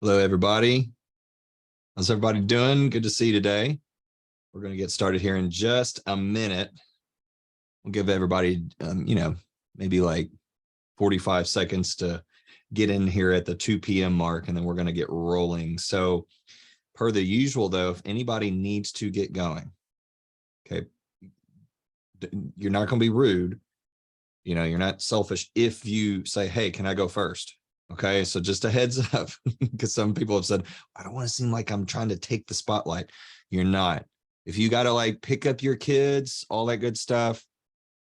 Hello, everybody. How's everybody doing? Good to see you today. We're going to get started here in just a minute. We'll give everybody, maybe like 45 seconds to get in here at the 2 p.m. mark, and then we're going to get rolling. So per the usual, though, if anybody needs to get going, okay, you're not going to be rude. You're not selfish if you say, hey, can I go first? Okay, so just a heads up, because some people have said, I don't want to seem like I'm trying to take the spotlight. You're not. If you got to like pick up your kids, all that good stuff,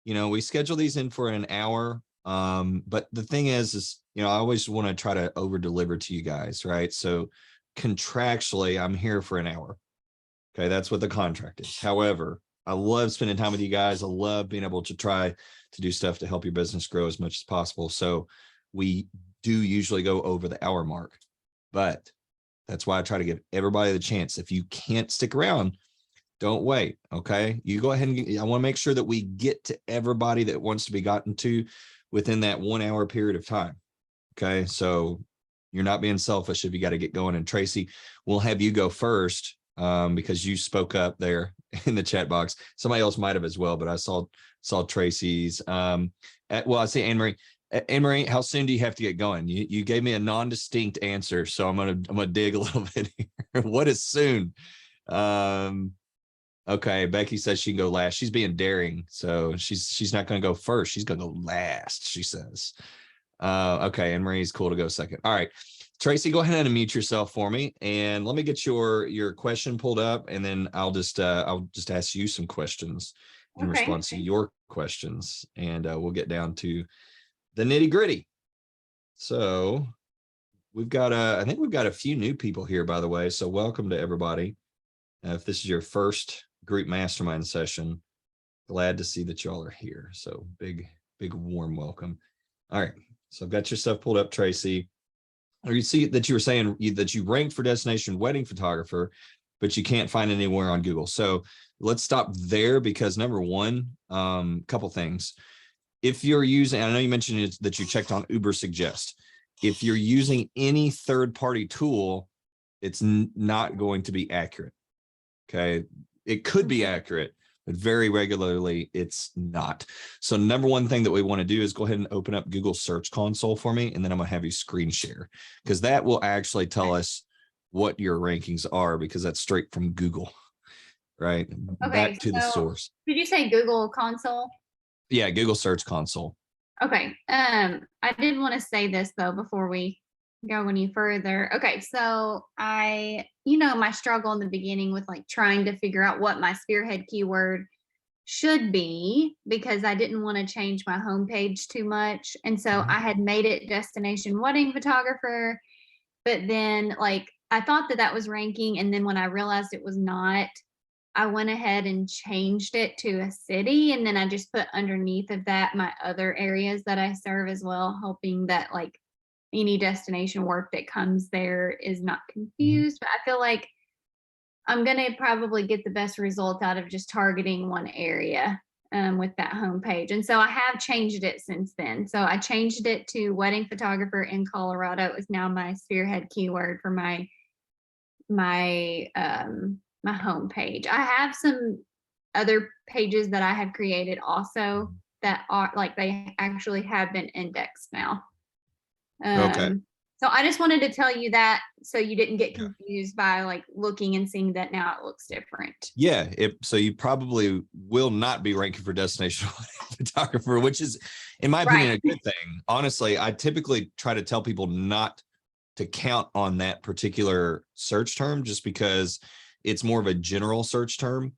we schedule these in for an hour. But the thing is, I always want to try to over deliver to you guys, right? So contractually, I'm here for an hour. Okay, that's what the contract is. However, I love spending time with you guys. I love being able to try to do stuff to help your business grow as much as possible. So we do usually go over the hour mark, but that's why I try to give everybody the chance. If you can't stick around, don't wait. Okay. You go ahead and I want to make sure that we get to everybody that wants to be gotten to within that 1 hour period of time. Okay. So you're not being selfish if you got to get going. And Tracy, we'll have you go first because you spoke up there in the chat box. Somebody else might have as well, but I saw Tracy's. I see Anne-Marie. Anne-Marie, how soon do you have to get going? You gave me a non-distinct answer, so I'm gonna dig a little bit here. What is soon? Okay, Becky says she can go last. She's being daring, so she's not gonna go first. She's gonna go last, she says. Okay, Anne-Marie's cool to go second. All right, Tracy, go ahead and unmute yourself for me, and let me get your question pulled up, and then I'll just ask you some questions in response to your questions, and we'll get down to the nitty gritty. So we've got I think we've got a few new people here, by the way. So welcome to everybody. If this is your first group mastermind session, glad to see that y'all are here. So big warm welcome. All right. So I've got your stuff pulled up, Tracy. Or you see that you were saying that you ranked for destination wedding photographer, but you can't find it anywhere on Google. So let's stop there because number one, couple things. If you're using, I know you mentioned that you checked on Uber Suggest. If you're using any third-party tool, it's not going to be accurate. Okay, it could be accurate, but very regularly it's not. So number one thing that we want to do is go ahead and open up Google Search Console for me, and then I'm gonna have you screen share because that will actually tell us what your rankings are because that's straight from Google, right? Okay, back to the source. Did you say Google Console? Yeah, Google Search Console. Okay. I did want to say this though before we go any further. Okay, so my struggle in the beginning with like trying to figure out what my spearhead keyword should be because I didn't want to change my homepage too much. And so I had made it destination wedding photographer, but then like I thought that was ranking, and then when I realized it was not, I went ahead and changed it to a city, and then I just put underneath of that my other areas that I serve as well, hoping that like any destination work that comes there is not confused. But I feel like I'm gonna probably get the best result out of just targeting one area with that homepage. And so I have changed it since then. So I changed it to wedding photographer in Colorado is now my spearhead keyword for my homepage. I have some other pages that I have created also that are like they actually have been indexed now. Okay. So I just wanted to tell you that so you didn't get confused by like looking and seeing that now it looks different. Yeah, so you probably will not be ranking for destination photographer, which is, in my opinion, a good thing. Honestly, I typically try to tell people not to count on that particular search term just because it's more of a general search term.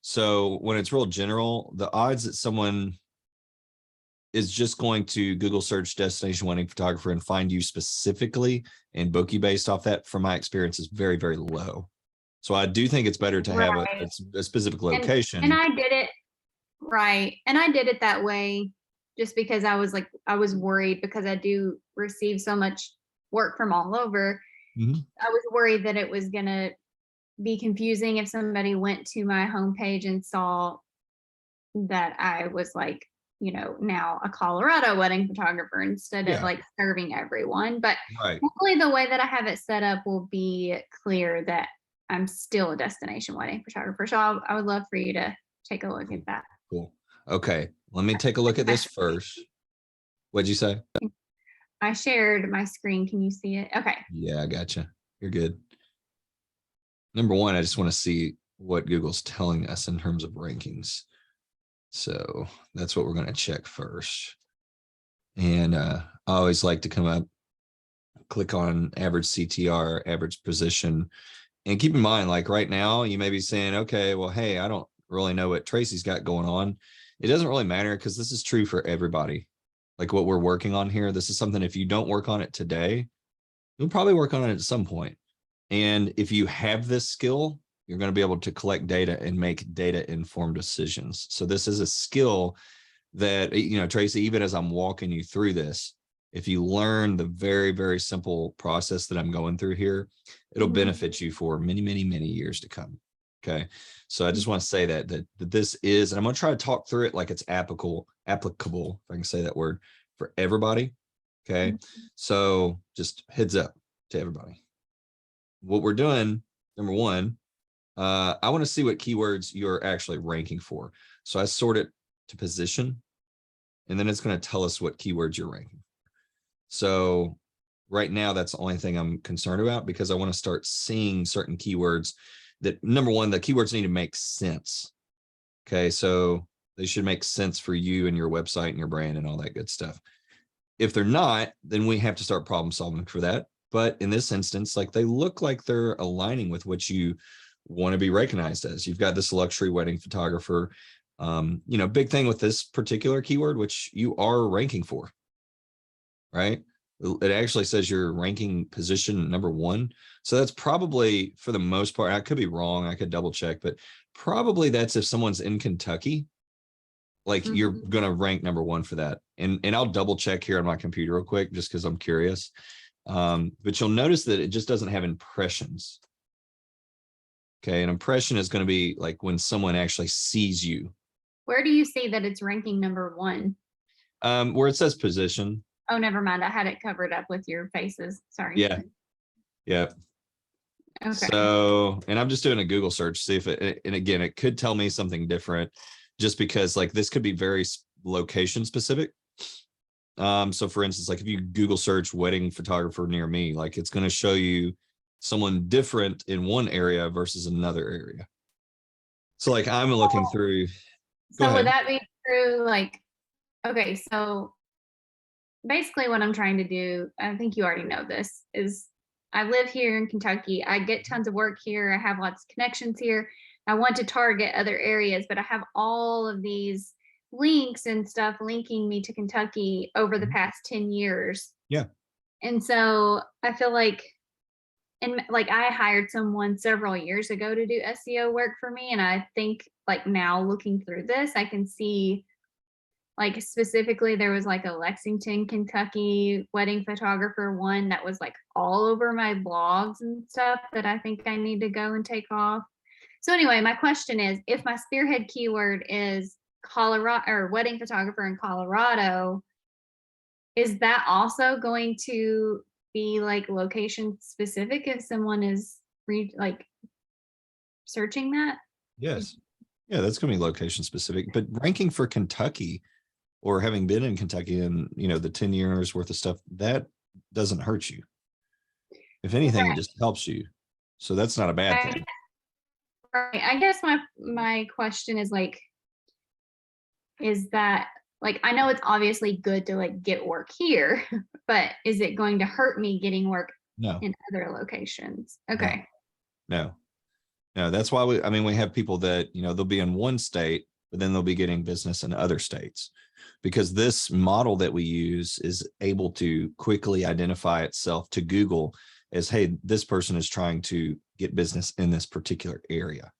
So when it's real general, the odds that someone is just going to Google search destination wedding photographer and find you specifically and book you based off that, from my experience, is very, very low. So I do think it's better to have a specific location. And I did it and I did it that way just because I was worried because I do receive so much work from all over. I was worried that it was gonna be confusing if somebody went to my homepage and saw that I was like now a Colorado wedding photographer instead of Yeah. like serving everyone. But Right. hopefully the way that I have it set up will be clear that I'm still a destination wedding photographer. So I would love for you to take a look at that. Cool. Okay. Let me take a look at this first. What'd you say? I shared my screen. Can you see it? Okay. Yeah, I gotcha. You're good. Number one, I just want to see what Google's telling us in terms of rankings. So that's what we're going to check first. And I always like to come up, click on average CTR, average position. And keep in mind, like right now, you may be saying, okay, well, hey, I don't really know what Tracy's got going on. It doesn't really matter because this is true for everybody. Like what we're working on here, this is something, if you don't work on it today, you'll probably work on it at some point. And if you have this skill, you're going to be able to collect data and make data informed decisions. So this is a skill that, Tracy, even as I'm walking you through this, if you learn the very, very simple process that I'm going through here, it'll benefit you for many, many, many years to come. Okay. So I just want to say that this is, and I'm going to try to talk through it like it's applicable, if I can say that word, for everybody. Okay. So just heads up to everybody. What we're doing, number one, I want to see what keywords you're actually ranking for. So I sort it to position, and then it's going to tell us what keywords you're ranking. So right now, that's the only thing I'm concerned about, because I want to start seeing certain keywords that, number one, the keywords need to make sense. Okay, so they should make sense for you and your website and your brand and all that good stuff. If they're not, then we have to start problem solving for that. But in this instance, like, they look like they're aligning with what you want to be recognized as. You've got this luxury wedding photographer. Big thing with this particular keyword, which you are ranking for, right? It actually says you're ranking position number 1. So that's probably, for the most part, I could be wrong, I could double check, but probably that's if someone's in Kentucky, like you're going to rank number 1 for that. And I'll double check here on my computer real quick, just because I'm curious. But you'll notice that it just doesn't have impressions. Okay, an impression is going to be like when someone actually sees you. Where do you see that it's ranking number 1? Where it says position. Oh, never mind. I had it covered up with your faces. Sorry. Yeah. Okay. So, and I'm just doing a Google search, see if it, and again, it could tell me something different, just because like this could be very location specific. So for instance, like if you Google search wedding photographer near me, like it's going to show you someone different in one area versus another area. So like I'm looking through. So would that be true? Like, okay, so basically what I'm trying to do, I think you already know this, is I live here in Kentucky. I get tons of work here. I have lots of connections here. I want to target other areas, but I have all of these links and stuff linking me to Kentucky over the past 10 years. Yeah. And so I feel like, and like I hired someone several years ago to do SEO work for me. And I think like now looking through this, I can see like specifically there was like a Lexington, Kentucky wedding photographer one that was like all over my blogs and stuff that I think I need to go and take off. So anyway, my question is, if my spearhead keyword is Colorado or wedding photographer in Colorado, is that also going to be like location specific if someone is like searching that? Yes. Yeah, that's going to be location specific, but ranking for Kentucky, or having been in Kentucky and, the 10 years worth of stuff, that doesn't hurt you. If anything, it just helps you. So that's not a bad thing. Right. I guess my question is like, is that like, I know it's obviously good to like get work here, but is it going to hurt me getting work in other locations? Okay. No, that's why we have people that, they'll be in one state, but then they'll be getting business in other states, because this model that we use is able to quickly identify itself to Google as, hey, this person is trying to get business in this particular area.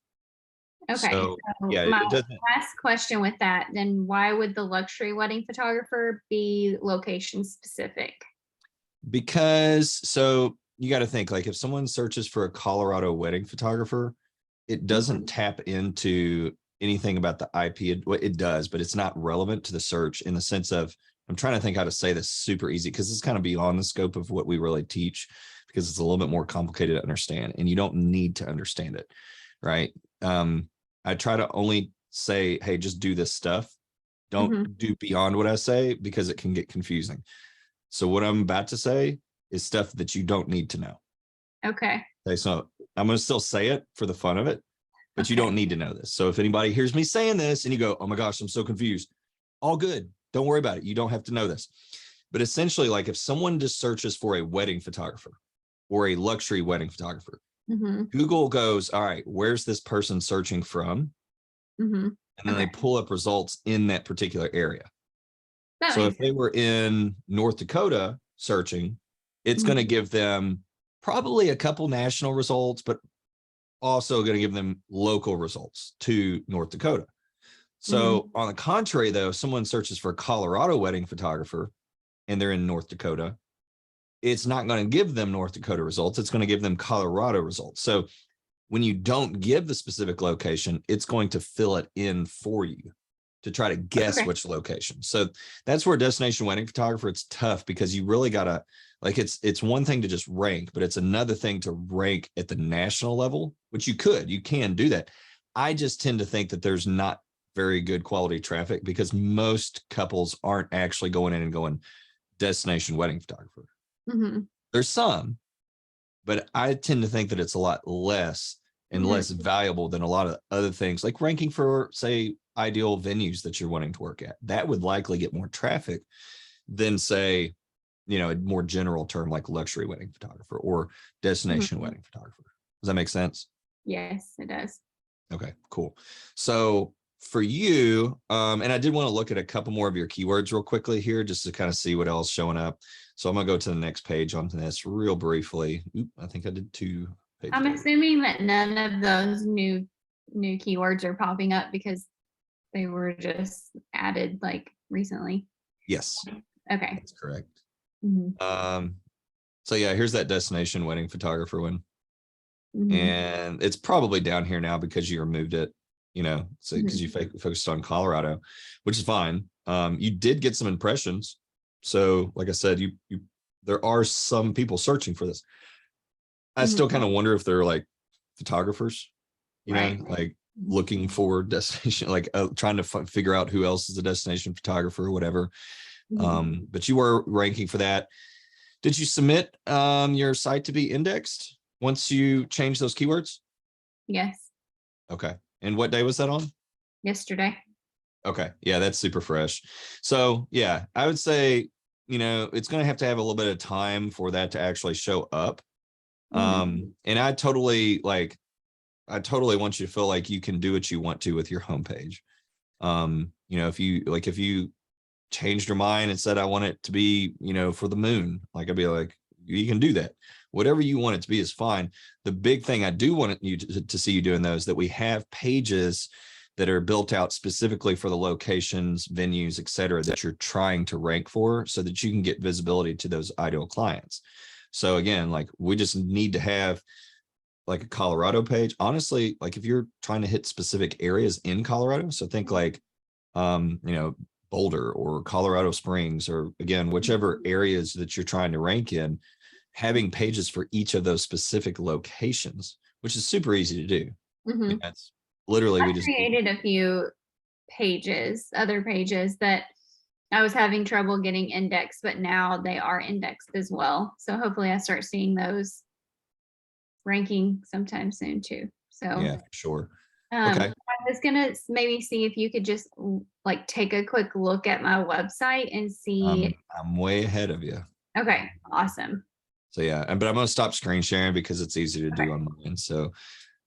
Okay. So yeah, my last question with that, then why would the luxury wedding photographer be location specific? Because, so you got to think, like, if someone searches for a Colorado wedding photographer, it doesn't tap into anything about the IP. It does, but it's not relevant to the search in the sense of, I'm trying to think how to say this super easy, because it's kind of beyond the scope of what we really teach, because it's a little bit more complicated to understand, and you don't need to understand it, right? I try to only say, hey, just do this stuff. Don't do beyond what I say, because it can get confusing. So what I'm about to say is stuff that you don't need to know. Okay. Okay, so I'm going to still say it for the fun of it, but you don't need to know this. So if anybody hears me saying this and you go, oh my gosh, I'm so confused, all good. Don't worry about it. You don't have to know this. But essentially, like if someone just searches for a wedding photographer or a luxury wedding photographer, Google goes, all right, where's this person searching from? And then they pull up results in that particular area. So if they were in North Dakota searching, it's going to give them probably a couple national results, but also going to give them local results to North Dakota. So on the contrary, though, if someone searches for a Colorado wedding photographer and they're in North Dakota, it's not going to give them North Dakota results. It's going to give them Colorado results. So when you don't give the specific location, it's going to fill it in for you to try to guess which location. So that's where destination wedding photographer, it's tough, because you really gotta, like, it's one thing to just rank, but it's another thing to rank at the national level, which you can do that. I just tend to think that there's not very good quality traffic, because most couples aren't actually going in and going destination wedding photographer. There's some, but I tend to think that it's a lot less and less valuable than a lot of other things, like ranking for, say, ideal venues that you're wanting to work at. That would likely get more traffic than, say, a more general term like luxury wedding photographer or destination wedding photographer. Does that make sense? Yes, it does. Okay, cool. So for you, and I did want to look at a couple more of your keywords real quickly here, just to kind of see what else is showing up. So I'm gonna go to the next page onto this real briefly. I think I did 2 pages. I'm assuming that none of those new keywords are popping up because they were just added like recently. Yes. Okay. That's correct. So yeah, here's that destination wedding photographer one. And it's probably down here now because you removed it, so because you focused on Colorado, which is fine. You did get some impressions. So like I said, there are some people searching for this. I still kind of wonder if they're like photographers, like looking for destination, like trying to figure out who else is a destination photographer or whatever. But you were ranking for that. Did you submit your site to be indexed once you change those keywords? Yes. Okay. And what day was that on? Yesterday. Okay. Yeah, that's super fresh. So yeah, I would say, it's going to have a little bit of time for that to actually show up. And I totally want you to feel like you can do what you want to with your homepage. If you changed your mind and said, I want it to be, for the moon, like I'd be like, you can do that. Whatever you want it to be is fine. The big thing I do want you to see you doing those, that we have pages that are built out specifically for the locations, venues, et cetera, that you're trying to rank for, so that you can get visibility to those ideal clients. So again, like we just need to have like a Colorado page. Honestly, like if you're trying to hit specific areas in Colorado, so think like, Boulder or Colorado Springs, or again, whichever areas that you're trying to rank in, having pages for each of those specific locations, which is super easy to do. That's literally, I created a few other pages that I was having trouble getting indexed, but now they are indexed as well. So hopefully I start seeing those ranking sometime soon too. So yeah, for sure. Okay. I was gonna maybe see if you could just like take a quick look at my website and see. I'm way ahead of you. Okay, awesome. So yeah, but I'm going to stop screen sharing because it's easy to do on mine. So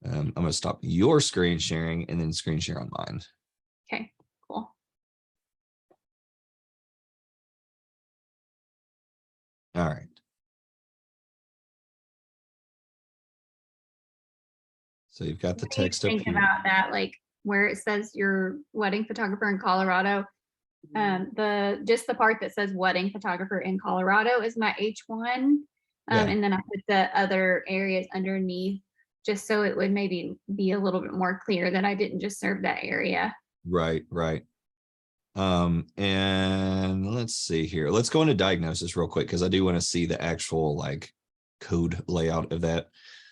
I'm going to stop your screen sharing and then screen share on mine. Okay, cool. All right. So you've got the text up here. Think about that, like where it says your wedding photographer in Colorado. Just the part that says wedding photographer in Colorado is my H1. And then I put the other areas underneath just so it would maybe be a little bit more clear that I didn't just serve that area. Right, right. And let's see here. Let's go into diagnosis real quick because I do want to see the actual like code layout of that.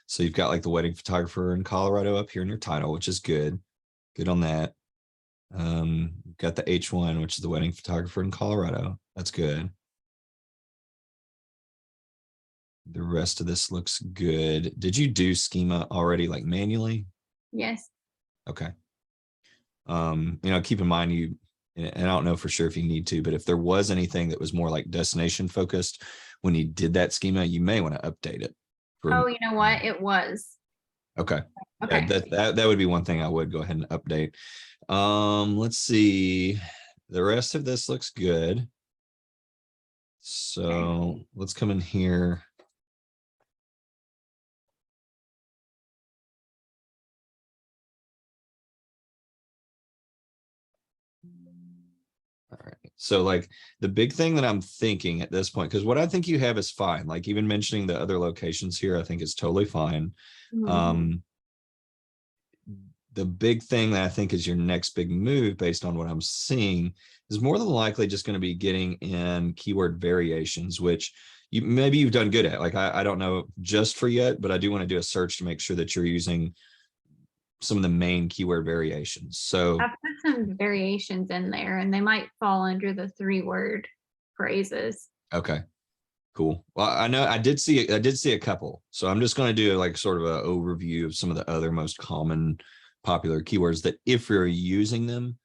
So you've got like the wedding photographer in Colorado up here in your title, which is good. Good on that. You've got the H1, which is the wedding photographer in Colorado. That's good. The rest of this looks good. Did you do schema already, like manually? Yes. Okay. Keep in mind and I don't know for sure if you need to, but if there was anything that was more like destination focused when you did that schema, you may want to update it. Oh, you know what? It was. Okay. Okay. Yeah, that would be one thing I would go ahead and update. Let's see. The rest of this looks good. So let's come in here. All right. So like the big thing that I'm thinking at this point, because what I think you have is fine. Like even mentioning the other locations here, I think is totally fine. The big thing that I think is your next big move based on what I'm seeing is more than likely just going to be getting in keyword variations, which maybe you've done good at. Like I don't know just for yet, but I do want to do a search to make sure that you're using some of the main keyword variations. So I've put some variations in there and they might fall under the 3-word phrases. okay, cool. Well, I know I did see a couple. So I'm just going to do like sort of an overview of some of the other most common popular keywords that if you're using them,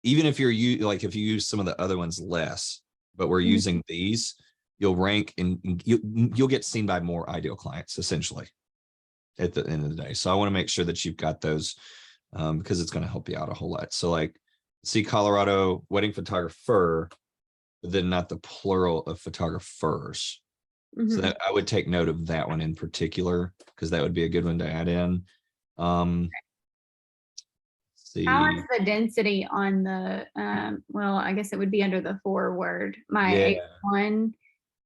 even if if you use some of the other ones less, but we're using these, you'll rank and you'll get seen by more ideal clients essentially at the end of the day. So I want to make sure that you've got those because it's going to help you out a whole lot. So like see Colorado wedding photographer, but then not the plural of photographers. So that I would take note of that one in particular, because that would be a good one to add in. See. How is the density on the, well, I guess it would be under the 4-word, my H1,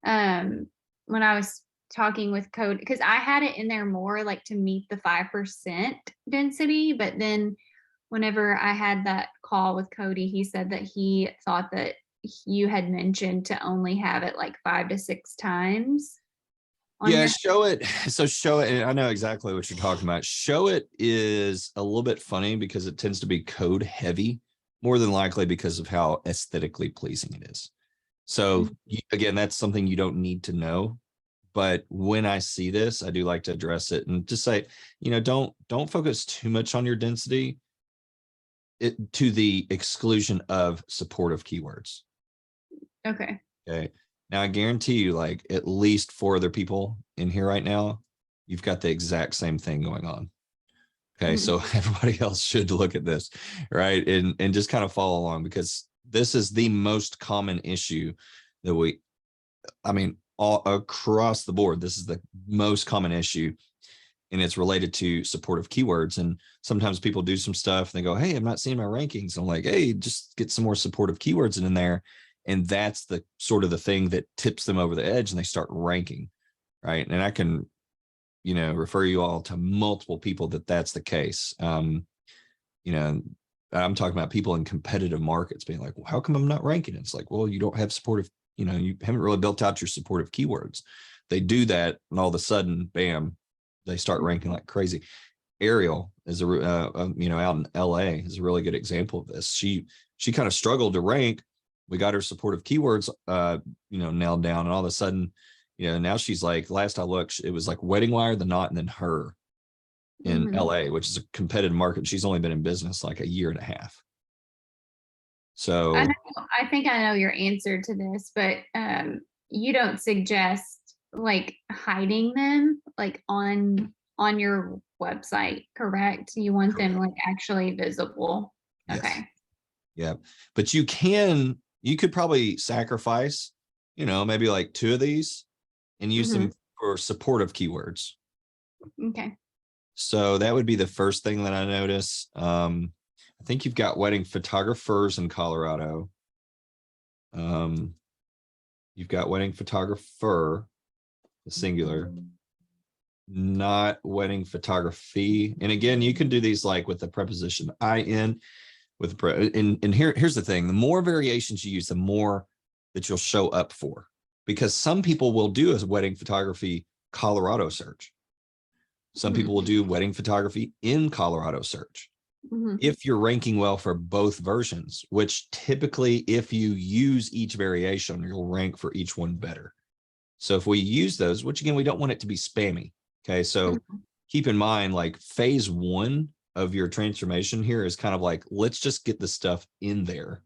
when I was talking with Code, because I had it in there more like to meet the 5% density, but then whenever I had that call with Cody, he said that he thought that you had mentioned to only have it like 5 to 6 times. Yeah, show it. So show it. And I know exactly what you're talking about. Show it is a little bit funny because it tends to be code heavy, more than likely because of how aesthetically pleasing it is. So again, that's something you don't need to know. But when I see this, I do like to address it and just say, don't focus too much on your density to the exclusion of supportive keywords. Okay. Okay. Now I guarantee you, like at least 4 other people in here right now, you've got the exact same thing going on. Okay. So everybody else should look at this, right? And just kind of follow along, because this is the most common issue that all across the board, this is the most common issue, and it's related to supportive keywords. And sometimes people do some stuff and they go, hey, I'm not seeing my rankings. I'm like, hey, just get some more supportive keywords in there. And that's the sort of the thing that tips them over the edge and they start ranking, right? And I can, refer you all to multiple people that's the case. I'm talking about people in competitive markets being like, well, how come I'm not ranking? It's like, well, you don't have supportive, you haven't really built out your supportive keywords. They do that, and all of a sudden, bam, they start ranking like crazy. Ariel is out in LA is a really good example of this. She kind of struggled to rank. We got her supportive keywords, nailed down, and all of a sudden, now she's like, last I looked, it was like Wedding Wire, The Knot, and then her in LA, which is a competitive market. She's only been in business like a year and a half. So I think I know your answer to this, but you don't suggest like hiding them like on your website, correct? You want them like actually visible. Yes. Okay. Yeah. But you could probably sacrifice, maybe like 2 of these and use them for supportive keywords. Okay. So that would be the first thing that I notice. I think you've got wedding photographers in Colorado. You've got wedding photographer, the singular. not wedding photography. And again, you can do these like with the preposition in with and here's the thing, the more variations you use, the more that you'll show up for, because some people will do a wedding photography Colorado search. Some people will do wedding photography in Colorado search. If you're ranking well for both versions, which typically if you use each variation, you'll rank for each one better. So if we use those, which again, we don't want it to be spammy. Okay. So keep in mind, like phase one of your transformation here is kind of like, let's just get the stuff in there.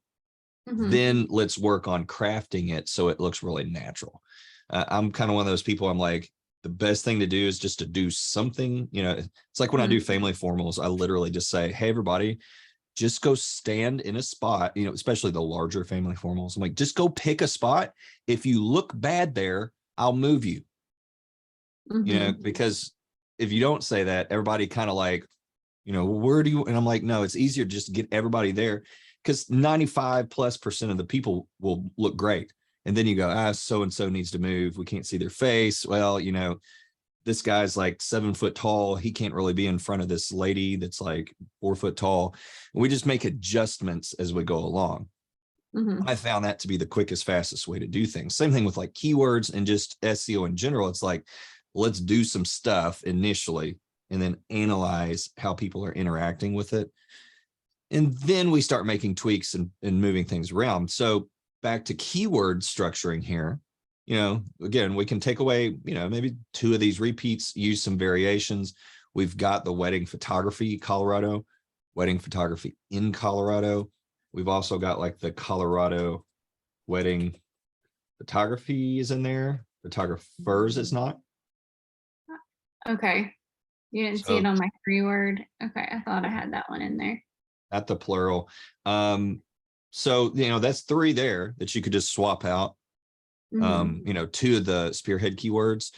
Then let's work on crafting it so it looks really natural. I'm kind of one of those people, I'm like, the best thing to do is just to do something, you know, it's like when I do family formals, I literally just say, hey, everybody, just go stand in a spot, you know, especially the larger family formals. I'm like, just go pick a spot. If you look bad there, I'll move you, you know, because if you don't say that, everybody kind of like, you know, where do you, and I'm like, no, it's easier just to get everybody there, because 95+% of the people will look great. And then you go, so-and-so needs to move. We can't see their face. Well, you know, this guy's like 7 foot tall. He can't really be in front of this lady that's like 4 foot tall. And we just make adjustments as we go along. I found that to be the quickest, fastest way to do things. Same thing with like keywords and just SEO in general. It's like, let's do some stuff initially and then analyze how people are interacting with it. And then we start making tweaks and moving things around. So back to keyword structuring here, you know, again, we can take away, you know, maybe 2 of these repeats, use some variations. We've got the wedding photography, Colorado, wedding photography in Colorado. We've also got like the Colorado wedding photography is in there. Photographers is not. Okay. You didn't see it on my free word. Okay. I thought I had that one in there. Not the plural. So, you know, that's 3 there that you could just swap out, you know, 2 of the spearhead keywords,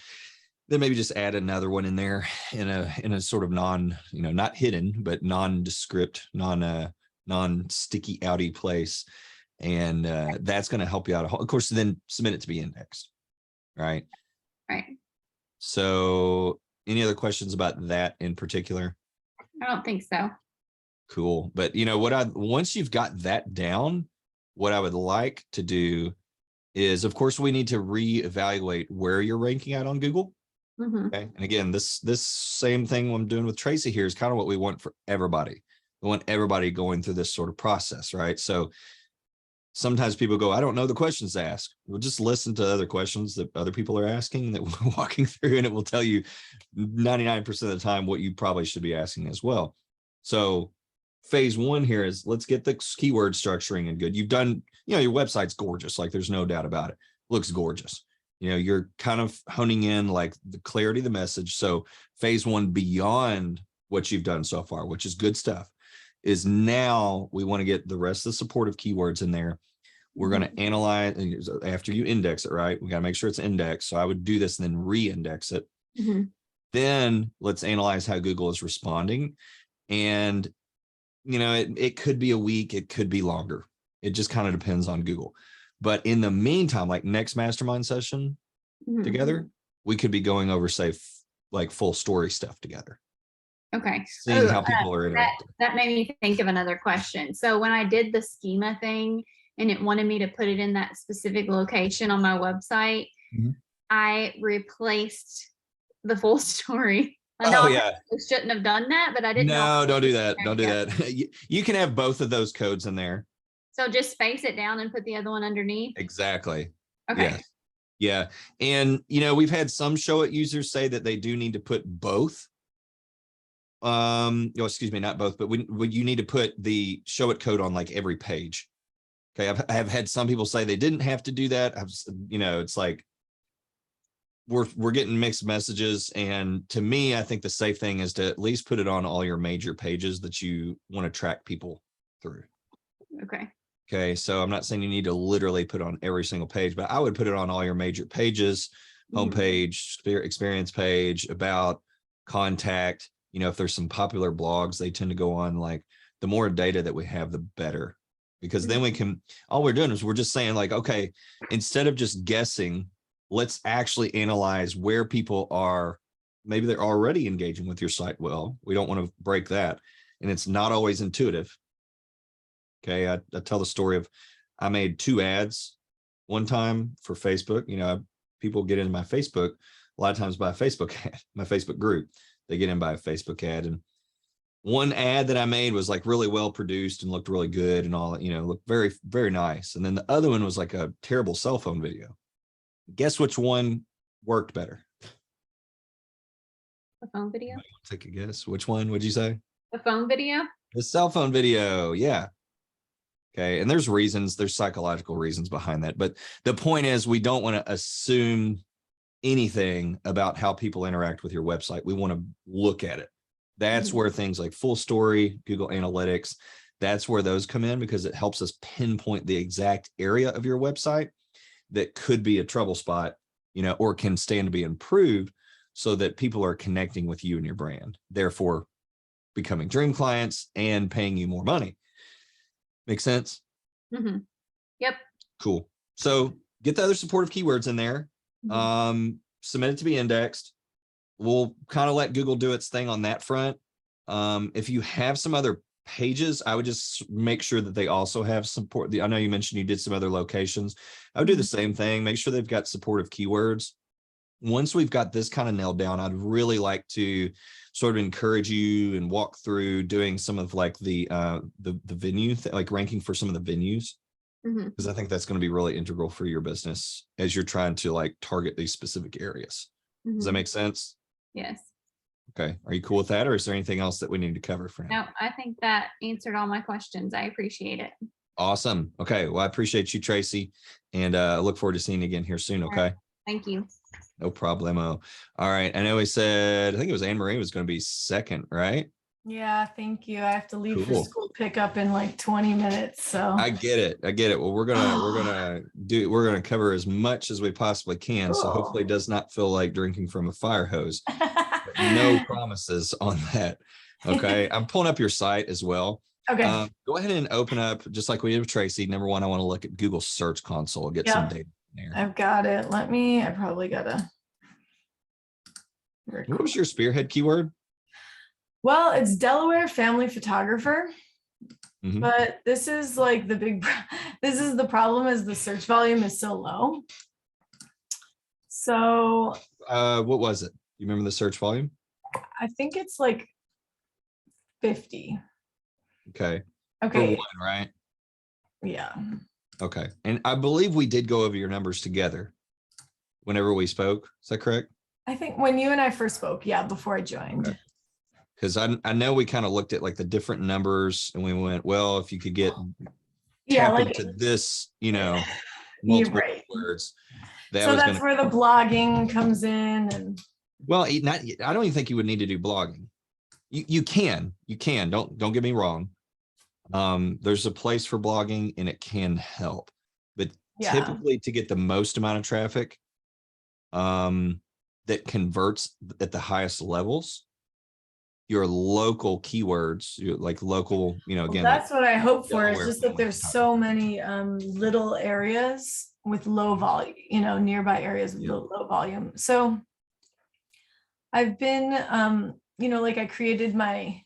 then maybe just add another one in there in a sort of you know, not hidden, but nondescript, non-sticky outy place. And that's going to help you out. Of course, then submit it to be indexed. Right. Right. So any other questions about that in particular? I don't think so. Cool. But you know once you've got that down, what I would like to do is, of course, we need to reevaluate where you're ranking at on Google. Okay. And again, this same thing I'm doing with Tracy here is kind of what we want for everybody. We want everybody going through this sort of process, right? So sometimes people go, I don't know the questions to ask. We'll just listen to other questions that other people are asking that we're walking through, and it will tell you 99% of the time what you probably should be asking as well. So phase one here is let's get the keyword structuring and good. You've done, you know, your website's gorgeous. Like there's no doubt about it. Looks gorgeous. You know, you're kind of honing in like the clarity of the message. So phase one, beyond what you've done so far, which is good stuff, is now we want to get the rest of the supportive keywords in there. We're going to analyze after you index it, right? We got to make sure it's indexed. So I would do this and then re-index it. Then let's analyze how Google is responding. And you know, it could be a week, it could be longer. It just kind of depends on Google. But in the meantime, like next mastermind session together, we could be going over, say, like full story stuff together. Okay. Seeing how people are interacting. That made me think of another question. So when I did the schema thing and it wanted me to put it in that specific location on my website, I replaced the full story. I know I shouldn't have done that, but I didn't know. No, don't do that. Don't do that. You can have both of those codes in there. So just space it down and put the other one underneath? Exactly. Okay. Yes. Yeah. And, you know, we've had some show it users say that they do need to put both. Excuse me, not both, but you need to put the show it code on like every page. Okay. I have had some people say they didn't have to do that. You know, it's like, we're getting mixed messages. And to me, I think the safe thing is to at least put it on all your major pages that you want to track people through. Okay. Okay. So I'm not saying you need to literally put it on every single page, but I would put it on all your major pages, homepage, experience page, about, contact. You know, if there's some popular blogs, they tend to go on. Like the more data that we have, the better, because then we can, all we're doing is we're just saying like, okay, instead of just guessing, let's actually analyze where people are maybe they're already engaging with your site well. We don't want to break that. And it's not always intuitive. Okay. I tell the story of, I made 2 ads one time for Facebook. People get into my Facebook a lot of times by a Facebook ad, my Facebook group. They get in by a Facebook ad, and one ad that I made was like really well produced and looked really good and all, looked very, very nice. And then the other one was like a terrible cell phone video. Guess which one worked better? The phone video. Take a guess. Which one would you say? The phone video. The cell phone video. Yeah. Okay. And there's reasons, there's psychological reasons behind that. But the point is, we don't want to assume anything about how people interact with your website. We want to look at it. That's where things like Full Story, Google Analytics, that's where those come in, because it helps us pinpoint the exact area of your website that could be a trouble spot, or can stand to be improved, so that people are connecting with you and your brand, therefore becoming dream clients and paying you more money. Make sense? Mm-hmm. Yep. Cool. So get the other supportive keywords in there. Submit it to be indexed. We'll kind of let Google do its thing on that front. If you have some other pages, I would just make sure that they also have support. I know you mentioned you did some other locations. I would do the same thing. Make sure they've got supportive keywords. Once we've got this kind of nailed down, I'd really like to sort of encourage you and walk through doing some of like the venue, like ranking for some of the venues, because I think that's going to be really integral for your business as you're trying to like target these specific areas. Does that make sense? Yes. Okay. Are you cool with that, or is there anything else that we need to cover for now? No, I think that answered all my questions. I appreciate it. Awesome. Okay. Well, I appreciate you, Tracy, and I look forward to seeing you again here soon. Okay. Right. Thank you. No problemo. All right. I know he said, I think it was Anne Marie was going to be second, right? Yeah, thank you. I have to leave Cool. for school pickup in like 20 minutes. So I get it. Well, we're gonna cover as much as we possibly can. Cool. So hopefully it does not feel like drinking from a fire hose. But no promises on that. Okay. I'm pulling up your site as well. Okay. Go ahead and open up, just like we did with Tracy. Number one, I want to look at Google Search Console, get some data in there. I've got it. I probably gotta. What was your spearhead keyword? Well, it's Delaware family photographer, Mhm. but this is like this is the problem, is the search volume is so low. So What was it? You remember the search volume? I think it's like 50. Okay. Okay. For one, right? Yeah. Okay. And I believe we did go over your numbers together whenever we spoke. Is that correct? I think when you and I first spoke, before I joined. Okay. Because I know we kind of looked at like the different numbers, and we went, well, if you could get tap into this, multiple words, so that's where the blogging comes in. And well, I don't even think you would need to do blogging. You can, don't get me wrong. There's a place for blogging and it can help, but typically to get the most amount of traffic that converts at the highest levels, your local keywords, like local, again, that's what I hope for. It's Delaware just that there's so many little areas with low volume, nearby areas with low volume. So I've been, like I created my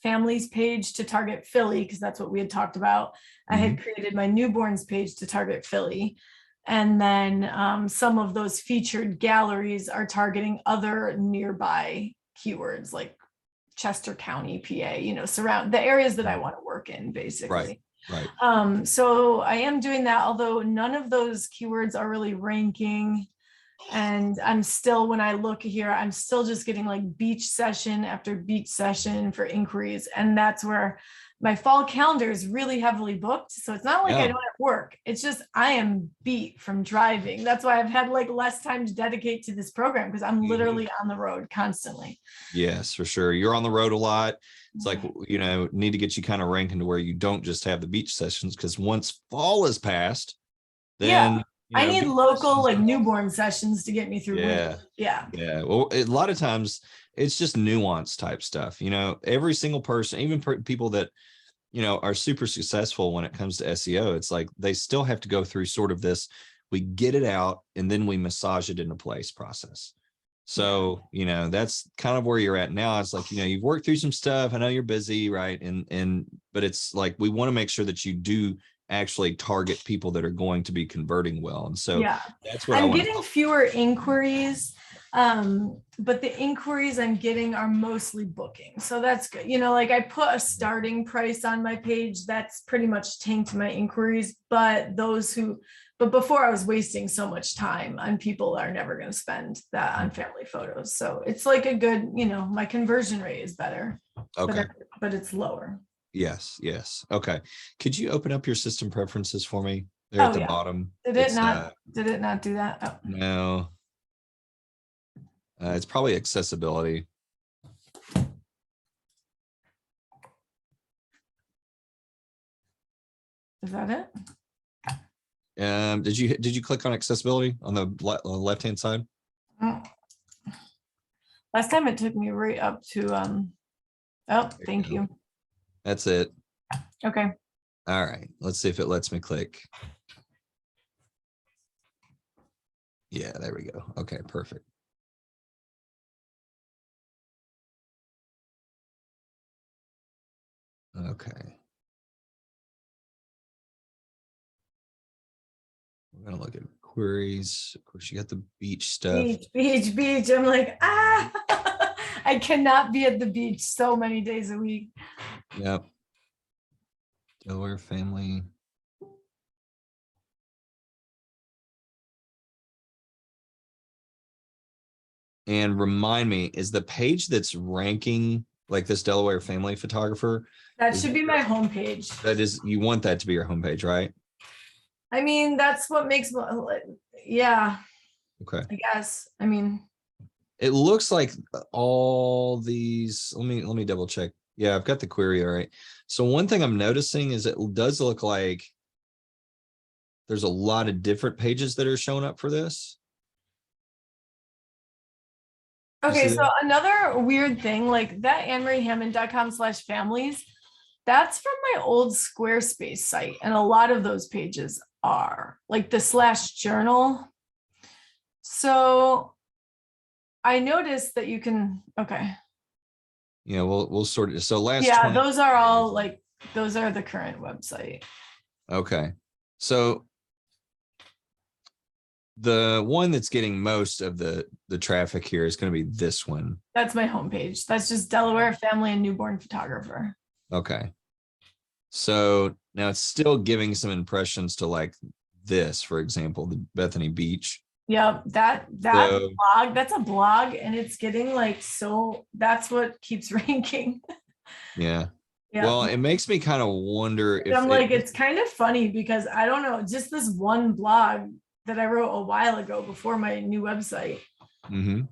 families page to target Philly, because that's what we had talked about. I had created my newborns page to target Philly. And then some of those featured galleries are targeting other nearby keywords like Chester County, PA, surround the areas that I want to work in, basically. Right. So I am doing that, although none of those keywords are really ranking. And I'm still, when I look here, I'm still just getting like beach session after beach session for inquiries. And that's where my fall calendar is really heavily booked. So it's not like I don't have work. It's just, I am beat from driving. That's why I've had like less time to dedicate to this program, because I'm literally on the road constantly. Yes, for sure. You're on the road a lot. It's like, need to get you kind of ranking to where you don't just have the beach sessions, because once fall is past, then I need local like newborn sessions to get me through. Yeah. Well, a lot of times it's just nuance type stuff. Every single person, even people that, are super successful when it comes to SEO, it's like they still have to go through sort of this, we get it out and then we massage it into place process. So, you know, that's kind of where you're at now. It's like, you know, you've worked through some stuff. I know you're busy, right? But it's like, we want to make sure that you do actually target people that are going to be converting well. And so Yeah, that's what I I'm want getting fewer inquiries, but the inquiries I'm getting are mostly booking. So that's good. You know, like I put a starting price on my page, that's pretty much tanked my inquiries, but before I was wasting so much time on people that are never going to spend that on family photos. So it's like a good, you know, my conversion rate is better, Okay. but it's lower. Yes. Yes. Okay. Could you open up your system preferences for me there at Oh, the yeah. bottom? Did it not do that? Oh. No. It's probably accessibility. Is that it? Did you click on accessibility on the left-hand side? Mm. Last time it took me right up to oh, thank you. That's it. Okay. All right. Let's see if it lets me click. Yeah, there we go. Okay, perfect. Okay. We're gonna look at queries. Of course, you got the beach stuff. Beach. I'm like, I cannot be at the beach so many days a week. Yep. Delaware family. And remind me, is the page that's ranking like this Delaware family photographer? That should be my homepage. That is, you want that to be your homepage, right? I mean, that's what makes, yeah, Okay. I guess. I mean, It looks like all these, let me double check. Yeah, I've got the query. All right. So one thing I'm noticing is it does look like there's a lot of different pages that are showing up for this. okay, so another weird thing, like that AnnMarieHammond.com/families, that's from my old Squarespace site. And a lot of those pages are like the /journal. So I noticed that you can, okay. Yeah, we'll sort it. So last, yeah, those are all like, those are the current website. Okay. So the one that's getting most of the traffic here is going to be this one. That's my homepage. That's just Delaware family and newborn photographer. Okay. So now it's still giving some impressions to like this, for example, the Bethany Beach. Yeah, that blog, that's a blog, and it's getting like, so that's what keeps ranking. Yeah. Yeah. Well, it makes me kind of wonder if I'm like, it's kind of funny because I don't know, just this one blog that I wrote a while ago before my new website.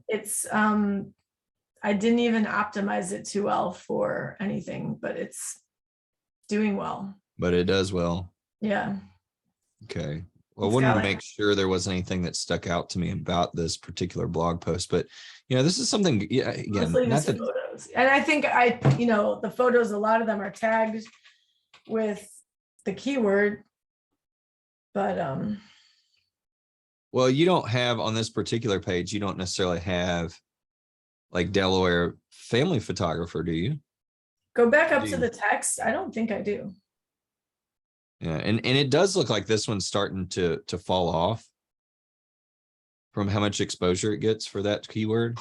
It's I didn't even optimize it too well for anything, but it's doing well. But it does well. Yeah. Okay. Well, I wanted to make sure there wasn't anything that stuck out to me about this particular blog post, but you know, this is something, yeah, again, not that photos. And I think you know, the photos, a lot of them are tagged with the keyword, but well, you don't have on this particular page, you don't necessarily have like Delaware family photographer, do you? Go back up to the text. I don't think I do. Yeah, and it does look like this one's starting to fall off from how much exposure it gets for that keyword.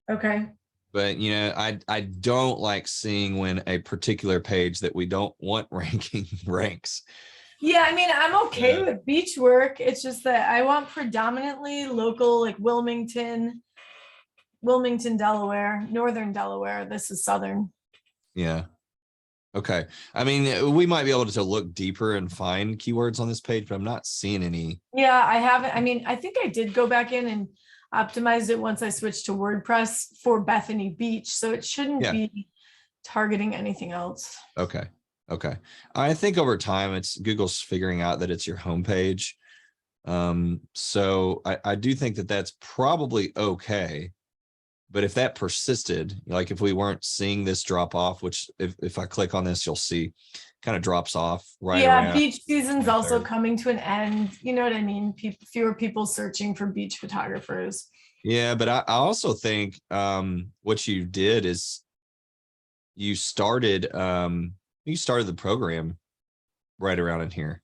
Okay. But you know, I don't like seeing when a particular page that we don't want ranking ranks. Yeah, I mean, I'm okay with beach work. It's just that I want predominantly local, like Wilmington, Delaware, northern Delaware. This is southern. Yeah. Okay. I mean, we might be able to look deeper and find keywords on this page, but I'm not seeing any. Yeah, I haven't. I mean, I think I did go back in and optimize it once I switched to WordPress for Bethany Beach. So it shouldn't be targeting anything else. Okay. Okay. I think over time, Google's figuring out that it's your homepage. So I do think that that's probably okay. But if that persisted, like if we weren't seeing this drop off, which if I click on this, you'll see kind of drops off right around. Beach season's also coming to an end. You know what I mean? Fewer people searching for beach photographers. Yeah, but I also think what you did is you started the program right around in here,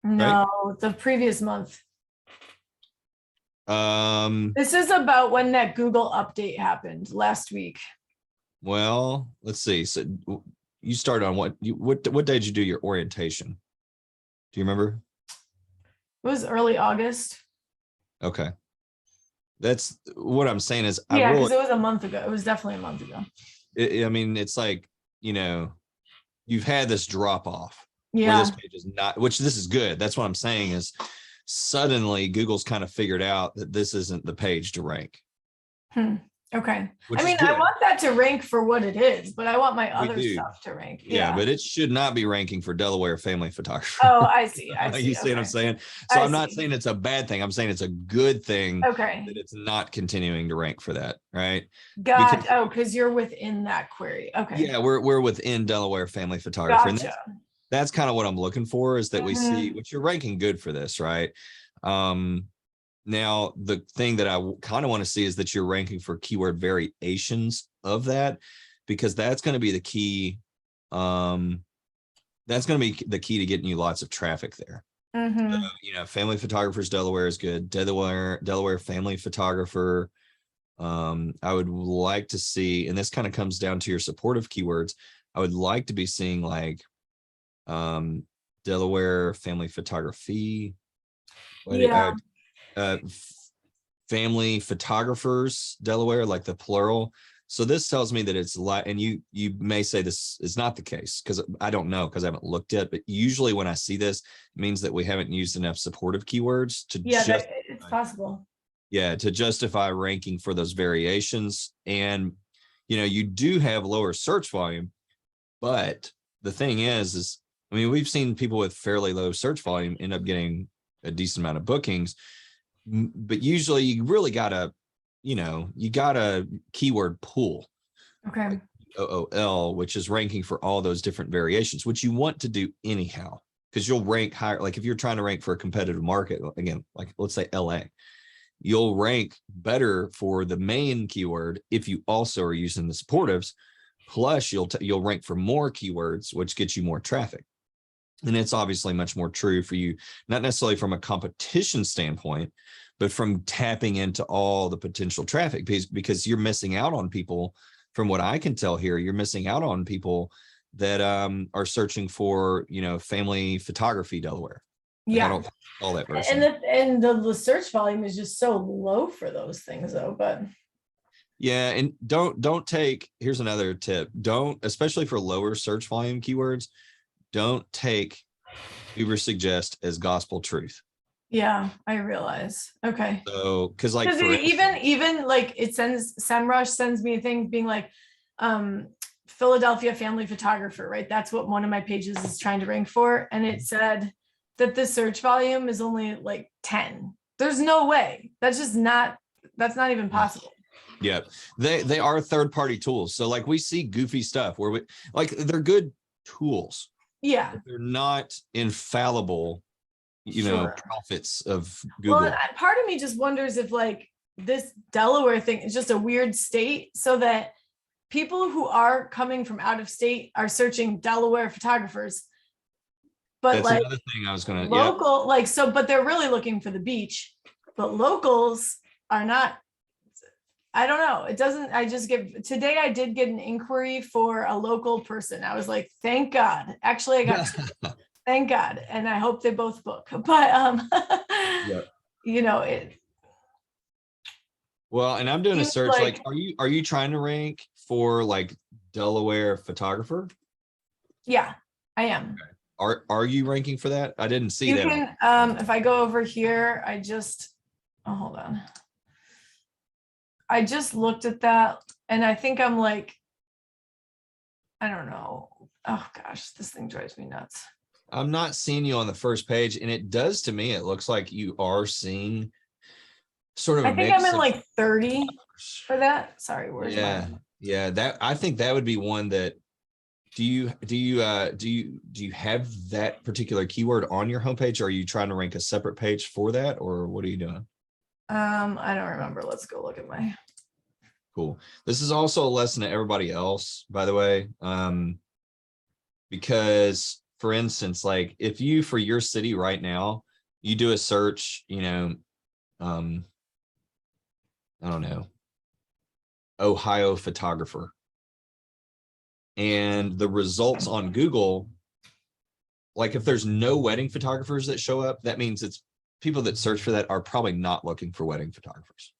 right? No, the previous month. Um, This is about when that Google update happened last week. well, let's see. So you started on what day did you do your orientation? Do you remember? It was early August. Okay. That's what I'm saying is I Yeah, really, because it was a month ago. It was definitely a month ago. I mean, it's like, you've had this drop off where Yeah. this page is not, which this is good. That's what I'm saying is suddenly Google's kind of figured out that this isn't the page to rank, Okay. which I is mean, I good. want that to rank for what it is, but I want my We other do. stuff to rank. Yeah, but it should not be ranking for Delaware family photography. Oh, I see. I see. You see what I'm Okay. saying? So I I'm not see. saying it's a bad thing. I'm saying it's a good thing Okay. that it's not continuing to rank for that, right? Got. Oh, because you're within that query. Okay. Yeah, we're within Delaware family photographer, and Gotcha. that's kind of what I'm looking for, is that we see Mhm. what you're ranking good for this, right? Now the thing that I kind of want to see is that you're ranking for keyword variations of that, because that's going to be the key. That's going to be the key to getting you lots of traffic there. Mhm. Family photographers Delaware is good. Delaware family photographer. I would like to see, and this kind of comes down to your supportive keywords. I would like to be seeing like Delaware family photography, Yeah. family photographers Delaware, like the plural. So this tells me that it's like, and you may say this is not the case because I don't know, because I haven't looked yet, but usually when I see this, it means that we haven't used enough supportive keywords to Yeah, it's possible. to justify ranking for those variations. And you do have lower search volume, but the thing is I mean, we've seen people with fairly low search volume end up getting a decent amount of bookings, but usually you really gotta, you got a keyword pool, Okay. like OOL, which is ranking for all those different variations, which you want to do anyhow, because you'll rank higher. Like if you're trying to rank for a competitive market, again, like let's say LA, you'll rank better for the main keyword if you also are using the supportives. Plus, you'll rank for more keywords, which gets you more traffic. And it's obviously much more true for you, not necessarily from a competition standpoint, but from tapping into all the potential traffic, because you're missing out on people. From what I can tell here, you're missing out on people that are searching for, family photography Delaware. Like, I Yeah. don't call that And person. the search volume is just so low for those things though, but Yeah, and don't take, here's another tip. Don't, especially for lower search volume keywords, don't take Uber suggest as gospel truth. yeah, I realize. Okay. So, because like Because for even like it sends SEMrush sends me a thing being like Philadelphia family photographer, right? That's what one of my pages is trying to rank for. And it said that the search volume is only like 10. There's no way. That's not even possible. yeah, they are third-party tools. So like we see goofy stuff where they're good tools, Yeah. but they're not infallible, Sure. prophets of Well, Google. and part of me just wonders if like this Delaware thing is just a weird state so that people who are coming from out of state are searching Delaware photographers, but That's like another thing I was gonna, yeah. local, like so, but they're really looking for the beach, but locals are not. I don't know. It doesn't, today I did get an inquiry for a local person. I was like, thank God. Actually, I got two. Thank God. And I hope they both book. But Yeah. it Well, and I'm doing a seems search, like, like, are you trying to rank for like Delaware photographer? yeah, I am. Are you ranking for that? I didn't see You that. can, if I go over here, hold on. I just looked at that and I think I'm like, I don't know. Oh gosh, this thing drives me nuts. I'm not seeing you on the first page, and it does to me. It looks like you are seeing sort of a I think I'm mix in of, like 30 for that. Sorry, where's yeah, my? yeah. That, I think that would be one that, do you have that particular keyword on your homepage? Or are you trying to rank a separate page for that, or what are you doing? I don't remember. Let's go look at my. Cool. This is also a lesson to everybody else, by the way. Because for instance, like if you, for your city right now, you do a search, you know, I don't know, Ohio photographer. And the results on Google, like if there's no wedding photographers that show up, that means it's people that search for that are probably not looking for wedding photographers.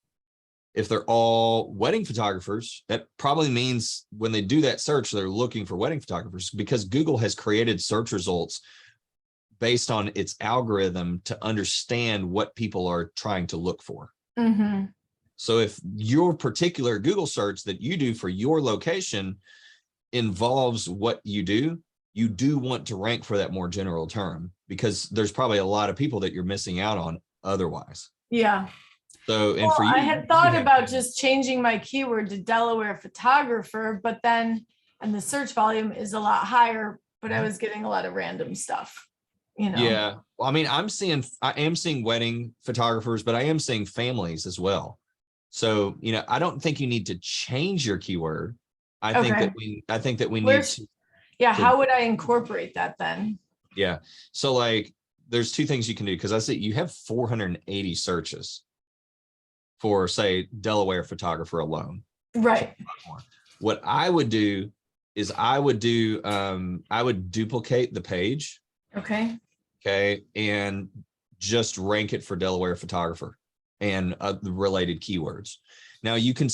If they're all wedding photographers, that probably means when they do that search, they're looking for wedding photographers, because Google has created search results based on its algorithm to understand what people are trying to look for. Mm-hmm. So if your particular Google search that you do for your location involves what you do want to rank for that more general term, because there's probably a lot of people that you're missing out on otherwise. Yeah. So, and Well, for you, I had thought about just changing my keyword to Delaware photographer, but then, and the search volume is a lot higher, but I was getting a lot of random stuff, you know? Yeah. Well, I mean, I am seeing wedding photographers, but I am seeing families as well. So, you know, I don't think you need to change your keyword. I think that we need to. Yeah. How would I incorporate that then? Yeah. So like, there's two things you can do, because I see you have 480 searches for, say, Delaware photographer alone. Right. What I would do is I would duplicate the page. Okay. Okay. And just rank it for Delaware photographer and the related keywords. Now you can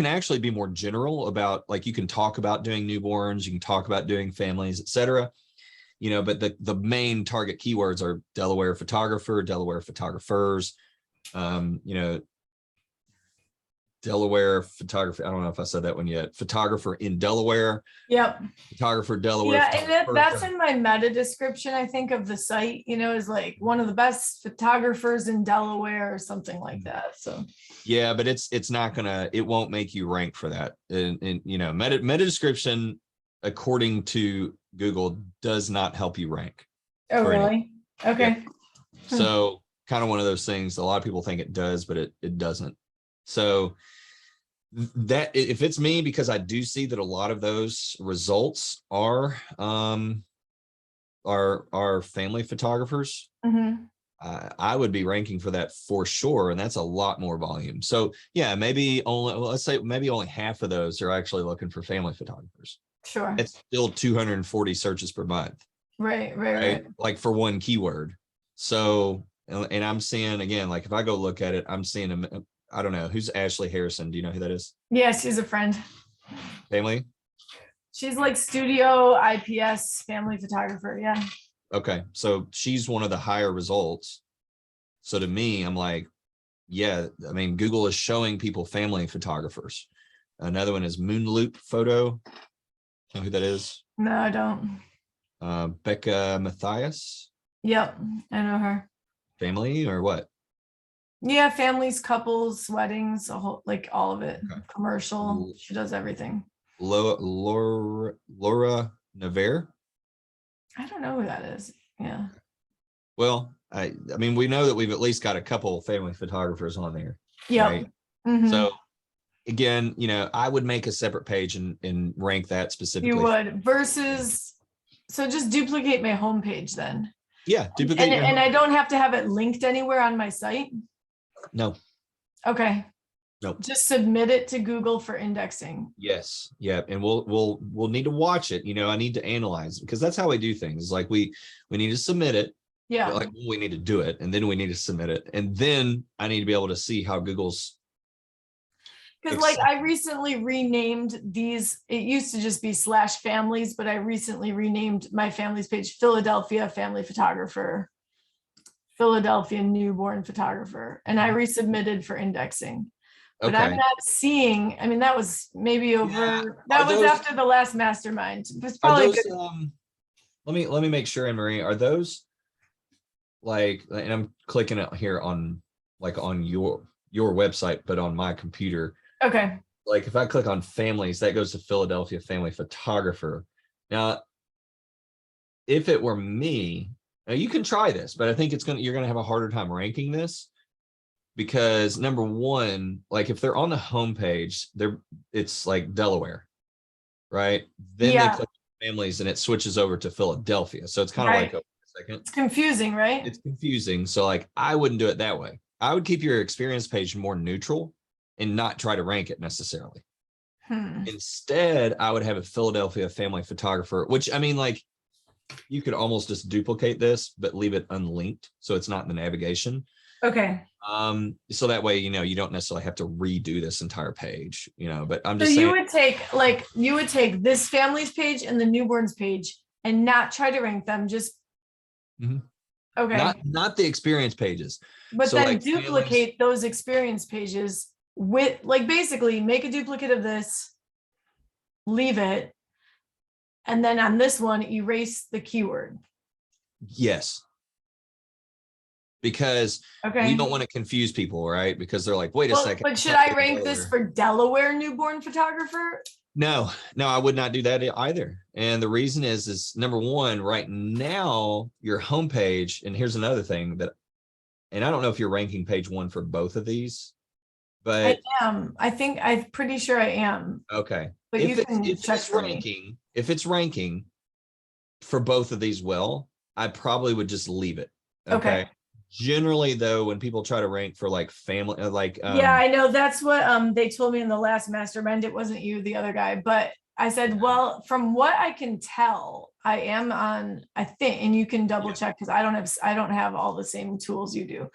actually be more general about, like, you can talk about doing newborns, you can talk about doing families, etc. You know, but the main target keywords are Delaware photographer, Delaware photographers, you know, Delaware photography. I don't know if I said that one yet. Photographer in Delaware. Yep. Photographer Delaware. Yeah, and that's in my meta description, I think, of the site, you know, is like one of the best photographers in Delaware or something like that. So yeah, but it won't make you rank for that. And you know, meta description, according to Google, does not help you rank. Oh, really? Okay. Yeah. So kind of one of those things. A lot of people think it does, but it doesn't. So that, if it's me, because I do see that a lot of those results are family photographers. Mm-hmm. I would be ranking for that for sure, and that's a lot more volume. So yeah, maybe only, well, let's say maybe only half of those are actually looking for family photographers. Sure. It's still 240 searches per month. Right. Like for one keyword. So, and I'm seeing, again, like if I go look at it, I'm seeing them. I don't know, who's Ashley Harrison. Do you know who that is? Yeah, she's a friend. Family? She's like studio IPS family photographer. Yeah. Okay. So she's one of the higher results. So to me, I'm like, yeah, I mean, Google is showing people family photographers. Another one is Moonloop Photo. Know who that is? No, I don't. Becca Matthias. Yep, I know her. Family or what? Yeah, families, couples, weddings, a whole, like all of it. Okay. Commercial. She does everything. Laura Navarre. I don't know who that is. Yeah. Well, I mean, we know that we've at least got a couple of family photographers on there. Yeah. Right? Mm-hmm. So again, you know, I would make a separate page and rank that specifically. You would, versus, so just duplicate my homepage then. Yeah, duplicate. And I don't have to have it linked anywhere on my site? No. Okay. Nope. Just submit it to Google for indexing. Yes. Yeah. And we'll need to watch it. You know, I need to analyze it, because that's how we do things. Like we need to submit it. Yeah. Like we need to do it, and then we need to submit it. And then I need to be able to see how Google's. Because like I recently renamed these, it used to just be /families, but I recently renamed my families page Philadelphia family photographer, Philadelphia newborn photographer, and I resubmitted for indexing. But I'm not seeing, I mean, that was maybe over, that was after the last mastermind. It was probably those, let me make sure, Anne Marie, are those like, and I'm clicking it here on like on your website, but on my computer. Okay. Like if I click on families, that goes to Philadelphia family photographer. Now, if it were me, now you can try this, but I think you're going to have a harder time ranking this. because number one, like if they're on the homepage, it's like Delaware, right? Then they Yeah. click families and it switches over to Philadelphia. So it's kind of Right. like, a second, It's confusing, right? it's confusing. So like I wouldn't do it that way. I would keep your experience page more neutral and not try to rank it necessarily. Instead, I would have a Philadelphia family photographer, which I mean, like you could almost just duplicate this, but leave it unlinked. So it's not in the navigation. Okay. So that way, you don't necessarily have to redo this entire page, but I'm So just saying. you would take this family's page and the newborns page and not try to rank them, just okay. Not the experience pages. But So then like duplicate those experience pages with, like, basically make a duplicate of this, leave it, and then on this one, erase the keyword. Yes. Because Okay. we don't want to confuse people, right? Because they're like, wait a second. But should I rank this for Delaware newborn photographer? No, I would not do that either. And the reason is number one, right now, your homepage, and here's another thing and I don't know if you're ranking page one for both of these, but I am. I'm pretty sure I am. okay. But you can check for me. If it's ranking for both of these I probably would just leave it. Okay. Generally though, when people try to rank for like family, yeah, I know that's what they told me in the last mastermind. It wasn't you, the other guy, but I said, well, from what I can tell, I am on, I think, and you can double check because I don't have all the same tools you do,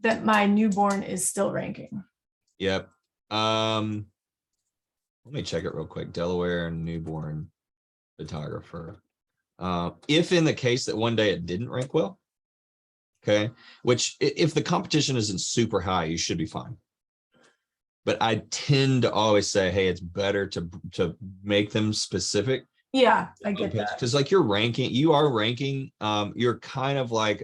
that my newborn is still ranking. Yep. Let me check it real quick. Delaware newborn photographer. If in the case that one day it didn't rank well, okay, which if the competition isn't super high, you should be fine. But I tend to always say, hey, it's better to make them specific. Yeah, I get that. Because like you are ranking, you're kind of like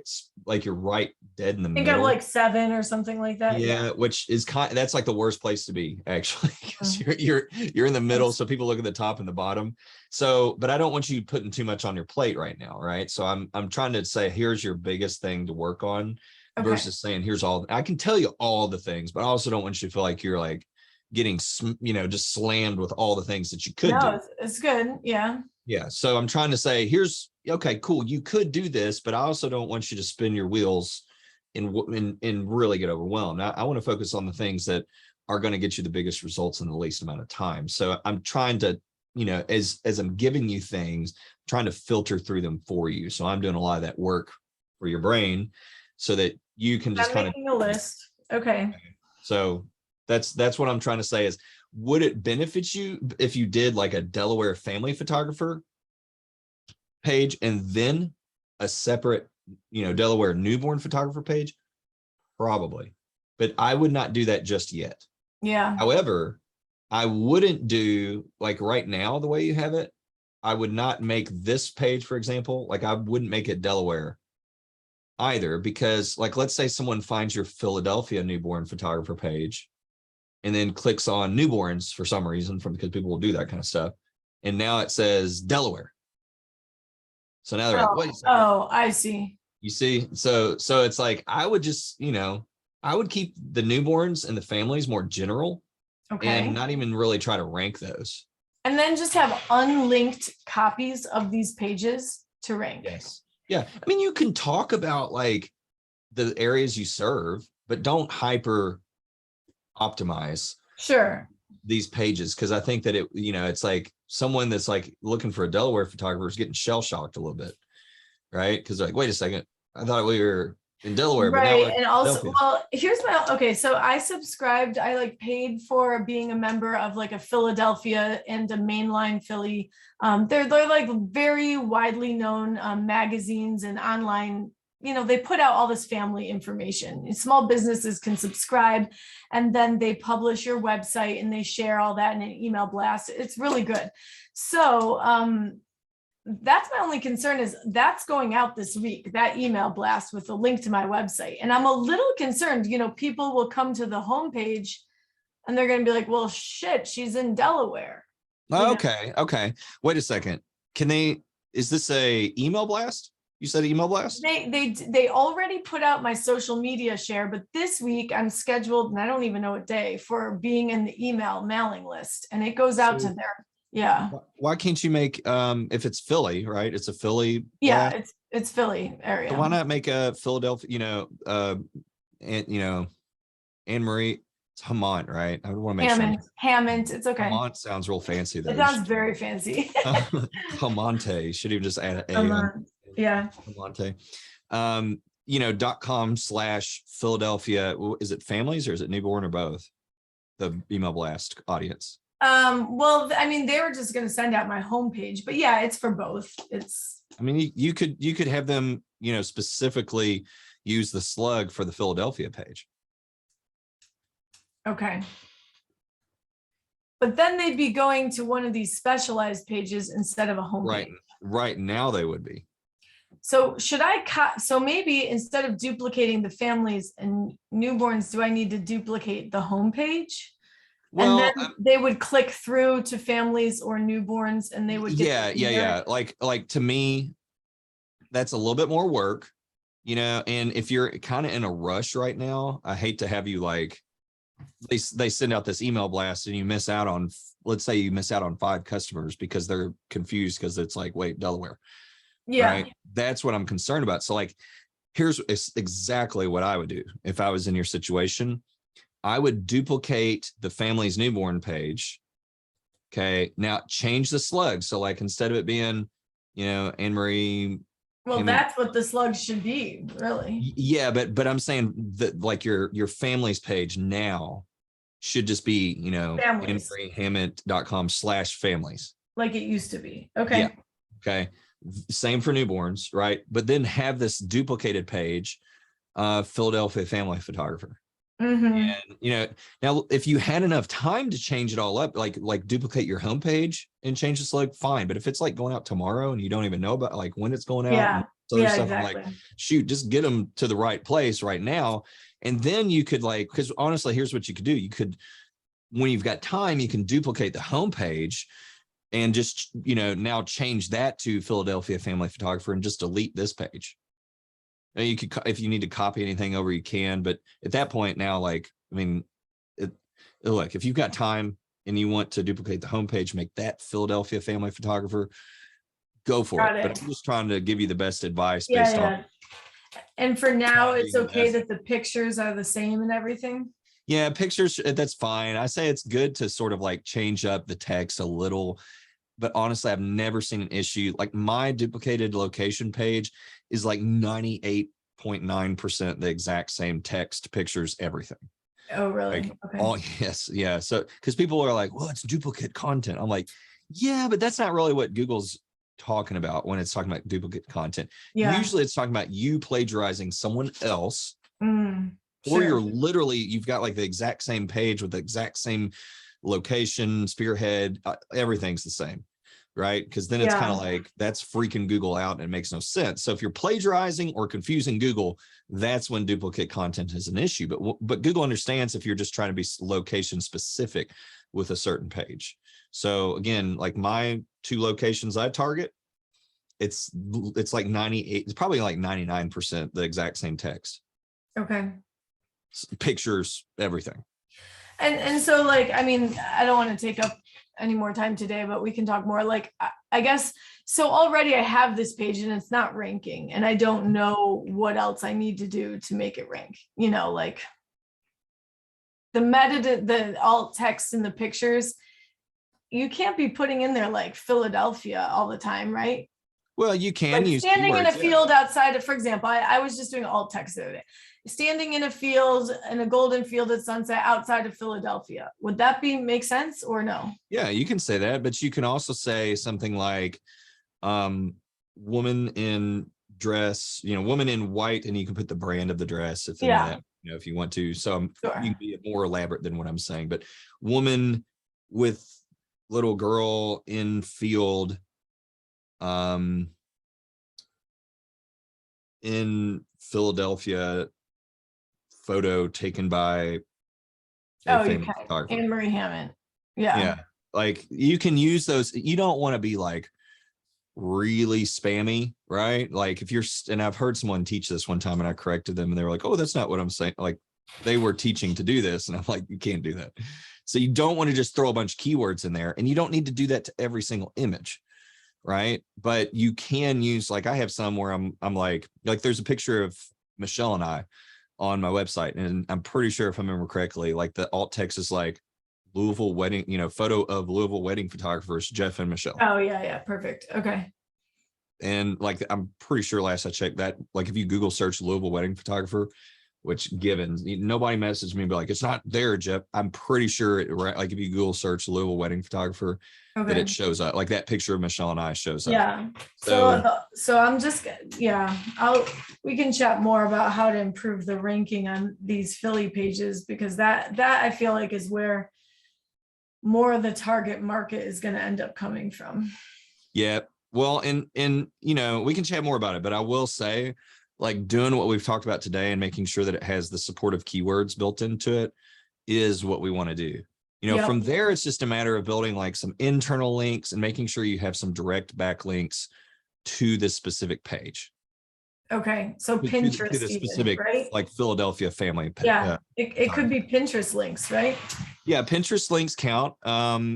you're right dead in the middle. I think I'm like 7 or something like that. Yeah, which is that's like the worst place to be actually, because you're in the middle. So people look at the top and the bottom. So, but I don't want you putting too much on your plate right now, right? So I'm trying to say, here's your biggest thing to work on versus saying, here's all. I can tell you all the things, but I also don't want you to feel like you're like getting, just slammed with all the things that you could do. It's good. Yeah. Yeah. So I'm trying to say, okay, cool. You could do this, but I also don't want you to spin your wheels and really get overwhelmed. I want to focus on the things that are going to get you the biggest results in the least amount of time. So I'm trying to, as I'm giving you things, trying to filter through them for you. So I'm doing a lot of that work for your brain so that you can just kind of making a list. Okay. So that's what I'm trying to say is, would it benefit you if you did like a Delaware family photographer page and then a separate, Delaware newborn photographer page? Probably, but I would not do that just yet. Yeah. However, I wouldn't do like right now, the way you have it, I would not make this page, for example, like I wouldn't make it Delaware either, because like, let's say someone finds your Philadelphia newborn photographer page and then clicks on newborns for some reason, because people will do that kind of stuff. And now it says Delaware. So now they're like, wait a second. Oh, I see. You see? So it's like, I would just, I would keep the newborns and the families more general. Okay. And not even really try to rank those. And then just have unlinked copies of these pages to rank. Yes. Yeah. I mean, you can talk about like the areas you serve, but don't hyper optimize these pages, because I think that it's like someone that's like looking for a Delaware photographer is getting shell shocked a little bit, right? Because they're like, wait a second, I thought we were in Delaware, right? But now and also, well, here's so I subscribed. I like paid for being a member of like a Philadelphia and a mainline Philly. They're like very widely known magazines and online. They put out all this family information. Small businesses can subscribe, and then they publish your website and they share all that in an email blast. It's really good. So that's my only concern, is that's going out this week, that email blast with a link to my website. And I'm a little concerned, people will come to the homepage and they're going to be like, well, shit, she's in Delaware. Okay. Wait a second. Is this a email blast? You said email blast? They already put out my social media share, but this week I'm scheduled, and I don't even know what day, for being in the email mailing list, and it goes out to their, yeah. Why can't you make, if it's Philly, right? It's a Philly. Yeah, blast. it's Philly area. So why not make a Philadelphia, and Anne Marie, it's Hammond, right? I want to make sure. Hammond, it's okay. Hammond sounds real fancy though. It sounds very fancy. Hamonte, should even just add a on. Yeah. Hamonte. .com/Philadelphia. Is it families or is it newborn or both? The email blast audience. Well, I mean, they were just going to send out my homepage, but yeah, it's for both. I mean, you could have them, specifically use the slug for the Philadelphia page. Okay. But then they'd be going to one of these specialized pages instead of a homepage. Right now they would be. So should I cut? So maybe instead of duplicating the families and newborns, do I need to duplicate the homepage? Well, and then they would click through to families or newborns, and they would get yeah. Like to me, that's a little bit more work, and if you're kind of in a rush right now, I hate to have you like, they send out this email blast and you miss out on, let's say you miss out on 5 customers because they're confused because it's like, wait, Delaware. Yeah. Right? That's what I'm concerned about. So like, here's exactly what I would do if I was in your situation. I would duplicate the family's newborn page. Okay. Now change the slug. So like, instead of it being, Anne Marie. Well, that's what the slug should be, really. Yeah. But I'm saying that like your family's page now should just be, AnneMarieHammond.com/families. Like it used to be. Okay. Yeah. Okay. Same for newborns, right? But then have this duplicated page, Philadelphia family photographer. Mm-hmm. And now if you had enough time to change it all up, like duplicate your homepage and change the slug, fine. But if it's like going out tomorrow and you don't even know about like when it's going out, and stuff, exactly. I'm like, shoot, just get them to the right place right now. And then you could because honestly, here's what you could do. You could, when you've got time, you can duplicate the homepage and just, now change that to Philadelphia family photographer and just delete this page. You could, if you need to copy anything over, you can, but at that point now, like, I mean, look, if you've got time and you want to duplicate the homepage, make that Philadelphia family photographer, go for it. But I'm just trying to give you the best advice based on. And for now, it's okay that the pictures are the same and everything. Yeah, pictures, that's fine. I say it's good to sort of like change up the text a little, but honestly, I've never seen an issue. Like my duplicated location page is like 98.9% the exact same text, pictures, everything. Oh, really? Like, okay. Yes. Yeah. So, because people are like, well, it's duplicate content. I'm like, yeah, but that's not really what Google's talking about when it's talking about duplicate content. Yeah. Usually it's talking about you plagiarizing someone else. Sure. Or you've got like the exact same page with the exact same location, spearhead, everything's the same, right? Because then it's kind of like, that's freaking Google out and it makes no sense. So if you're plagiarizing or confusing Google, that's when duplicate content is an issue. But Google understands if you're just trying to be location specific with a certain page. So again, like my 2 locations I target, it's like 98, it's probably like 99% the exact same text. Okay. Pictures, everything. And so like, I mean, I don't want to take up any more time today, but we can talk more. Like, I guess, so already I have this page and it's not ranking and I don't know what else I need to do to make it rank, like the metadata, the alt text in the pictures, you can't be putting in there like Philadelphia all the time, right? Well, you can like use standing keywords, in a field outside of, for example, I was just doing alt text the other day. Standing in a field, in a golden field at sunset outside of Philadelphia. Would that make sense or no? Yeah, you can say that, but you can also say something like woman in dress, woman in white, and you can put the brand of the dress if if you want to. So sure. You can be more elaborate than what I'm saying, but woman with little girl in field in Philadelphia, photo taken by Anne Marie Hammond. Yeah. Like you can use those. You don't want to be like really spammy, right? Like if you're, and I've heard someone teach this one time and I corrected them and they were like, oh, that's not what I'm saying. Like they were teaching to do this. And I'm like, you can't do that. So you don't want to just throw a bunch of keywords in there, and you don't need to do that to every single image, right? But you can use, like I have some where I'm like there's a picture of Michelle and I on my website. And I'm pretty sure if I remember correctly, like the alt text is like Louisville wedding, photo of Louisville wedding photographers, Jeff and Michelle. Oh yeah. Yeah. Perfect. Okay. And like, I'm pretty sure last I checked that, like if you Google search Louisville wedding photographer, which given nobody messaged me and be like, it's not there, Jeff. I'm pretty sure it, right? Like if you Google search Louisville wedding photographer, that it shows up, like that picture of Michelle and I shows up. Yeah. So I'm just, we can chat more about how to improve the ranking on these Philly pages, because that I feel like is where more of the target market is going to end up coming from. Yeah. Well, and we can chat more about it, but I will say, like doing what we've talked about today and making sure that it has the supportive keywords built into it is what we want to do. From there, it's just a matter of building like some internal links and making sure you have some direct backlinks to this specific page. Okay. So Pinterest, to the specific, right? Like Philadelphia family. Yeah. It could be Pinterest links, right? Yeah. Pinterest links count.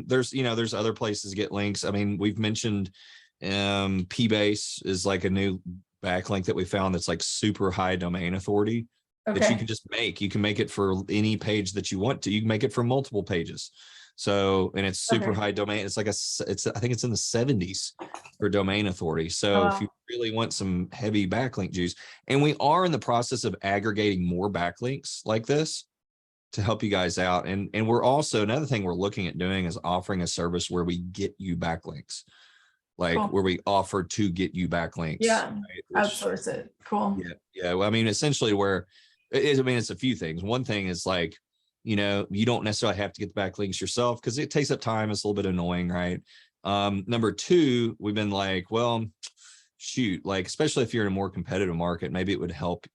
There's other places to get links. I mean, we've mentioned P-Base is like a new backlink that we found that's like super high domain authority that you can just make. You can make it for any page that you want to. You can make it for multiple pages. So, and it's super high domain. It's like I think it's in the 70s for domain authority. So if you really want some heavy backlink juice, and we are in the process of aggregating more backlinks like this to help you guys out. And we're also, another thing we're looking at doing is offering a service where we get you backlinks. Like where we offer to get you backlinks. Yeah, right? Outsource it. Cool. Yeah. Well, I mean, essentially where it's a few things. One thing is like, you don't necessarily have to get the backlinks yourself because it takes up time. It's a little bit annoying, right? Number two, we've been like, well, shoot, like, especially if you're in a more competitive market, maybe it would help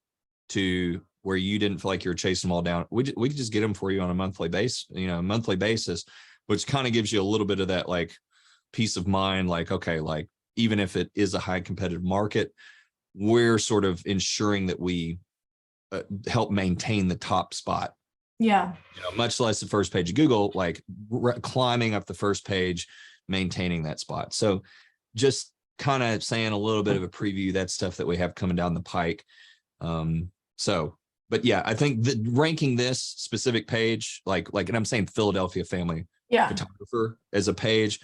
to where you didn't feel like you're chasing them all down. We could just get them for you on a monthly basis, which kind of gives you a little bit of that like peace of mind. Like, okay, like even if it is a high competitive market, we're sort of ensuring that we help maintain the top spot. Yeah. Much less the first page of Google, like climbing up the first page, maintaining that spot. So just kind of saying a little bit of a preview, that's stuff that we have coming down the pike. But yeah, I think that ranking this specific page, like, and I'm saying Philadelphia family photographer as a page,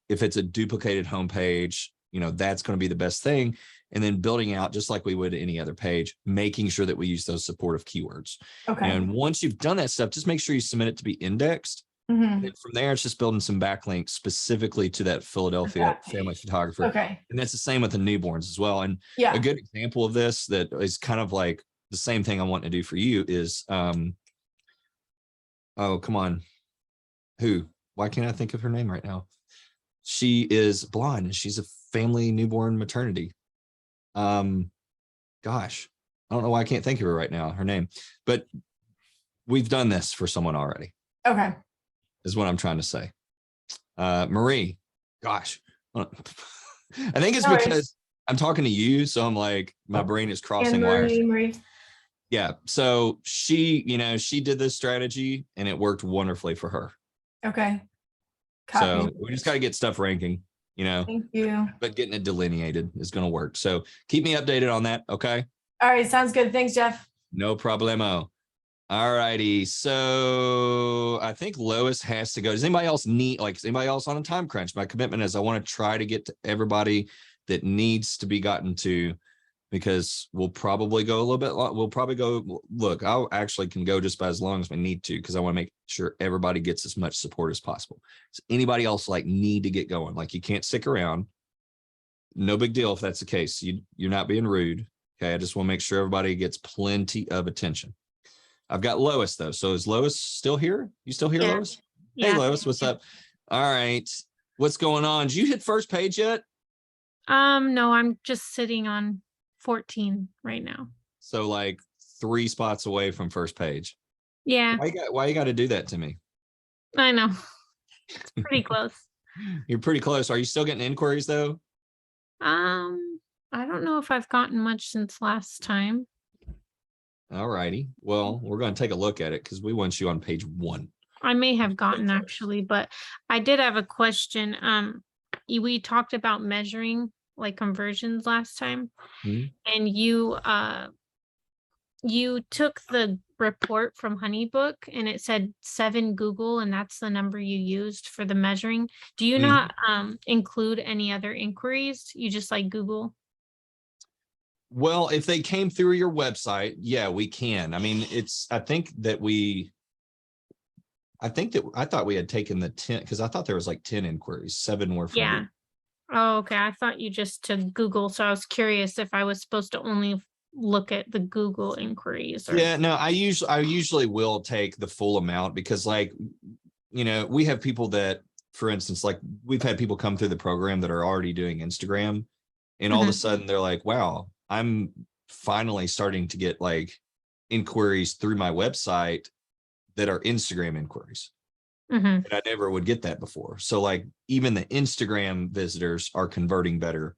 if it's a duplicated homepage, that's going to be the best thing. And then building out just like we would any other page, making sure that we use those supportive keywords. Okay. And once you've done that stuff, just make sure you submit it to be indexed. And from there, it's just building some backlinks specifically to that Philadelphia family photographer. Okay. And that's the same with the newborns as well. And a good example of this that is kind of like the same thing I want to do for you is, oh, come on. Why can't I think of her name right now? She is blonde and she's a family newborn maternity. Gosh, I don't know why I can't think of her right now, her name, but we've done this for someone already. Okay. Is what I'm trying to say. Marie, gosh, I think it's because I'm talking to you. So I'm like, my brain is crossing wires. Marie. Yeah. So she did this strategy and it worked wonderfully for her. Okay. Copy. So we just got to get stuff ranking. Thank you. But getting it delineated is going to work. So keep me updated on that. Okay. All right. Sounds good. Thanks, Jeff. No problemo. All righty. So I think Lois has to go. Does anybody else is anybody else on a time crunch? My commitment is I want to try to get to everybody that needs to be gotten to, because we'll probably go a little bit. We'll probably go, look, I actually can go just about as long as we need to, because I want to make sure everybody gets as much support as possible. So anybody else need to get going? Like, you can't stick around. No big deal if that's the case. You're not being rude. Okay. I just want to make sure everybody gets plenty of attention. I've got Lois though. So is Lois still here? You still here, Lois? Yeah. Hey Lois, what's up? All right. What's going on? Did you hit first page yet? No, I'm just sitting on 14 right now. So like 3 spots away from first page. Yeah. Why you got to do that to me? I know. It's pretty close. You're pretty close. Are you still getting inquiries though? I don't know if I've gotten much since last time. All righty. Well, we're going to take a look at it because we want you on page 1. I may have Go gotten first. actually, but I did have a question. We talked about measuring like conversions last time, Mhm. and you took the report from Honeybook and it said 7 Google, and that's the number you used for the measuring. Do you Mhm. not include any other inquiries? You just like Google? Well, if they came through your website, yeah, we can. I mean, I thought we had taken the 10 because I thought there was like 10 inquiries. 7 were from Yeah. Google. Oh, okay. I thought you just took Google, so I was curious if I was supposed to only look at the Google inquiries or. Yeah, no, I usually will take the full amount because like, we have people that, for instance, like we've had people come through the program that are already doing Instagram, and all of a Mhm. sudden they're like, wow, I'm finally starting to get like inquiries through my website that are Instagram inquiries. Mhm. And I never would get that before. So like even the Instagram visitors are converting better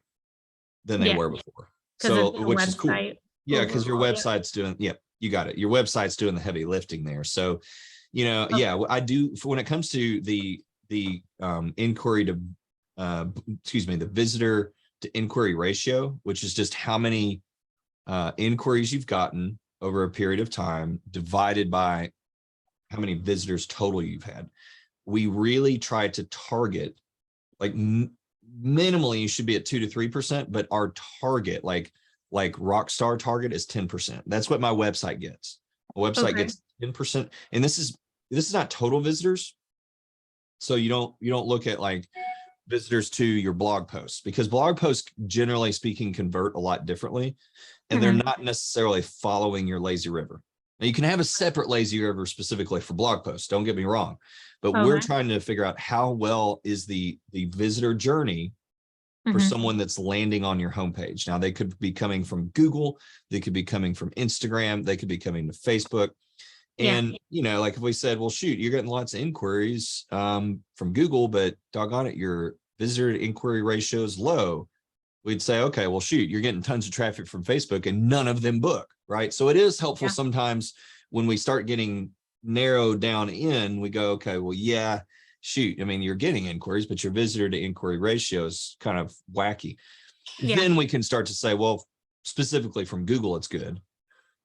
than they Yeah, were before. because So, it's the which is cool. website Yeah, because your overall. Yeah. website's doing, yep, you got it. Your website's doing the heavy lifting there. So, yeah, I do. For when it comes to the inquiry to, the visitor to inquiry ratio, which is just how many inquiries you've gotten over a period of time divided by how many visitors total you've had. We really try to target like minimally you should be at 2 to 3%, but our target, like Rockstar target, is 10%. That's what my website gets. My website Okay. gets 10%, and this is not total visitors. So you don't look at like visitors to your blog posts, because blog posts, generally speaking, convert a lot differently, and they're Mhm. not necessarily following your lazy river. Now you can have a separate lazy river specifically for blog posts, don't get me wrong, but we're Okay. trying to figure out how well is the visitor journey for Mhm. someone that's landing on your homepage. Now they could be coming from Google, they could be coming from Instagram, they could be coming to Facebook. Yeah. And like if we said, well, shoot, you're getting lots of inquiries from Google, but doggone it, your visitor to inquiry ratio is low, we'd say, okay, well, shoot, you're getting tons of traffic from Facebook and none of them book, right? So it is helpful Yeah. sometimes when we start getting narrowed down in, we go, okay, well, yeah, shoot, I mean, you're getting inquiries, but your visitor to inquiry ratio is kind of wacky. Yeah. Then we can start to say, well, specifically from Google, it's good.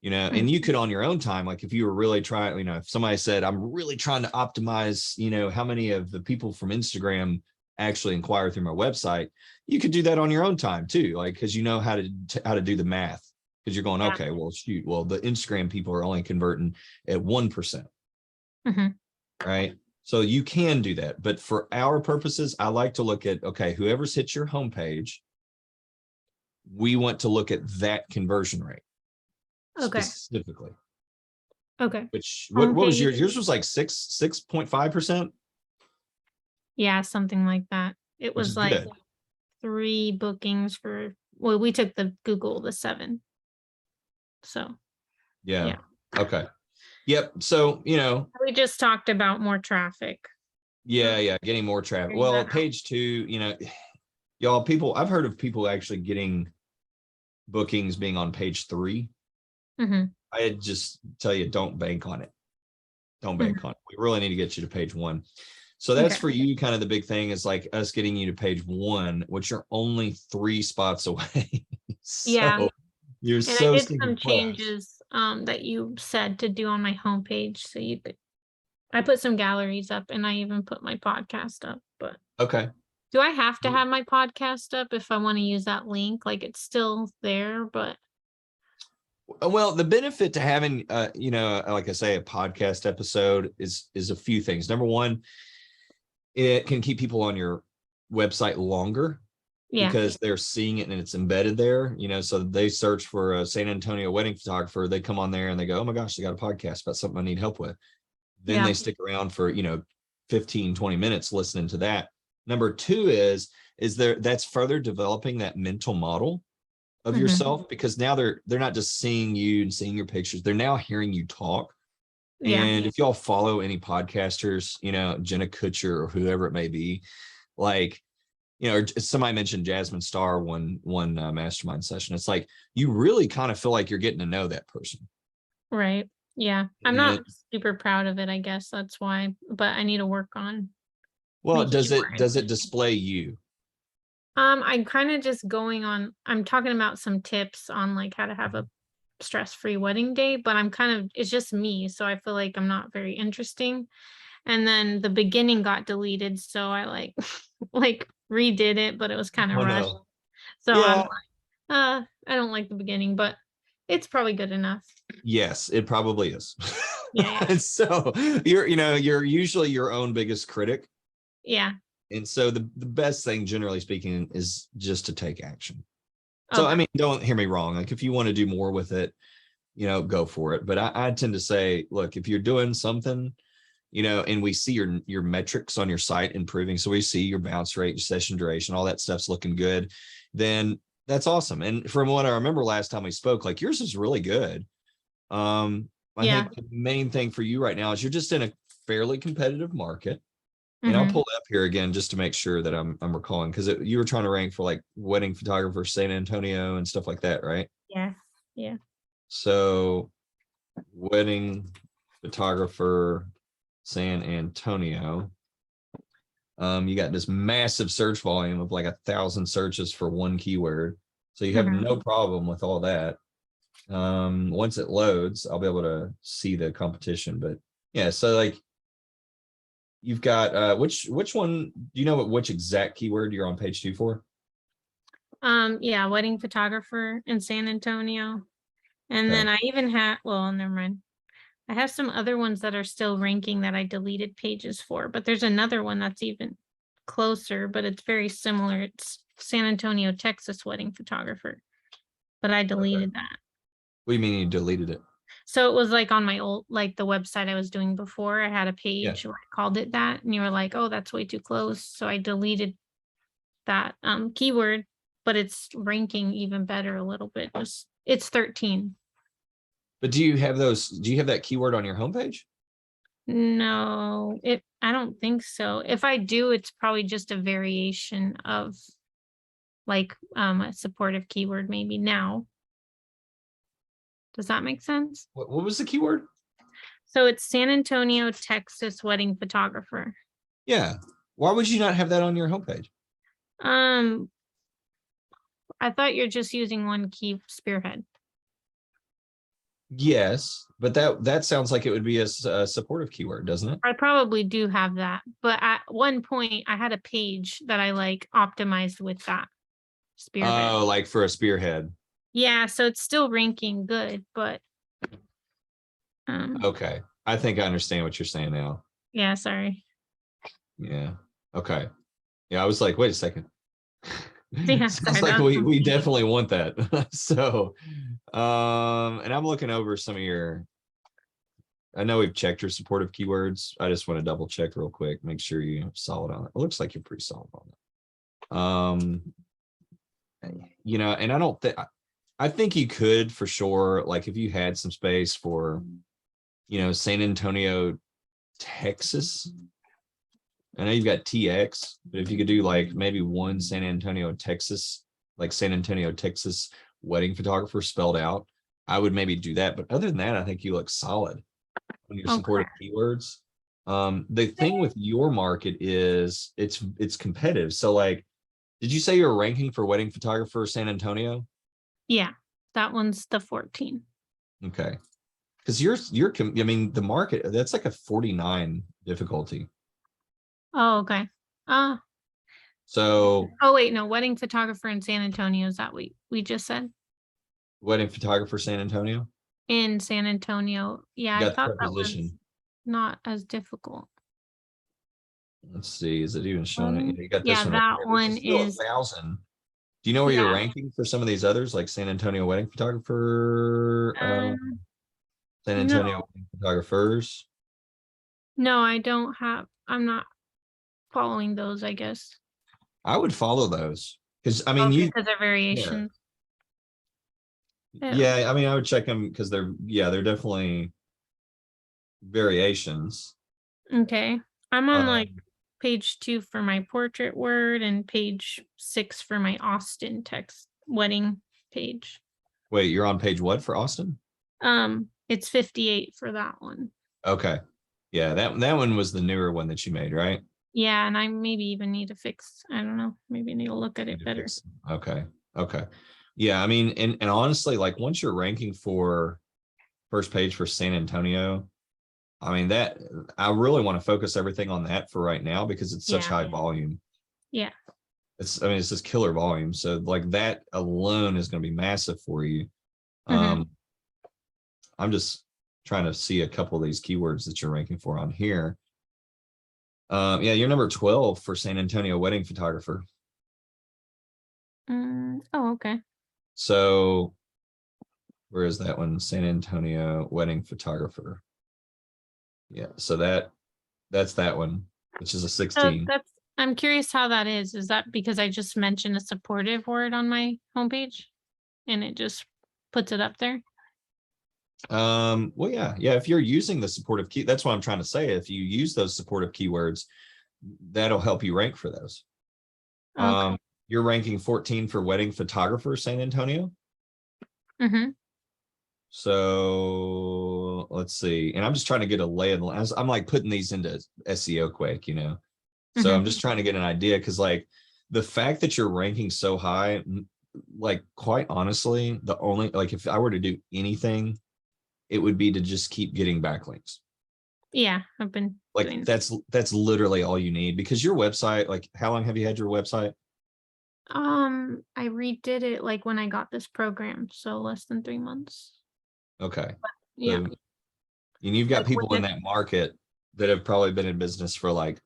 And Mhm. you could on your own time, like if you were really trying, if somebody said, I'm really trying to optimize, how many of the people from Instagram actually inquire through my website, you could do that on your own time too, like because you know how to do the math, because you're going, Yeah. okay, well, shoot, well, the Instagram people are only converting at 1%, Mhm. right? So you can do that, but for our purposes, I like to look at, okay, whoever's hit your homepage, we want to look at that conversion rate Okay. specifically. Okay. Which what was yours? Homepage. Yours was like 6.5%, Yeah, something like that. It which is was like good. 3 bookings for, well, we took the Google, the 7. So, Yeah. yeah. Okay. Yep. So, We just talked about more traffic. yeah, getting more traffic. Figuring Well, that out. page 2, y'all, I've heard of people actually getting bookings being on page 3. Mhm. I just tell you, don't bank on it. Don't bank Mhm. on it. We really need to get you to page 1. So that's Okay. for you. Kind of the big thing is like us getting you to page 1, which are only 3 spots away. Yeah. So you're And I so did stinking some close. changes that you said to do on my homepage, so you could. I put some galleries up, and I even put my podcast up. But Okay. do I have to have my podcast up if I want to use that link? Like it's still there, but Well, the benefit to having, like I say, a podcast episode is a few things. Number one, it can keep people on your website longer yeah, because they're seeing it and it's embedded there. So they search for a San Antonio wedding photographer, they come on there and they go, oh my gosh, they got a podcast about something I need help with. Then yeah. they stick around for 15, 20 minutes listening to that. Number two is that's further developing that mental model of Mhm. yourself, because now they're not just seeing you and seeing your pictures, they're now hearing you talk. Yeah. And if y'all follow any podcasters, Jenna Kutcher or whoever it may be, like you know, or somebody mentioned Jasmine Star one mastermind session. It's like, you really kind of feel like you're getting to know that person. Right. Yeah. I'm And not super proud of it, I guess. That's why, but I need to work on well, making it more does it interesting. display you? I'm kind of just going on, I'm talking about some tips on like how to have a stress-free wedding day, but I'm kind of, it's just me. So I feel like I'm not very interesting. And then the beginning got deleted. So I like, like redid it, but it was kind of Oh rushed. no. So I'm Yeah. like, I don't like the beginning, but it's probably good enough. Yes, it probably is. Yeah. And so you're usually your own biggest critic. Yeah. And so the best thing, generally speaking, is just to take action. So, I Okay. mean, don't hear me wrong. Like, if you want to do more with it, go for it. But I tend to say, look, if you're doing something, and we see your metrics on your site improving, so we see your bounce rate, your session duration, all that stuff's looking good, then that's awesome. And from what I remember last time we spoke, like, yours is really good. I Yeah. think the main thing for you right now is you're just in a fairly competitive market. And I'll Mhm. pull it up here again just to make sure that I'm recalling, because you were trying to rank for like wedding photographer San Antonio and stuff like that, right? Yeah. Yeah. So wedding photographer San Antonio. You got this massive search volume of like 1,000 searches for one keyword. So you have Mhm. no problem with all that. Once it loads, I'll be able to see the competition. But yeah, so like, you've got which one, do you know which exact keyword you're on page 2 for? Yeah, wedding photographer in San Antonio. And then Okay. I even have, well, never mind. I have some other ones that are still ranking that I deleted pages for, but there's another one that's even closer, but it's very similar. It's San Antonio, Texas wedding photographer, but I Okay. deleted that. What do you mean you deleted it? So it was like on my old, like the website I was doing before, I had a Yeah. page where I called it that, and you were like, oh, that's way too close. So I deleted that keyword, but it's ranking even better a little bit. It's 13. But do you have that keyword on your homepage? No, I don't think so. If I do, it's probably just a variation of like a supportive keyword maybe now. Does that make sense? What was the keyword? So it's San Antonio, Texas wedding photographer. Yeah. Why would you not have that on your homepage? Um, I thought you're just using one key spearhead. Yes, but that sounds like it would be a supportive keyword, doesn't it? I probably do have that, but at one point I had a page that I like optimized with that spearhead. Oh, like for a spearhead. Yeah, so it's still ranking good, but Okay. I think I understand what you're saying now. yeah, sorry. Yeah. Okay. Yeah, I was like, wait a second. Yeah, Sounds sorry, like that was we confusing. definitely want that. So, and I'm looking over some of your, I know we've checked your supportive keywords. I just want to double check real quick, make sure you're solid on it. It looks like you're pretty solid on it. And I don't think, I think you could for sure, like if you had some space for, San Antonio, Texas. I know you've got TX, but if you could do like maybe one San Antonio, Texas, like San Antonio, Texas wedding photographer spelled out, I would maybe do that. But other than that, I think you look solid on your supportive keywords. The thing with your market is it's competitive. So like, did you say you're ranking for wedding photographer San Antonio? Yeah, that one's the 14. Okay. Because I mean, the market, that's like a 49 difficulty. Oh, okay. So Oh wait, no, wedding photographer in San Antonio, is that we just said? wedding photographer San Antonio, In San Antonio. Yeah, you I got the thought that was preposition. not as difficult. Let's see, is it even showing it? You got this Yeah, one right that here, which one is still is 1,000. Do you know where you're yeah. ranking for some of these others, like San Antonio wedding photographer, Um San no, Antonio wedding photographers? no, I don't have, I'm not following those, I guess. I would follow those because I mean, Okay, because they're variations. Yeah. yeah. I mean, I would check them because they're definitely variations. Okay. I'm on like Um, page 2 for my portrait word and page 6 for my Austin text wedding page. Wait, you're on page what for Austin? It's 58 for that one. Okay. Yeah, that one was the newer one that you made, right? Yeah, and I maybe even need to fix, I don't know, maybe I need to look at it better. Okay. Okay. Yeah, I mean, and honestly, like once you're ranking for first page for San Antonio, I mean that I really want to focus everything on that for right now because it's such Yeah. high volume. Yeah. I mean, it's just killer volume. So like that alone is going to be massive for you. I'm just trying to see a couple of these keywords that you're ranking for on here. Yeah, you're number 12 for San Antonio wedding photographer. Oh, okay. So where is that one? San Antonio wedding photographer. Yeah, so that's that one, which is a 16. So I'm curious how that is. Is that because I just mentioned a supportive word on my homepage and it just puts it up there? Well, yeah, if you're using the supportive key, that's what I'm trying to say. If you use those supportive keywords, that'll help you rank for those. Okay. You're ranking 14 for wedding photographer, San Antonio. So let's see. And I'm just trying to get a lay of the land. I'm like putting these into SEO quick, you know. So I'm just trying to get an idea because like the fact that you're ranking so high, like quite honestly, the only like if I were to do anything, it would be to just keep getting backlinks. Yeah, I've been Like doing that's literally all you need because your website, like how long have you had your website? I redid it like when I got this program, so less than 3 months. Okay. Yeah. So, and you've got Like people in with that market that have probably been in business for like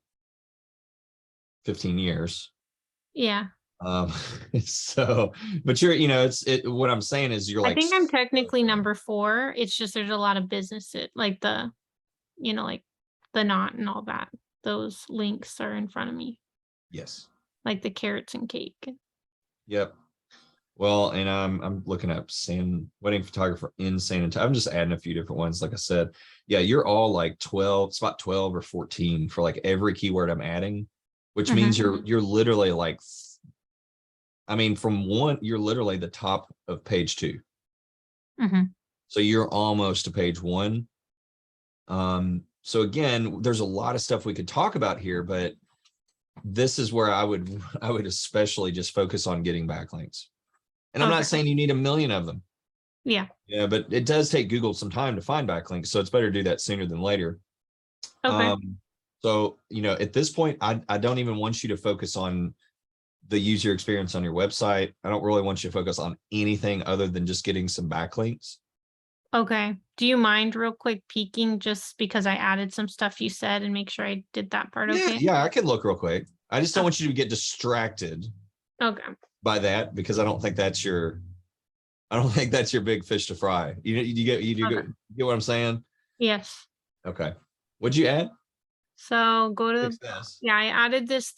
15 years. Yeah. So, but you're, you know, what I'm saying is you're I like, think I'm technically number 4. It's just there's a lot of businesses like the, like the knot and all that. Those links are in front of me, yes. like the carrots and cake. Yep. Well, and I'm looking up wedding photographer in San Antonio. I'm just adding a few different ones. Like I said, yeah, you're all like 12, spot 12 or 14 for like every keyword I'm adding, which means you're literally like, I mean, from one, you're literally the top of page 2. So you're almost to page 1. So again, there's a lot of stuff we could talk about here, but this is where I would especially just focus on getting backlinks. And I'm not saying you need 1 million of them. Yeah. Yeah, but it does take Google some time to find backlinks. So it's better to do that sooner than later. Okay. So, you know, at this point, I don't even want you to focus on the user experience on your website. I don't really want you to focus on anything other than just getting some backlinks. Okay. Do you mind real quick peeking just because I added some stuff you said and make sure I did that part okay? Yeah, I can look real quick. I just don't want you to get distracted by that because I don't think that's your big fish to fry. You get what I'm saying? Yes. Okay. What'd you add? So go to, I added this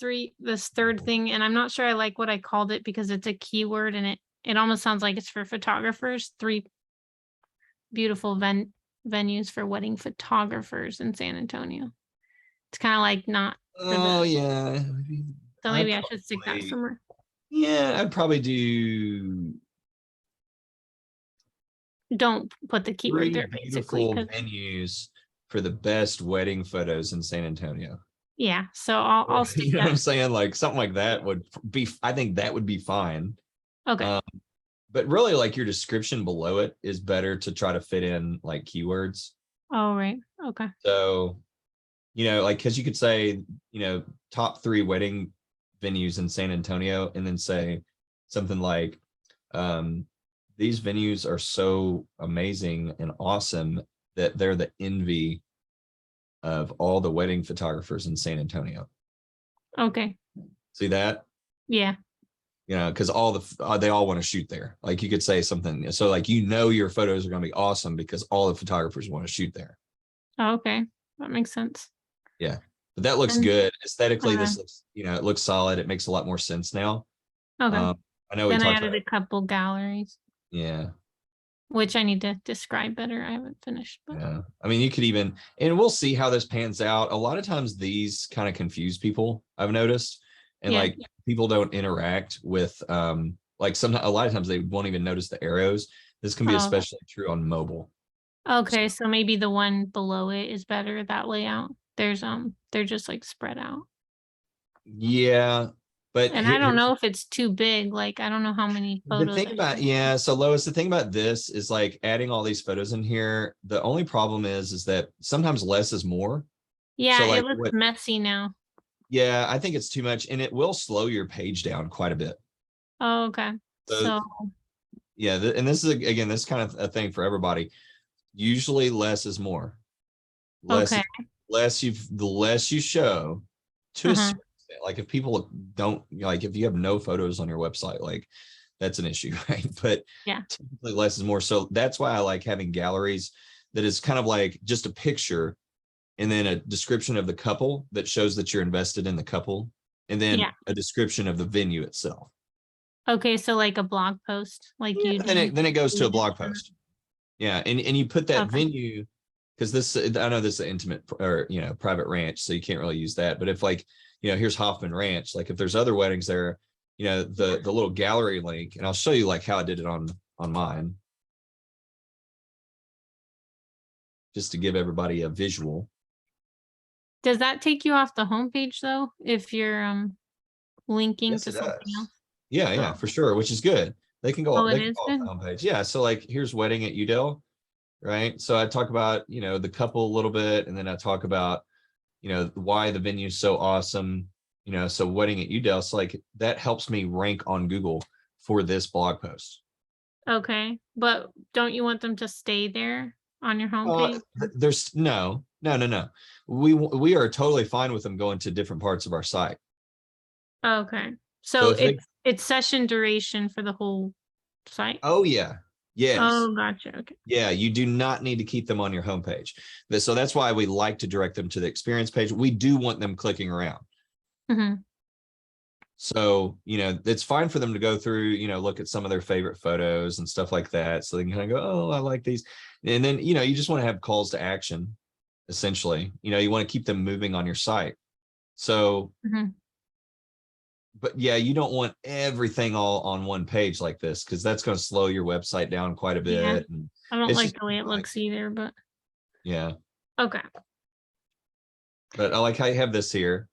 third thing, and I'm not sure I like what I called it because it's a keyword and it almost sounds like it's for photographers. 3 beautiful venues for wedding photographers in San Antonio. It's kind of like not. Yeah. So maybe I should stick that somewhere. Yeah, I'd probably do. Don't put the keyword there, basically. Beautiful venues for the best wedding photos in San Antonio. Yeah, so I'll stick you know that. what I'm saying? Like something like that would be, I think that would be fine. Okay. But really like your description below it is better to try to fit in like keywords. Oh, right. Okay. So, you know, like, cause you could say, you know, top 3 wedding venues in San Antonio and then say something like, these venues are so amazing and awesome that they're the envy of all the wedding photographers in San Antonio. Okay. See that? Yeah. You know, because they all want to shoot there. Like you could say something. So like, you know, your photos are going to be awesome because all the photographers want to shoot there. Oh, okay. That makes sense. Yeah. But that looks good. Aesthetically, this looks, you know, it looks solid. It makes a lot more sense now. Okay. I know we then I talked added about a couple galleries. Yeah. which I need to describe better. I haven't finished. But. Yeah. I mean, you could even, and we'll see how this pans out. A lot of times these kind of confuse people, I've noticed. And Yeah. like people don't interact with, like sometimes, a lot of times they won't even notice the arrows. This can be Oh, especially true on mobile. Okay, so maybe the one below it is better, that layout. There's they're just like spread out. Yeah. But And I don't know if it's too big. Like I don't know how many the photos. thing about, yeah, so Lois, the thing about this is like adding all these photos in here. The only problem is that sometimes less is more. Yeah, So like it looks messy now. Yeah, I think it's too much, and it will slow your page down quite a bit. Oh, okay. So yeah, and this is again, this kind of a thing for everybody. Usually less is more. okay. The less you show to a certain extent. Like if people don't, like if you have no photos on your website, like that's an issue, right? But yeah, typically less is more. So that's why I like having galleries that is kind of like just a picture and then a description of the couple that shows that you're invested in the couple, and then a description of the venue itself. Okay, so like a blog post, like you then it goes to a blog post. Yeah, and you put that venue, because this, I know this is an intimate or private ranch, so you can't really use that. But if like here's Hoffman Ranch, like if there's other weddings there, the little gallery link, and I'll show you like how I did it on mine, just to give everybody a visual. Does that take you off the homepage though, if you're linking to something else? Yeah, for sure, which is good. They can go, they can go off the homepage. Yeah, so like here's wedding at Udell, right? So I talk about the couple a little bit, and then I talk about why the venue is so awesome. So wedding at Udell, so like that helps me rank on Google for this blog post. Okay, but don't you want them to stay there on your homepage? There's no. We are totally fine with them going to different parts of our site. Okay, so it's session duration for the whole site. Oh yeah. Yes. Oh, gotcha. Okay. Yeah, you do not need to keep them on your homepage. So that's why we like to direct them to the experience page. We do want them clicking around. So, it's fine for them to go through, look at some of their favorite photos and stuff like that. So they can kind of go, oh, I like these. And then, you just want to have calls to action, essentially. You want to keep them moving on your site. So, but yeah, you don't want everything all on one page like this, because that's going to slow your website down quite a bit. Yeah. And I don't like the way it looks either, but yeah. Okay. But I like how you have this here.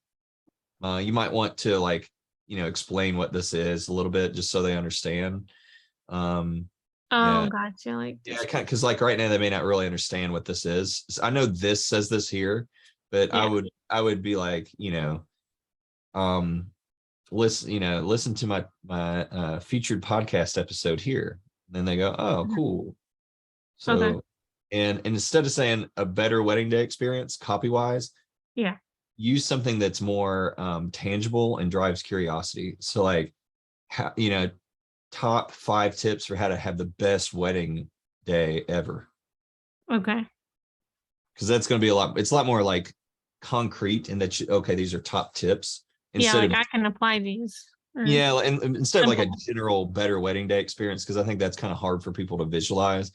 You might want to like, explain what this is a little bit, just so they understand. Gotcha. Like because like right now they may not really understand what this is. I know this says this here, but I would be like, listen to my featured podcast episode here. And then they go, oh, cool. So, and instead of saying a better wedding day experience copy wise, use something that's more tangible and drives curiosity. So like, top 5 tips for how to have the best wedding day ever. Okay. Because that's going to be it's a lot more like concrete in that, these are top tips. Instead of, I can apply these. Yeah, and instead of like a general better wedding day experience, because I think that's kind of hard for people to visualize.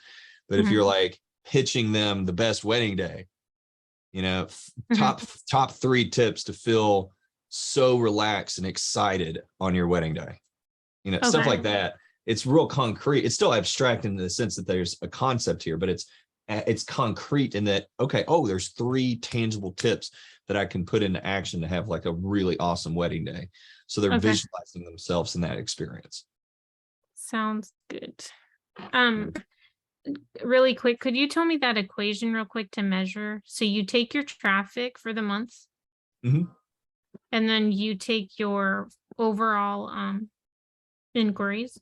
But if you're like pitching them the best wedding day, top 3 tips to feel so relaxed and excited on your wedding day, stuff like that. It's real concrete. It's still abstract in the sense that there's a concept here, but it's concrete in that, there's 3 tangible tips that I can put into action to have like a really awesome wedding day. So they're visualizing themselves in that experience. Sounds good. Really quick, could you tell me that equation real quick to measure? So you take your traffic for the month, and then you take your overall inquiries.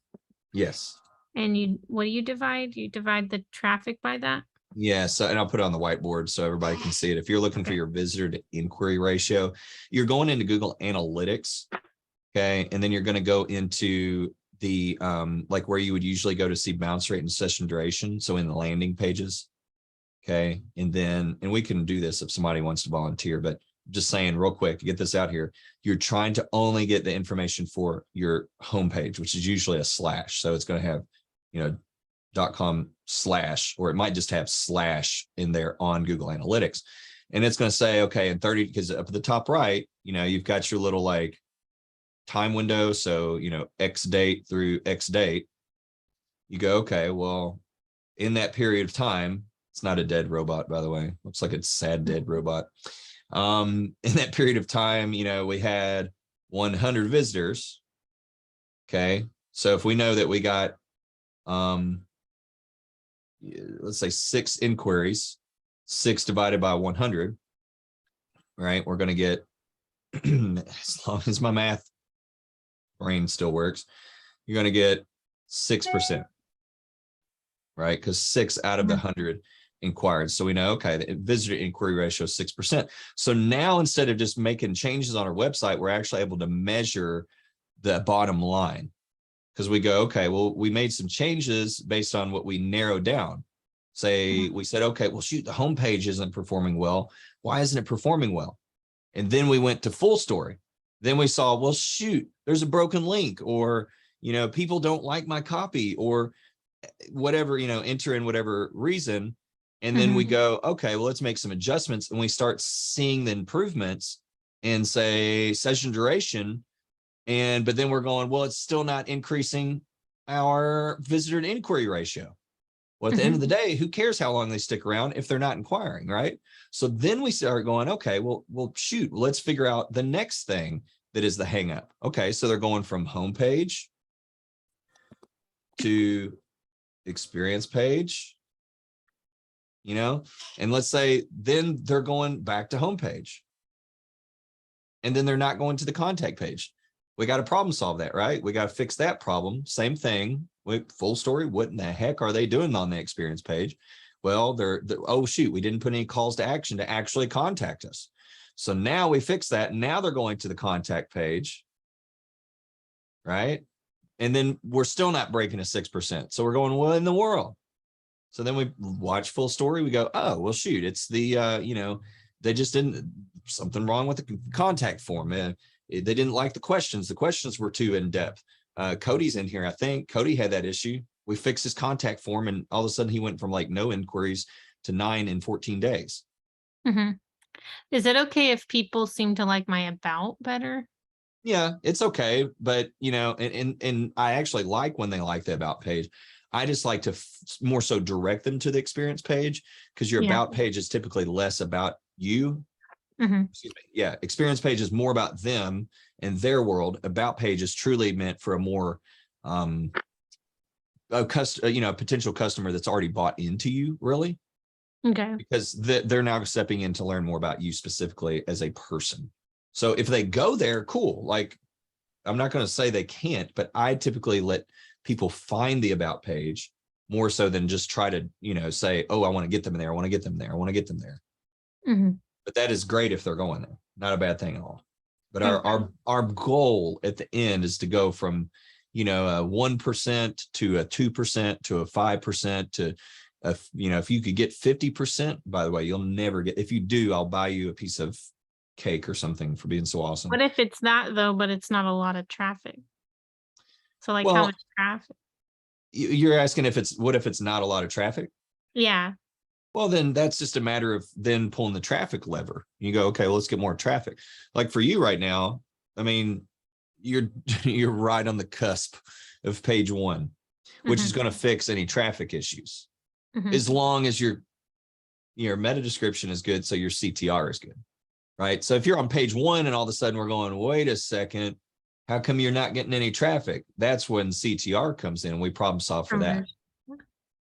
Yes. And what do you divide? You divide the traffic by that? Yeah, so, and I'll put it on the whiteboard so everybody can see it. If you're looking for your visitor to inquiry ratio, you're going into Google Analytics, and then you're going to go into the like where you would usually go to see bounce rate and session duration. So in the landing pages, and we can do this if somebody wants to volunteer, but just saying real quick, get this out here. You're trying to only get the information for your homepage, which is usually a slash. So it's going to have, .com/, or it might just have slash in there on Google Analytics. And it's going to say, okay, in 30, because up at the top right, you've got your little like time window. So, X date through X date. You go, okay, well, in that period of time, it's not a dead robot, by the way. Looks like it's sad dead robot. In that period of time, we had 100 visitors. Okay. So if we know that we got, let's say 6 inquiries, 6 divided by 100, right? We're going to get, as long as my math brain still works, you're going to get 6%, right? Because 6 out of the 100 inquired. So we know, okay, the visitor inquiry ratio is 6%. So now instead of just making changes on our website, we're actually able to measure the bottom line. Because we go, okay, well, we made some changes based on what we narrowed down. Say, we said, okay, well, shoot, the homepage isn't performing well. Why isn't it performing well? And then we went to full story. Then we saw, well, shoot, there's a broken link, or, people don't like my copy, or whatever, enter in whatever reason. And then we go, okay, well, let's make some adjustments. And we start seeing the improvements in, say, session duration. But then we're going, well, it's still not increasing our visitor to inquiry ratio. Well, at the end of the day, who cares how long they stick around if they're not inquiring, right? So then we start going, okay, well, shoot, let's figure out the next thing that is the hang up. Okay, so they're going from homepage to experience page, and let's say then they're going back to homepage, and then they're not going to the contact page. We got to problem solve that, right? We got to fix that problem. Same thing with full story. What in the heck are they doing on the experience page? Well, they're oh, shoot, we didn't put any calls to action to actually contact us. So now we fix that. Now they're going to the contact page, right? And then we're still not breaking a 6%. So we're going, what in the world? So then we watch full story. We go, oh, well, shoot, it's the, they just didn't, something wrong with the contact form. They didn't like the questions. The questions were too in depth. Cody's in here. I think Cody had that issue. We fixed his contact form, and all of a sudden he went from like no inquiries to 9 in 14 days. Is it okay if people seem to like my about better? Yeah, it's okay. But, and I actually like when they like the about page. I just like to more so direct them to the experience page, because your about page is typically less about you. Excuse me. Yeah. Experience page is more about them and their world. About page is truly meant for a more, a potential customer that's already bought into you, really. Okay. Because they're now stepping in to learn more about you specifically as a person. So if they go there, cool. Like, I'm not going to say they can't, but I typically let people find the about page more so than just try to, say, oh, I want to get them there. I want to get them there. I want to get them there. But that is great if they're going there. Not a bad thing at all. But our goal at the end is to go from, a 1% to a 2% to a 5% to, if you could get 50%, by the way, you'll never get, if you do, I'll buy you a piece of cake or something for being so awesome. What if it's that though, but it's not a lot of traffic? So like Well, how much traffic? You're asking what if it's not a lot of traffic? Yeah. Well, then that's just a matter of then pulling the traffic lever. You go, okay, well, let's get more traffic. Like for you right now, I mean, you're right on the cusp of page 1, which is going to fix any traffic issues. As long as your meta description is good, so your CTR is good, right? So if you're on page 1 and all of a sudden we're going, wait a second, how come you're not getting any traffic? That's when CTR comes in, and we problem solve for that.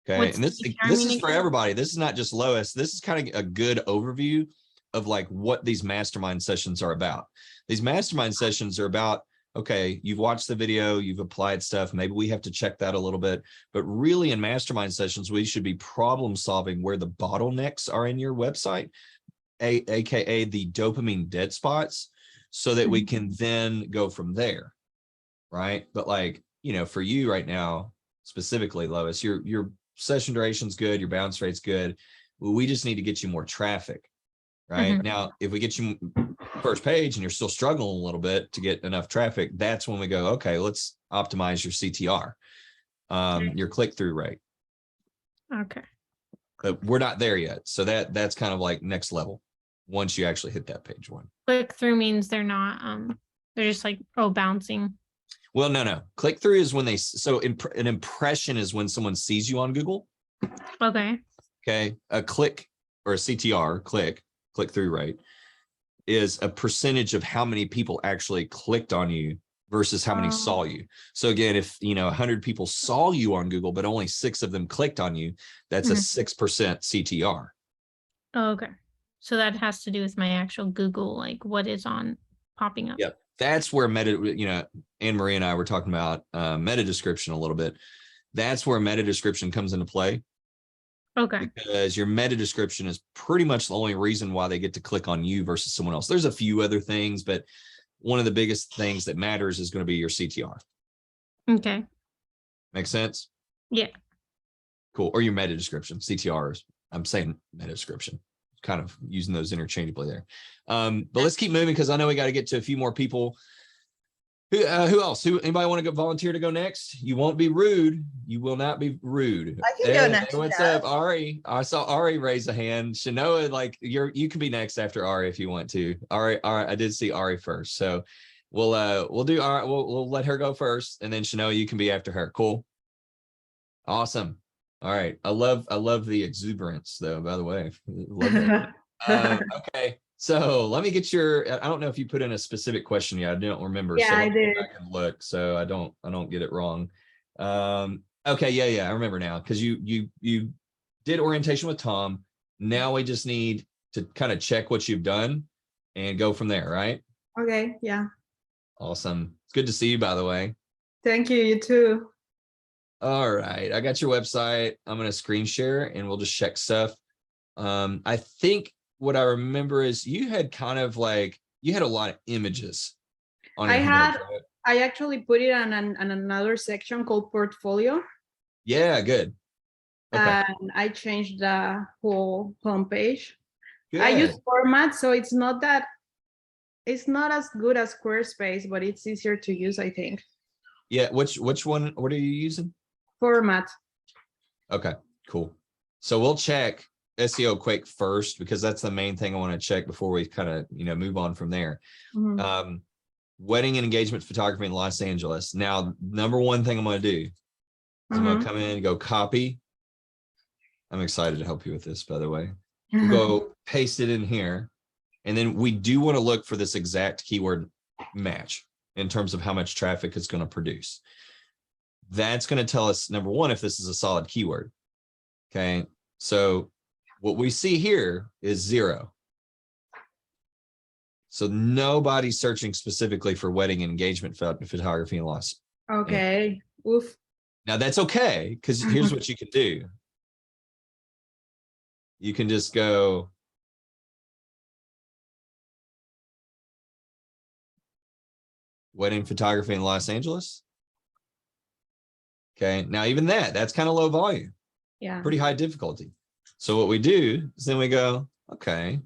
Okay. And this is for everybody. This is not just Lois. This is kind of a good overview of like what these mastermind sessions are about. These mastermind sessions are about, okay, you've watched the video, you've applied stuff. Maybe we have to check that a little bit, but really in mastermind sessions, we should be problem solving where the bottlenecks are in your website, AKA the dopamine dead spots, so that we can then go from there. Right. But like, for you right now, specifically, Lois, your session duration's good, your bounce rate's good. We just need to get you more traffic. Right. Now, if we get you first page and you're still struggling a little bit to get enough traffic, that's when we go, okay, let's optimize your CTR, your click-through rate. Okay. but we're not there yet. So that's kind of like next level once you actually hit that page one. Click through means they're not, they're just like, oh, bouncing. Well, no. Click through is when an impression is when someone sees you on Google. Okay. Okay. A click or a CTR, click through rate, is a percentage of how many people actually clicked on you versus how many saw you. So again, if 100 people saw you on Google, but only 6 of them clicked on you, that's a 6% CTR. Oh, okay. So that has to do with my actual Google, like what is on popping up. Yep. That's where Anne Marie and I were talking about meta description a little bit. That's where meta description comes into play. Okay. Because your meta description is pretty much the only reason why they get to click on you versus someone else. There's a few other things, but one of the biggest things that matters is going to be your CTR. Okay. Make sense? Yeah. Cool. Or your meta description. CTRs. I'm saying meta description. Kind of using those interchangeably there. But let's keep moving because I know we got to get to a few more people. Who else? Anybody want to go volunteer to go next? You won't be rude. You will not be rude. I can go next. What's up, Ari? I saw Ari raise a hand. Shanoa, like you can be next after Ari if you want to. Ari, I did see Ari first, so we'll do Ari. We'll let her go first, and then Shanoa, you can be after her. Cool. Awesome. All right. I love the exuberance though. By the way, love that. Okay. So let me get I don't know if you put in a specific question yet. I don't remember. Yeah, so I did. Go back and look so I don't get it wrong. Okay, yeah, I remember now because you did orientation with Tom. Now we just need to kind of check what you've done and go from there, right? Okay, yeah. Awesome. It's good to see you, by the way. Thank you, you too. All right, I got your website. I'm gonna screen share and we'll just check stuff. I think what I remember is you had you had a lot of images on your homepage, right? I actually put it on another section called portfolio. Yeah, good. Okay. And I changed the whole homepage. Good. I use format, so it's not as good as Squarespace, but it's easier to use, I think. Yeah, which one? What are you using? Format. Okay, cool. So we'll check SEO quick first because that's the main thing I want to check before we kind of move on from there. Mm-hmm. Wedding and engagement photography in Los Angeles. Now, number one thing I'm going to do is I'm going to come in and go copy. I'm excited to help you with this, by the way. We'll go paste it in here. And then we do want to look for this exact keyword match in terms of how much traffic it's going to produce. That's going to tell us, number one, if this is a solid keyword. Okay. So what we see here is 0. So nobody's searching specifically for wedding and engagement photography in Los. Okay. Oof. Now that's okay, because here's what you can do. You can just go wedding photography in Los Angeles. Okay, now even that's kind of low volume. Yeah. Pretty high difficulty. So what we do is then we go, okay.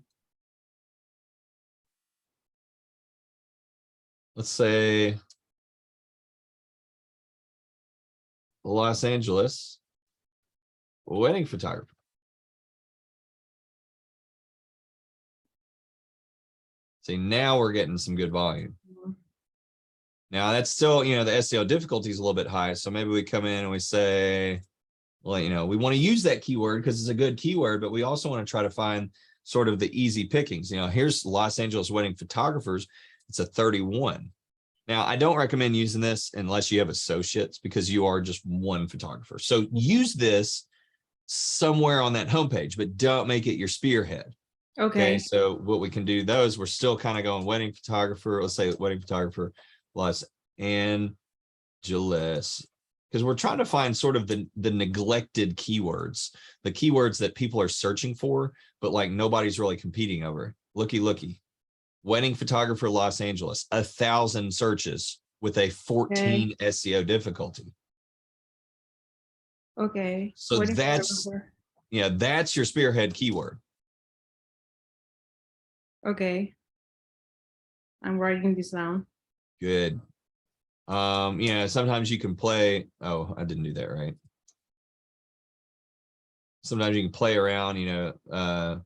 Let's say Los Angeles wedding photographer. See, now we're getting some good volume. Now that's still, the SEO difficulty is a little bit high. So maybe we come in and we say, well, we want to use that keyword because it's a good keyword, but we also want to try to find sort of the easy pickings. Here's Los Angeles wedding photographers. It's a 31. Now, I don't recommend using this unless you have associates because you are just one photographer. So use this somewhere on that homepage, but don't make it your spearhead. Okay. So what we can do those, we're still kind of going wedding photographer. Let's say wedding photographer Los Angeles, because we're trying to find sort of the neglected keywords, the keywords that people are searching for, but like nobody's really competing over. Looky. Wedding photographer Los Angeles, 1,000 searches with a 14 SEO difficulty. Okay. So that's your spearhead keyword. Okay. I'm writing this down. Good. Sometimes you can play. Oh, I didn't do that right. sometimes you can play around, you know,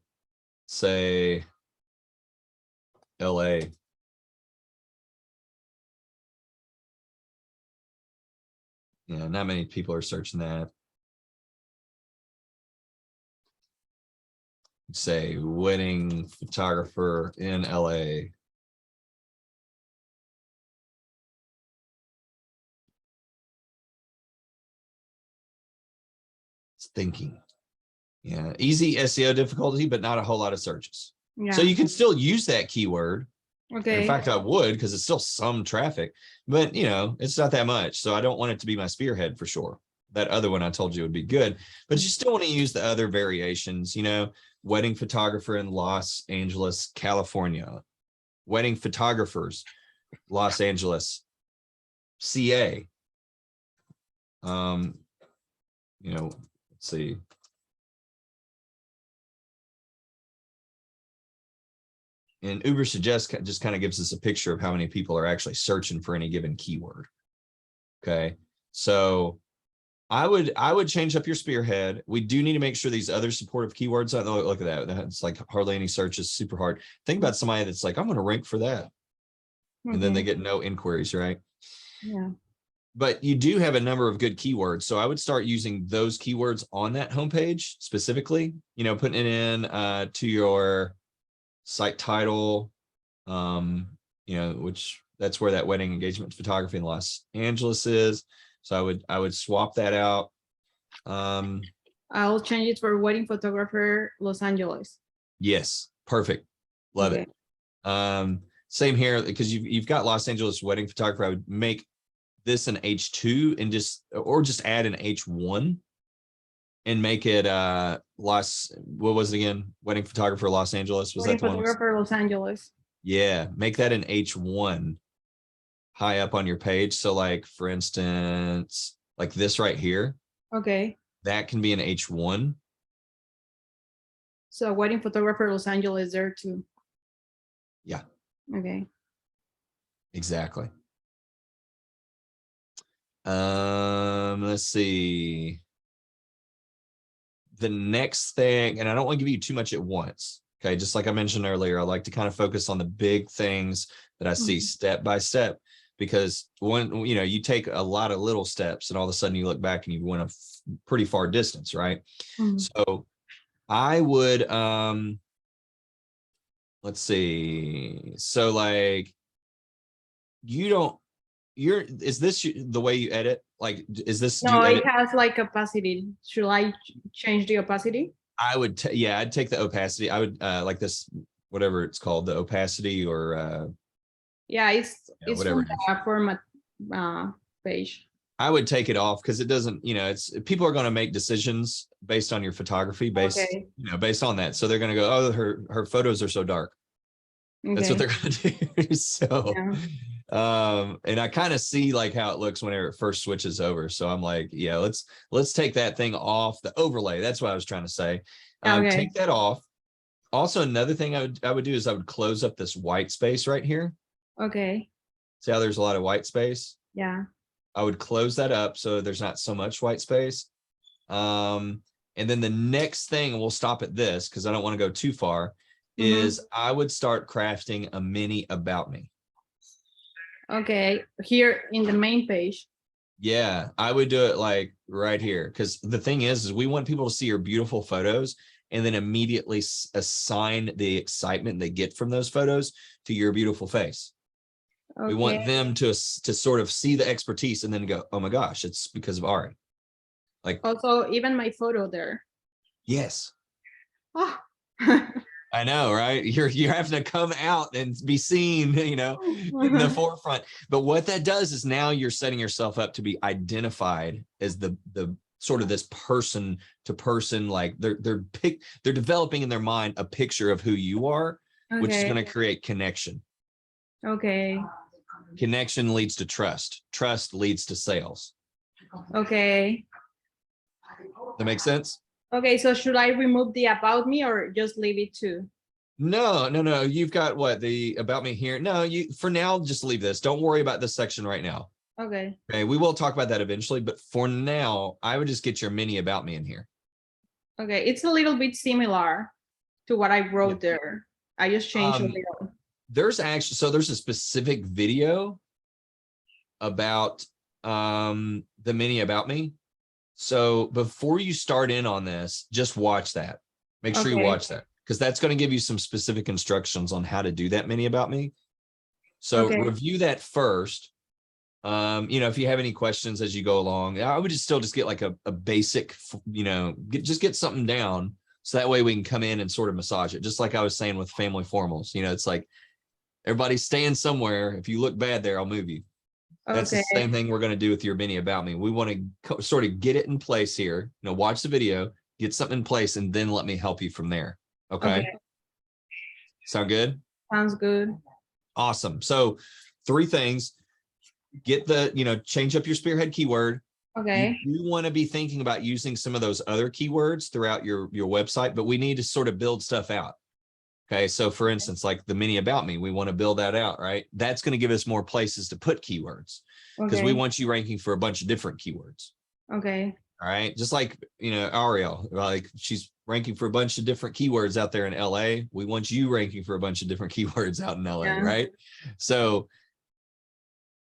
say LA. Yeah, not many people are searching that. Say wedding photographer in LA. It's thinking. Yeah, easy SEO difficulty, but not a whole lot of searches. Yeah. So you can still use that keyword. Okay. In fact, I would, because it's still some traffic, but you know, it's not that much. So I don't want it to be my spearhead for sure. That other one I told you would be good, but you still want to use the other variations, you know, wedding photographer in Los Angeles, California, wedding photographers, Los Angeles, CA. You know, let's see. And Uber Suggest just kind of gives us a picture of how many people are actually searching for any given keyword. Okay, so I would change up your spearhead. We do need to make sure these other supportive keywords. Look at that. That's like hardly any searches, super hard. Think about somebody that's like, I'm going to rank for that, and then they get no inquiries, right? Yeah. But you do have a number of good keywords, so I would start using those keywords on that homepage specifically. You know, putting it in to your site title, you know, which that's where that wedding engagement photography in Los Angeles is. So I would swap that out. I'll change it for wedding photographer, Los Angeles. Yes, perfect. Love Okay. it. Same here, because you've got Los Angeles wedding photographer. I would make this an H2 and just add an H1 and make it what was it again? Wedding photographer Los Angeles. Was Wedding that the one? photographer, Los Angeles. Yeah, make that an H1 high up on your page. So like, for instance, like this right here, Okay. that can be an H1. So wedding photographer, Los Angeles there too. Yeah. Okay. Exactly. Let's see. The next thing, and I don't want to give you too much at once. Okay, just like I mentioned earlier, I like to kind of focus on the big things that I see step by step, because when you know, you take a lot of little steps and all of a sudden you look back and you went a pretty far distance, right? So I would let's see. So like, is this the way you edit? Like, is this No, it has like opacity. Should I change the opacity? I would, yeah, I'd take the opacity. I would like this, whatever it's called, the opacity or Yeah, it's whatever from the format page. I would take it off, because it doesn't, you know, it's people are going to make decisions based on your photography, based on that. So they're going to go, oh, her photos are so dark. That's what they're going to do. So, and I kind of see like how it looks whenever it first switches over. So I'm like, yeah, let's take that thing off, the overlay. That's what I was trying to say. Take that off. Also, another thing I would do is I would close up this white space right here. Okay. See how there's a lot of white space? Yeah. I would close that up so there's not so much white space. And then the next thing, and we'll stop at this because I don't want to go too far, is I would start crafting a mini about me. Okay, here in the main page. Yeah, I would do it like right here, because the thing is we want people to see your beautiful photos and then immediately assign the excitement they get from those photos to your beautiful face. We want them to sort of see the expertise and then go, oh my gosh, it's because of Ari. Like, also, even my photo there. Yes. Oh. I know, right? You're having to come out and be seen, you know, in the forefront. But what that does is now you're setting yourself up to be identified as the sort of this person to person, like they're developing in their mind a picture of who you are, which is going to create connection. Okay. Connection leads to trust. Trust leads to sales. Okay. That makes sense? Okay, so should I remove the about me or just leave it too? No. You've got what, the about me here? No, you for now just leave this. Don't worry about this section right now. Okay. Okay, we will talk about that eventually, but for now, I would just get your mini about me in here. Okay, it's a little bit similar to what I wrote there. I just changed a little. There's actually, so there's a specific video about the mini about me. So before you start in on this, just watch that. Make sure you watch that, because that's going to give you some specific instructions on how to do that mini about me. So review that first. You know, if you have any questions as you go along, I would just get like a basic, you know, get something down. So that way we can come in and sort of massage it. Just like I was saying with family formals, you know, it's like everybody's staying somewhere. If you look bad there, I'll move you. That's the same thing we're going to do with your mini about me. We want to sort of get it in place here. You know, watch the video, get something in place, and then let me help you from there. Okay. Sound good? Sounds good. Awesome. So 3 things. Get the, you know, change up your spearhead keyword. Okay. You want to be thinking about using some of those other keywords throughout your website, but we need to sort of build stuff out. Okay. So for instance, like the mini about me, we want to build that out, right? That's going to give us more places to put keywords, because we want you ranking for a bunch of different keywords. Okay. All right. Just like, you know, Ariel, like she's ranking for a bunch of different keywords out there in LA. We want you ranking for a bunch of different keywords out in LA, right? So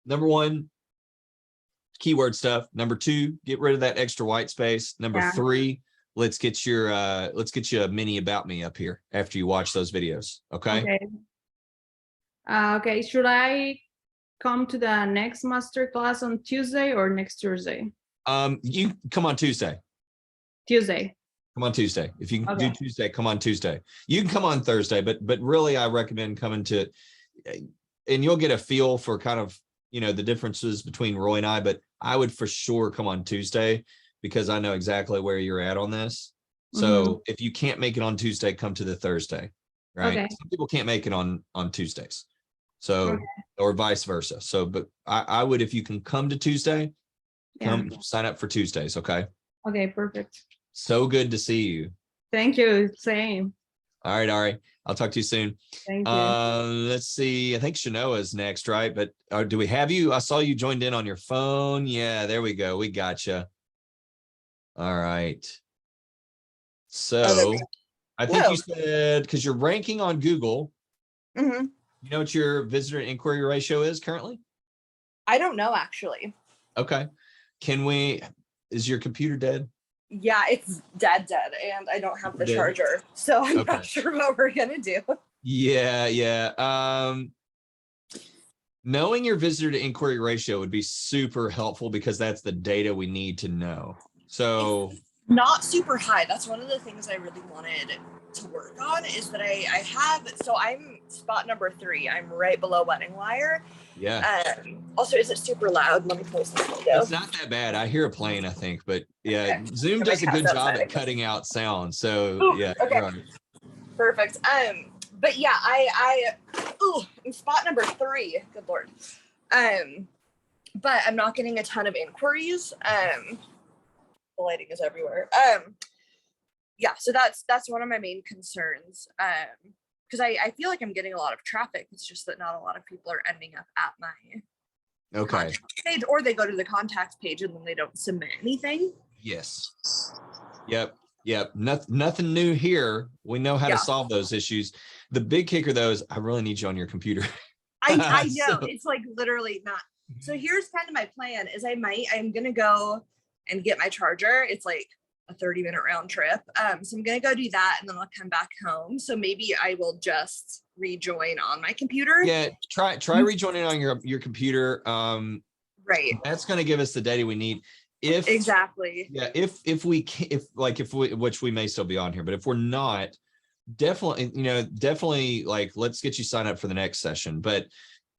number 1, keyword stuff. Number 2, get rid of that extra white space. Number 3, let's get you a mini about me up here after you watch those videos. Okay. Okay. Should I come to the next master class on Tuesday or next Thursday? You come on Tuesday. Come on Tuesday. If you can do Tuesday, come on Tuesday. You can come on Thursday, but really I recommend coming to, and you'll get a feel for kind of, you know, the differences between Roy and I, but I would for sure come on Tuesday, because I know exactly where you're at on this. So if you can't make it on Tuesday, come to the Thursday, right? Some people can't make it on Tuesdays. So, or vice versa. So, but I would, if you can come to Tuesday, come sign up for Tuesdays. Okay. Okay, perfect. So good to see you. Thank you. Same. All right, Ari. I'll talk to you soon. Thank you. Let's see. I think Shanoa is next, right? But do we have you? I saw you joined in on your phone. Yeah, there we go. We got you. All right. So I think you said, because you're ranking on Google, you know what your visitor inquiry ratio is currently? I don't know, actually. Okay. Is your computer dead? Yeah, it's dead, and I don't have the charger, so I'm not sure what we're gonna do. Yeah. Knowing your visitor to inquiry ratio would be super helpful, because that's the data we need to know. So it's not super high. That's one of the things I really wanted to work on, is that I have, so I'm spot number 3. I'm right below wedding wire. Yeah. Also, is it super loud? Let me close the window. It's not that bad. I hear a plane, I think, but yeah, Zoom does a good job at cutting out sound. So yeah. Right. Perfect. But yeah, I'm spot number 3. Good Lord. But I'm not getting a ton of inquiries. The lighting is everywhere. Yeah, so that's one of my main concerns. Because I feel like I'm getting a lot of traffic. It's just that not a lot of people are ending up at my contact page, or they go to the contacts page and then they don't submit anything. Yes. Yep. Nothing new here. We know how to solve those issues. The big kicker though is I really need you on your computer. I know. It's like literally not. So here's kind of my plan is I'm gonna go and get my charger. It's like a 30-minute round trip. So I'm gonna go do that, and then I'll come back home. So maybe I will just rejoin on my computer. Yeah, try rejoining on your computer. Right. That's gonna give us the data we need. If which we may still be on here, but if we're not, definitely like let's get you signed up for the next session. But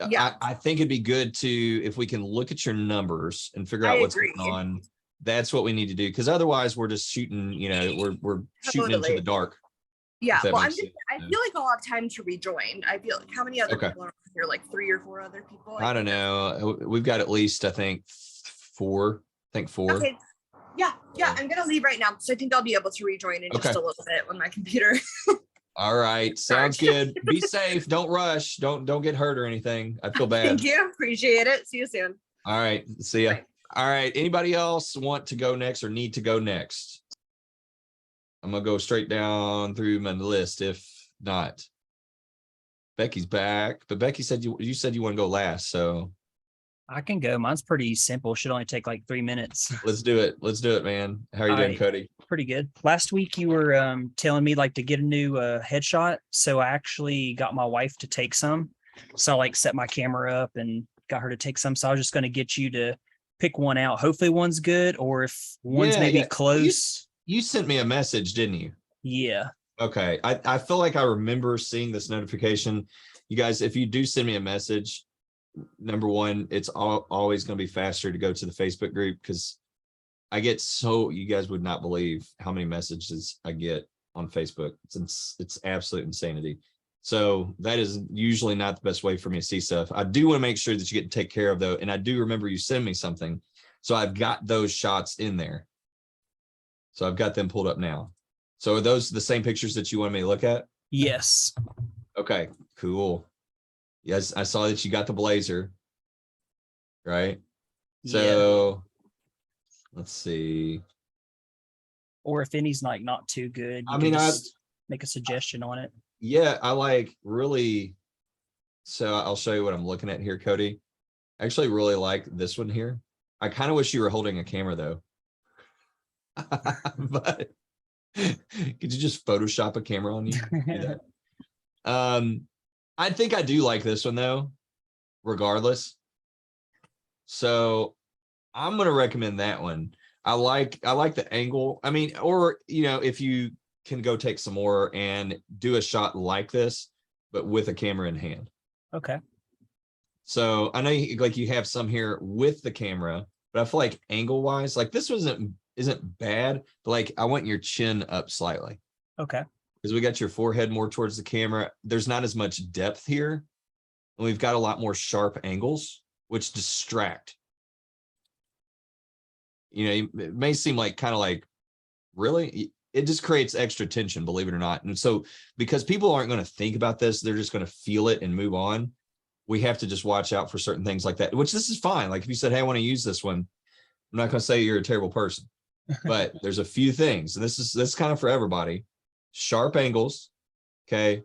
I think it'd be good to, if we can look at your numbers and figure out what's going on. That's what we need to do, because otherwise we're just shooting, we're shooting into the dark. Yeah, well, I feel like I'll have time to rejoin. I feel like, how many other people are here? Like 3 or 4 other people? I don't know. We've got at least, I think 4. Okay. Yeah. I'm gonna leave right now, so I think I'll be able to rejoin in just a little bit when my computer. All right, sounds good. Be safe. Don't rush. Don't get hurt or anything. I feel bad. Thank you. Appreciate it. See you soon. All right. See ya. Bye. All right. Anybody else want to go next or need to go next? I'm gonna go straight down through my list. If not, Becky's back, but Becky said you said you want to go last, so I can go. Mine's pretty simple. Should only take like 3 minutes. let's do it. Let's do it, man. How are you doing, Alright. Cody? Pretty good. Last week you were telling me like to get a new headshot. So I actually got my wife to take some. So I like set my camera up and got her to take some. So I was just going to get you to pick one out. Hopefully one's good, or if one's maybe close. You sent me a message, didn't you? Yeah. Okay. I feel like I remember seeing this notification. You guys, if you do send me a message, number one, it's always going to be faster to go to the Facebook group, because I get you guys would not believe how many messages I get on Facebook. It's absolute insanity. So that is usually not the best way for me to see stuff. I do want to make sure that you get to take care of, though. And I do remember you send me something. So I've got those shots in there. So I've got them pulled up now. So are those the same pictures that you want me to look at? Yes. Okay, cool. Yes, I saw that you got the blazer, right? So let's see. Or if any's like not too good, I mean, make a suggestion on it. Yeah, I like really. So I'll show you what I'm looking at here, Cody. I actually really like this one here. I kind of wish you were holding a camera though. But could you just Photoshop a camera on you? Do that? I think I do like this one though, regardless. So I'm gonna recommend that one. I like the angle. I mean, or if you can go take some more and do a shot like this, but with a camera in hand. Okay. So I know you have some here with the camera, but I feel like angle wise, like this isn't bad, but like I want your chin up slightly. Okay. Because we got your forehead more towards the camera. There's not as much depth here. And we've got a lot more sharp angles, which distract. It may seem like kind of like, really? It just creates extra tension, believe it or not. And so because people aren't going to think about this, they're just going to feel it and move on. We have to just watch out for certain things like that, which this is fine. Like if you said, hey, I want to use this one, I'm not going to say you're a terrible person, but there's a few things. And this is kind of for everybody. Sharp angles. Okay.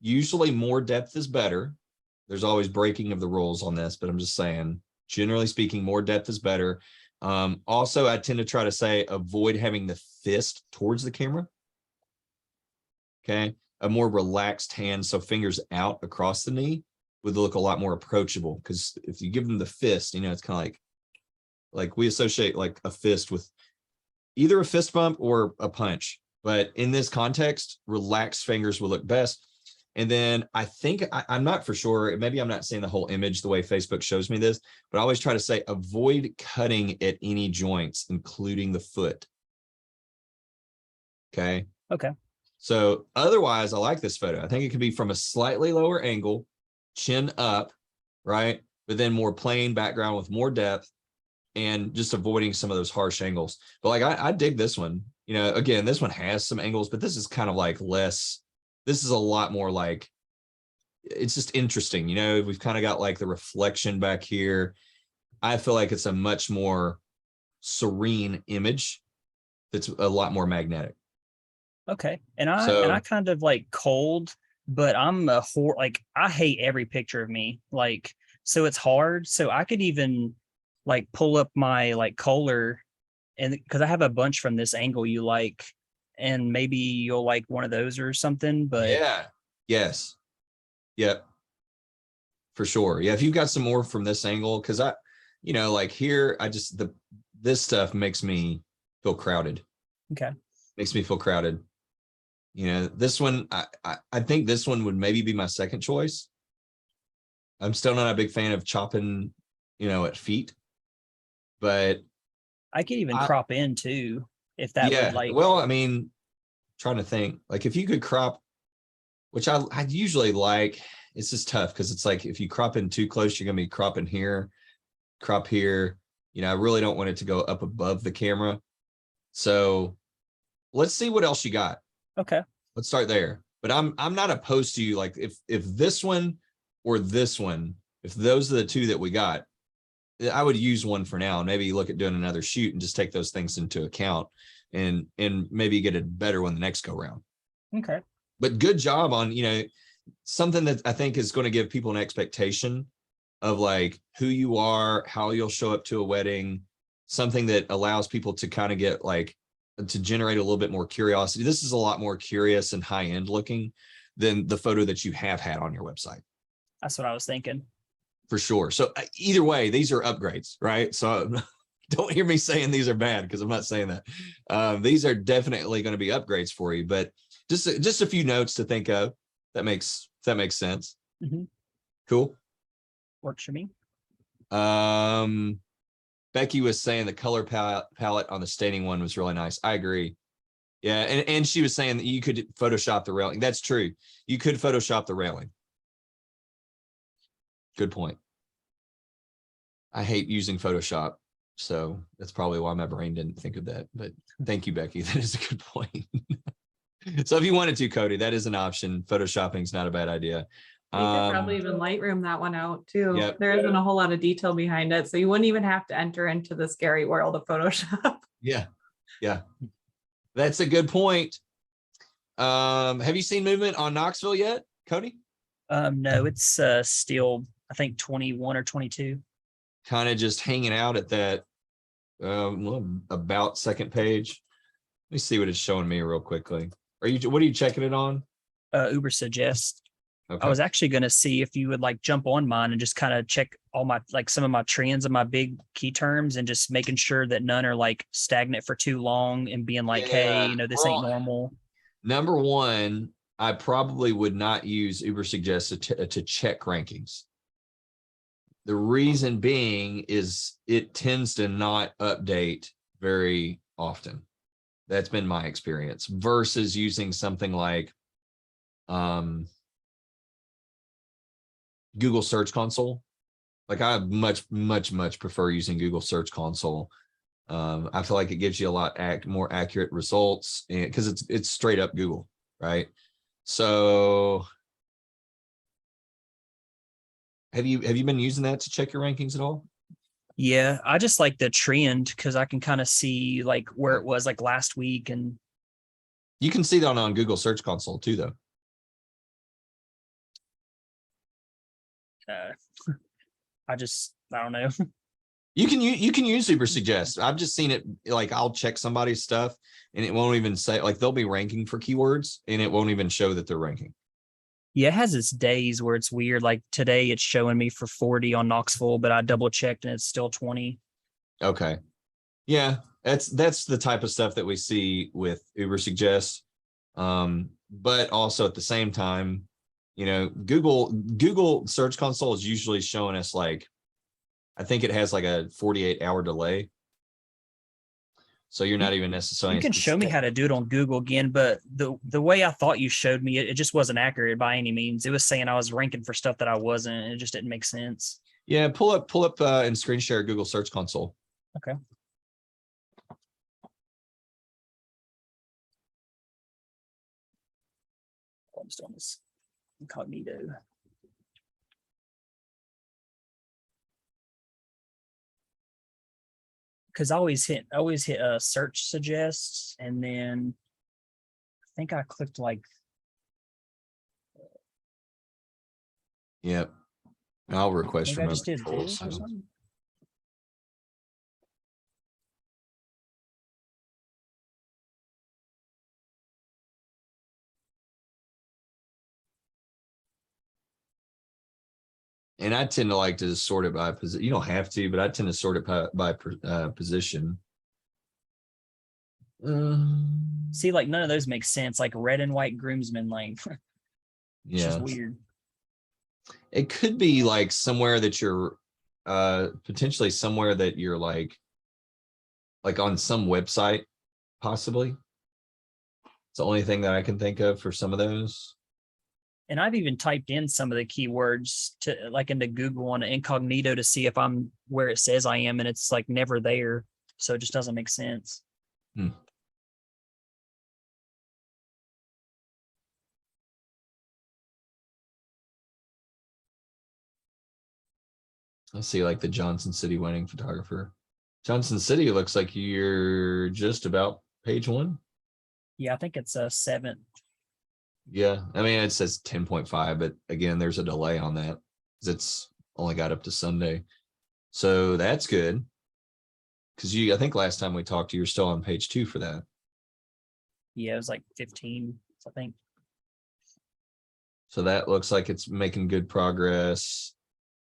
Usually more depth is better. There's always breaking of the rules on this, but I'm just saying, generally speaking, more depth is better. Also, I tend to try to say, avoid having the fist towards the camera. Okay. A more relaxed hand. So fingers out across the knee would look a lot more approachable. Because if you give them the fist, it's kind of like we associate like a fist with either a fist bump or a punch. But in this context, relaxed fingers will look best. And then I think I'm not for sure. Maybe I'm not seeing the whole image the way Facebook shows me this, but I always try to say avoid cutting at any joints, including the foot. Okay. Okay. So otherwise, I like this photo. I think it could be from a slightly lower angle, chin up, right? But then more plain background with more depth and just avoiding some of those harsh angles. But like, I dig this one. Again, this one has some angles, but this is kind of like less. This is a lot more like, it's just interesting. We've kind of got like the reflection back here. I feel like it's a much more serene image that's a lot more magnetic. Okay. And I kind of like cold, but I'm I hate every picture of me. Like, so it's hard. So I could even like pull up my like Kohler, and because I have a bunch from this angle you like, and maybe you'll like one of those or something. But yeah. Yes. Yep. For sure. Yeah. If you've got some more from this angle, because like here, this stuff makes me feel crowded. Okay. Makes me feel crowded. This one, I think this one would maybe be my second choice. I'm still not a big fan of chopping, at feet, but I could even crop in too, if that would like. Well, I mean, trying to think, like if you could crop, which I usually like, it's just tough because it's like if you crop in too close, you're gonna be cropping here, crop here. I really don't want it to go up above the camera. So let's see what else you got. Okay. Let's start there. But I'm not opposed to you. Like if this one or this one, if those are the two that we got, I would use one for now and maybe look at doing another shoot and just take those things into account. and maybe get a better one the next go round. Okay. But good job on, something that I think is going to give people an expectation of like who you are, how you'll show up to a wedding, something that allows people to kind of get like, to generate a little bit more curiosity. This is a lot more curious and high end looking than the photo that you have had on your website. That's what I was thinking. For sure. So either way, these are upgrades, right? So don't hear me saying these are bad, because I'm not saying that. These are definitely going to be upgrades for you, but just a few notes to think of. That makes sense. Mm-hmm. Cool. Works for me. Becky was saying the color palette on the staining one was really nice. I agree. Yeah, and she was saying that you could Photoshop the railing. That's true. You could Photoshop the railing. Good point. I hate using Photoshop, so that's probably why my brain didn't think of that. But thank you, Becky. That is a good point. So if you wanted to, Cody, that is an option. Photoshopping is not a bad idea. You could probably even Lightroom that one out too. Yep. There isn't a whole lot of detail behind it. So you wouldn't even have to enter into the scary world of Photoshop. Yeah. That's a good point. Have you seen movement on Knoxville yet, Cody? No, it's still, I think 21 or 22. Kind of just hanging out at that about second page. Let me see what it's showing me real quickly. What are you checking it on? Uber Suggest. Okay. I was actually going to see if you would like jump on mine and just kind of check all my, like some of my trends and my big key terms, and just making sure that none are like stagnant for too long and being like, hey, this ain't normal. Number one, I probably would not use Uber Suggest to check rankings. The reason being is it tends to not update very often. That's been my experience, versus using something like Google Search Console. Like I much prefer using Google Search Console. I feel like it gives you a lot more accurate results, and because it's straight up Google, right? So have you been using that to check your rankings at all? Yeah, I just like the trend because I can kind of see like where it was like last week, and you can see that on Google Search Console too, though. I don't know. You can use Uber Suggest. I've just seen it, like I'll check somebody's stuff and it won't even say, like they'll be ranking for keywords and it won't even show that they're ranking. Yeah, it has its days where it's weird. Like today it's showing me for 40 on Knoxville, but I double checked and it's still 20. Okay. Yeah, that's the type of stuff that we see with Uber Suggest. But also at the same time, Google Search Console is usually showing us like, I think it has like a 48-hour delay. So you're not even necessarily. You can show me how to do it on Google again, but the way I thought you showed me, it just wasn't accurate by any means. It was saying I was ranking for stuff that I wasn't, and it just didn't make sense. Yeah, pull up and screen share Google Search Console. Okay. I'm just on this incognito. Because I always hit search suggests, and then I think I clicked like. Yep. I'll request I just remote did control. this or So. something. And I tend to like to sort it by position. You don't have to, but I tend to sort it by position. See, like none of those make sense. Like red and white groomsmen, like it's just weird. It could be like somewhere that you're potentially somewhere that you're like on some website, possibly. It's the only thing that I can think of for some of those. And I've even typed in some of the keywords to like into Google on incognito to see if I'm where it says I am, and it's like never there. So it just doesn't make sense. Let's see, like the Johnson City wedding photographer. Johnson City looks like you're just about page 1? Yeah, I think it's a 7. Yeah, I mean, it says 10.5, but again, there's a delay on that because it's only got up to Sunday. So that's good. Because I think last time we talked, you were still on page 2 for that. Yeah, it was like 15, I think. So that looks like it's making good progress.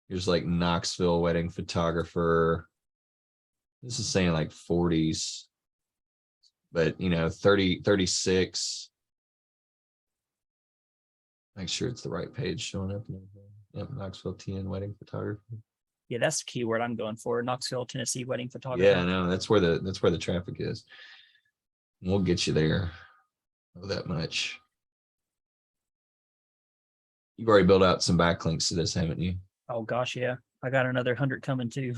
Here's like Knoxville wedding photographer. This is saying like 40s, but 30, 36. Make sure it's the right page showing up. Yep, Knoxville TN wedding photographer. Yeah, that's the keyword I'm going for. Knoxville, Tennessee wedding photographer. Yeah, no, that's where the traffic is. We'll get you there. Know that much. You've already built out some backlinks to this, haven't you? Oh gosh, yeah. I got another 100 coming too.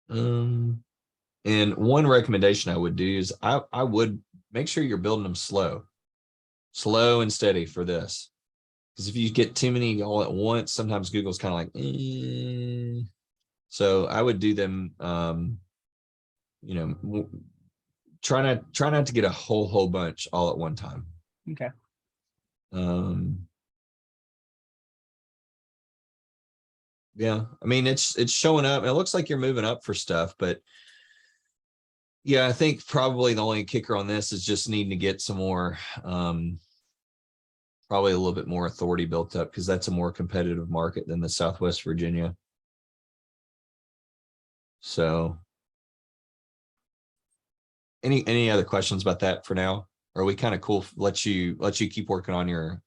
And one recommendation I would do is I would make sure you're building them slow and steady for this. Because if you get too many all at once, sometimes Google's kind of like, eh. So I would do them, try not to get a whole bunch all at one time. Okay. Yeah, I mean, it's showing up. It looks like you're moving up for stuff, but yeah, I think probably the only kicker on this is just needing to get some more, probably a little bit more authority built up, because that's a more competitive market than the Southwest Virginia. So any other questions about that for now? Or are we kind of cool? Let you keep working on your,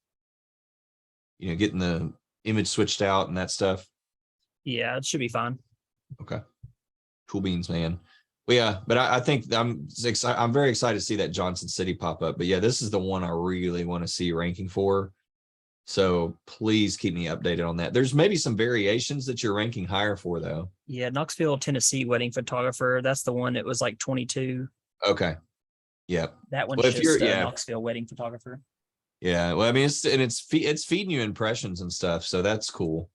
getting the image switched out and that stuff. Yeah, it should be fine. Okay. Cool beans, man. Well, yeah, but I think I'm very excited to see that Johnson City pop up. But yeah, this is the one I really want to see ranking for. So please keep me updated on that. There's maybe some variations that you're ranking higher for, though. Yeah, Knoxville, Tennessee wedding photographer. That's the one that was like 22. Okay. Yeah. That one's Well, if just you're- yeah. Knoxville wedding photographer. Yeah. Well, I mean, it's feeding you impressions and stuff. So that's cool.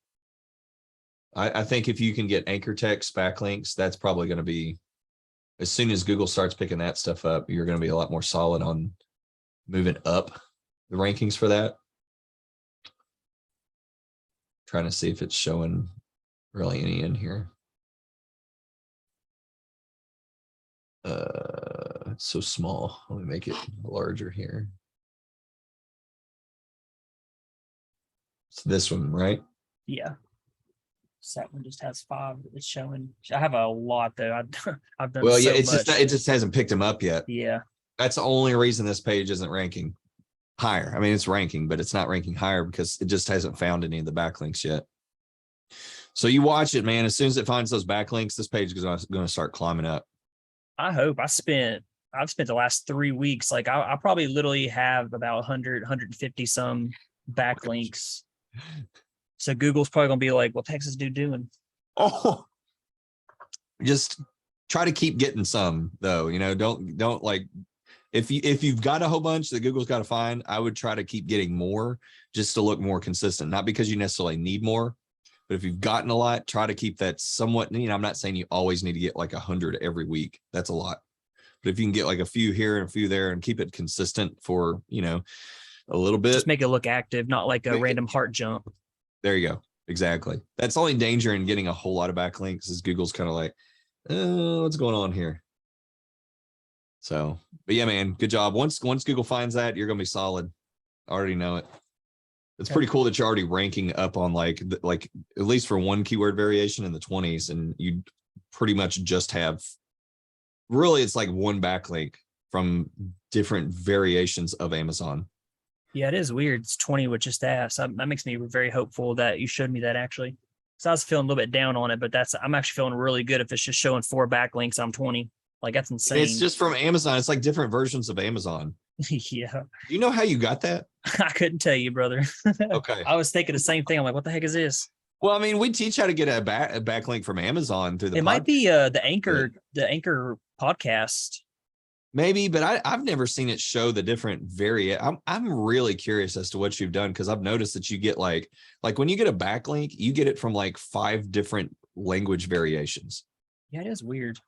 I think if you can get anchor text backlinks, that's probably going to be, as soon as Google starts picking that stuff up, you're going to be a lot more solid on moving up the rankings for that. Trying to see if it's showing really any in here. It's so small. Let me make it larger here. It's this one, right? Yeah. So that one just has 5. It's showing. I have a lot though. I've done. Well, so yeah, it's much. just it just hasn't picked them up yet. Yeah. That's the only reason this page isn't ranking higher. I mean, it's ranking, but it's not ranking higher because it just hasn't found any of the backlinks yet. So you watch it, man. As soon as it finds those backlinks, this page is going to start climbing up. I hope. I've spent the last 3 weeks. Like I probably literally have about 100, 150 some backlinks. So Google's probably gonna be like, "What the heck's this dude doing?" Oh, just try to keep getting some though. Don't like, if you've got a whole bunch that Google's got to find, I would try to keep getting more just to look more consistent. Not because you necessarily need more, but if you've gotten a lot, try to keep that somewhat. I'm not saying you always need to get like 100 every week. That's a lot. But if you can get like a few here and a few there and keep it consistent for a little bit, just make it look active, not like a random heart jump. There you go. Exactly. That's the only danger in getting a whole lot of backlinks is Google's kind of like, what's going on here? So, but yeah, man, good job. Once Google finds that, you're going to be solid. I already know it. It's pretty cool that you're already ranking up on like at least for one keyword variation in the 20s, and you pretty much just have, really, it's like one backlink from different variations of Amazon. Yeah, it is weird. It's 20 with just that. So that makes me very hopeful that you showed me that actually. So I was feeling a little bit down on it, but I'm actually feeling really good if it's just showing 4 backlinks. I'm 20. Like that's insane. It's just from Amazon. It's like different versions of Amazon. Yeah. Do you know how you got that? I couldn't tell you, brother. Okay. I was thinking the same thing. I'm like, what the heck is this? Well, I mean, we teach how to get a backlink from Amazon through the. It might be the Anchor podcast. Maybe, but I've never seen it show the different I'm really curious as to what you've done, because I've noticed that you get like when you get a backlink, you get it from like 5 different language variations. Yeah, it is weird.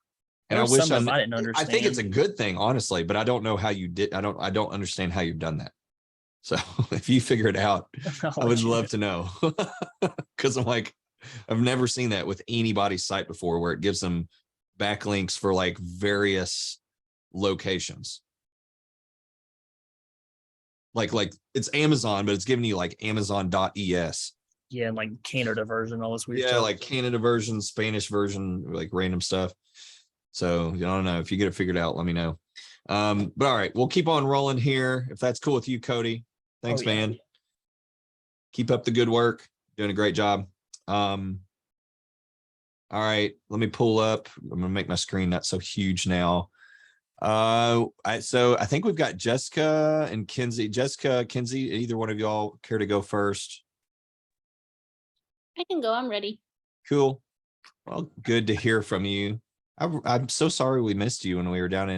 And There I was wish some I I didn't understand. think it's a good thing, honestly, but I don't know how you did. I don't understand how you've done that. So if you figure it out, I would love to know. Because I'm like, I've never seen that with anybody's site before, where it gives them backlinks for like various locations. Like it's Amazon, but it's giving you like Amazon.es. Yeah, like Canada version, all this weird Yeah, stuff. like Canada version, Spanish version, like random stuff. So I don't know. If you get it figured out, let me know. But all right, we'll keep on rolling here. If that's cool with you, Cody. Thanks, yeah. man. Keep up the good work. Doing a great job. All right, let me pull up. I'm gonna make my screen not so huge now. So I think we've got Jessica and Kinsey. Jessica, Kinsey, either one of y'all care to go first? I can go. I'm ready. Cool. Well, good to hear from you. I'm so sorry we missed you when we were down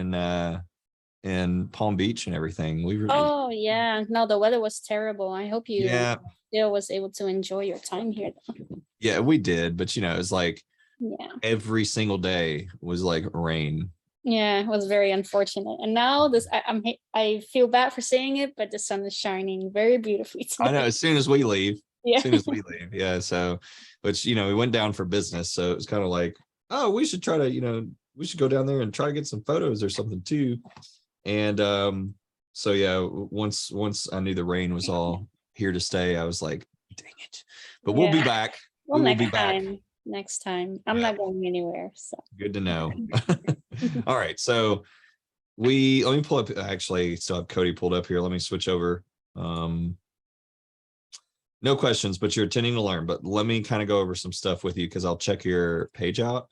in Palm Beach and everything. We really, Oh yeah. No, the weather was terrible. I hope you yeah, still was able to enjoy your time here. yeah, we did. But it was like Yeah. every single day was like rain. Yeah, it was very unfortunate. And now this, I feel bad for saying it, but the sun is shining very beautifully today. I know. As soon as we leave, Yeah. as soon as we leave, yeah. So, which we went down for business, so it was kind of like, oh, we should try to, we should go down there and try to get some photos or something too. And so yeah, once I knew the rain was all here to stay, I was like, dang it. But we'll be back. Well, We will be back. next time. I'm Yeah. not going anywhere. So Good to know. All right. So let me pull up, actually still have Cody pulled up here. Let me switch over. No questions, but you're attending to learn, but let me kind of go over some stuff with you, because I'll check your page out.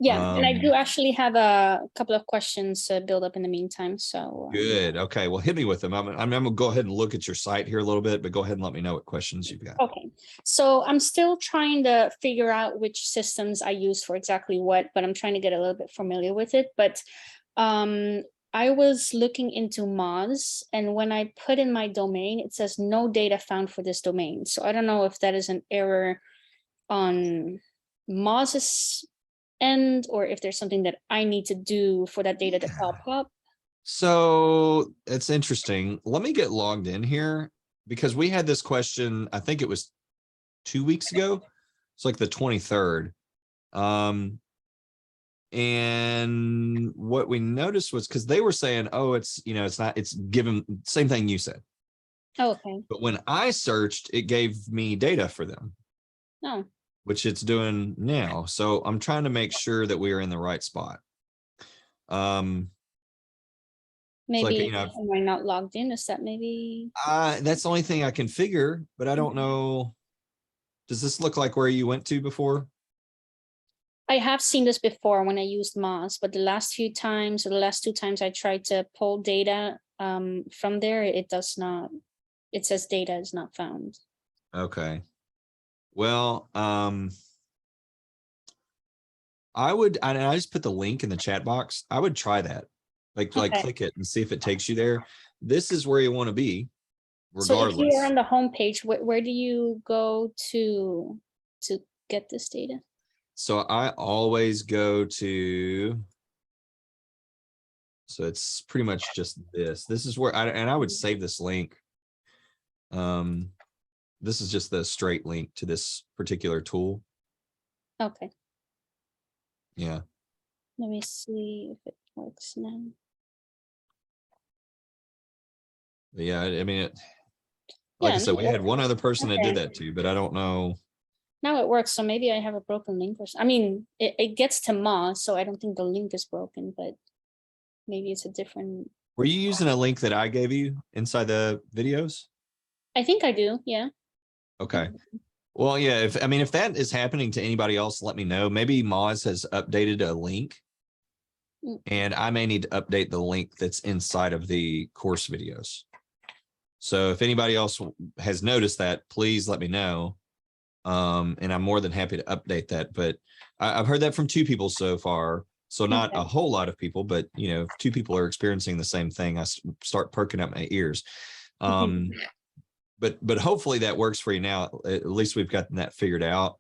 yeah, and I do actually have a couple of questions built up in the meantime. So Good. Okay. Well, hit me with them. I'm gonna go ahead and look at your site here a little bit, but go ahead and let me know what questions you've got. Okay, so I'm still trying to figure out which systems I use for exactly what, but I'm trying to get a little bit familiar with it. But I was looking into Moz, and when I put in my domain, it says no data found for this domain. So I don't know if that is an error on Moz's end, or if there's something that I need to do for that data to pop up. So it's interesting. Let me get logged in here, because we had this question, I think it was 2 weeks ago. It's like the 23rd. And what we noticed was, because they were saying, oh, it's given, same thing you said. Oh, okay. But when I searched, it gave me data for them. Oh. Which it's doing now. So I'm trying to make sure that we are in the right spot. Maybe am I not logged in? Is that maybe? That's the only thing I can figure, but I don't know. Does this look like where you went to before? I have seen this before when I used Moz, but the last few times, or the last 2 times I tried to pull data from there, it does not. It says data is not found. Okay. Well, I just put the link in the chat box. I would try that. Like click it and see if it takes you there. This is where you want to be, regardless. So if you're on the home page, where do you go to get this data? So I always go to, so it's pretty much just this. This is where I would save this link. This is just the straight link to this particular tool. Okay. Yeah. Let me see if it works now. But yeah, I mean, like I said, we had one other person that did that too, but I don't know. Now it works, so maybe I have a broken link or something. I mean, it gets to Moz, so I don't think the link is broken, but maybe it's a different. Were you using a link that I gave you inside the videos? I think I do, yeah. Okay. Well, yeah, if that is happening to anybody else, let me know. Maybe Moz has updated a link, and I may need to update the link that's inside of the course videos. So if anybody else has noticed that, please let me know. And I'm more than happy to update that. But I've heard that from 2 people so far. So not a whole lot of people, but if 2 people are experiencing the same thing, I start perking up my ears. But hopefully that works for you now. At least we've gotten that figured out.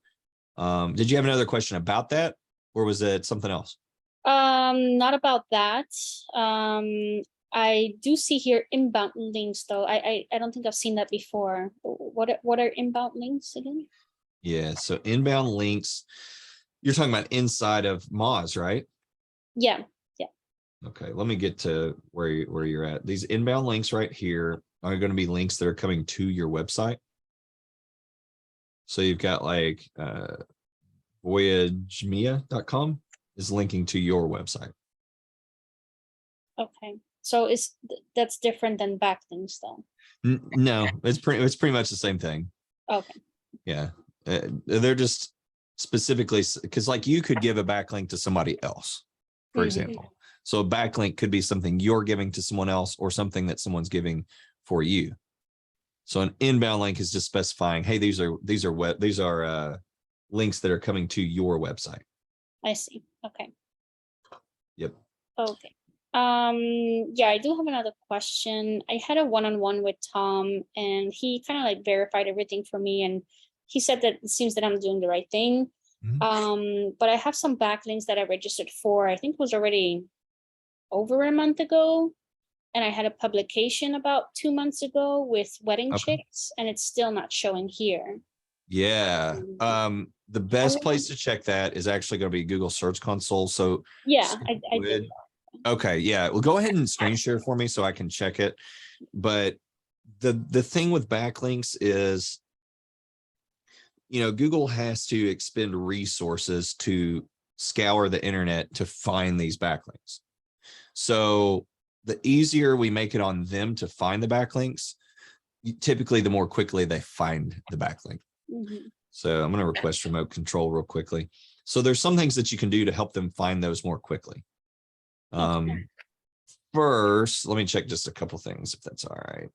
Did you have another question about that, or was it something else? Not about that. I do see here inbound links though. I don't think I've seen that before. What are inbound links again? Yeah, so inbound links, you're talking about inside of Moz, right? Yeah. Okay, let me get to where you're at. These inbound links right here are going to be links that are coming to your website. So you've got like voyagemia.com is linking to your website. Okay. So that's different than backlinks though. No, it's pretty much the same thing. Okay. Yeah. They're just specifically because like you could give a backlink to somebody else, for example. So a backlink could be something you're giving to someone else or something that someone's giving for you. So an inbound link is just specifying, hey, these are links that are coming to your website. I see. Okay. Yep. Okay. Yeah, I do have another question. I had a one-on-one with Tom and he kind of like verified everything for me. And he said that it seems that I'm doing the right thing. But I have some backlinks that I registered for, I think it was already over a month ago. And I had a publication about 2 months ago with wedding chicks and it's still not showing here. Yeah. The best place to check that is actually going to be Google Search Console. So yeah, I did. Okay, yeah. Well, go ahead and screen share for me so I can check it. But the thing with backlinks is, Google has to expend resources to scour the internet to find these backlinks. So the easier we make it on them to find the backlinks, typically the more quickly they find the backlink. So I'm going to request remote control real quickly. So there's some things that you can do to help them find those more quickly. First, let me check just a couple things if that's all right.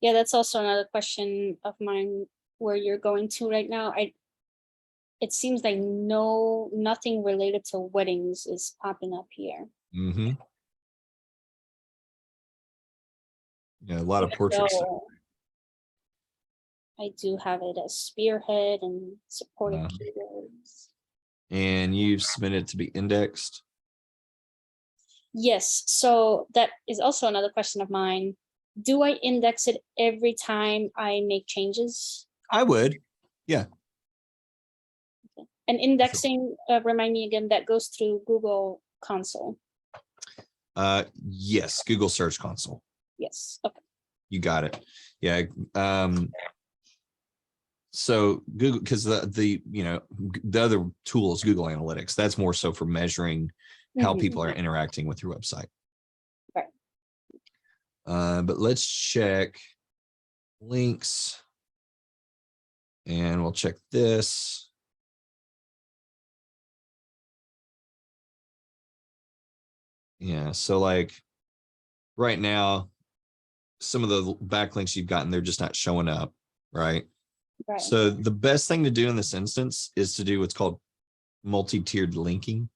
Yeah, that's also another question of mine where you're going to right now. It seems like nothing related to weddings is popping up here. Yeah, a lot of portraits. So I do have it as spearhead and supported keywords. And you've submitted to be indexed? Yes, so that is also another question of mine. Do I index it every time I make changes? I would, yeah. Okay. And indexing, remind me again, that goes through Google Console. Yes, Google Search Console. Yes, okay. You got it. Yeah. So Google, because the other tool is Google Analytics. That's more so for measuring how people are interacting with your website. Right. But let's check links. And we'll check this. Yeah, so like right now, some of the backlinks you've gotten, they're just not showing up, right? Right. So the best thing to do in this instance is to do what's called multi-tiered linking.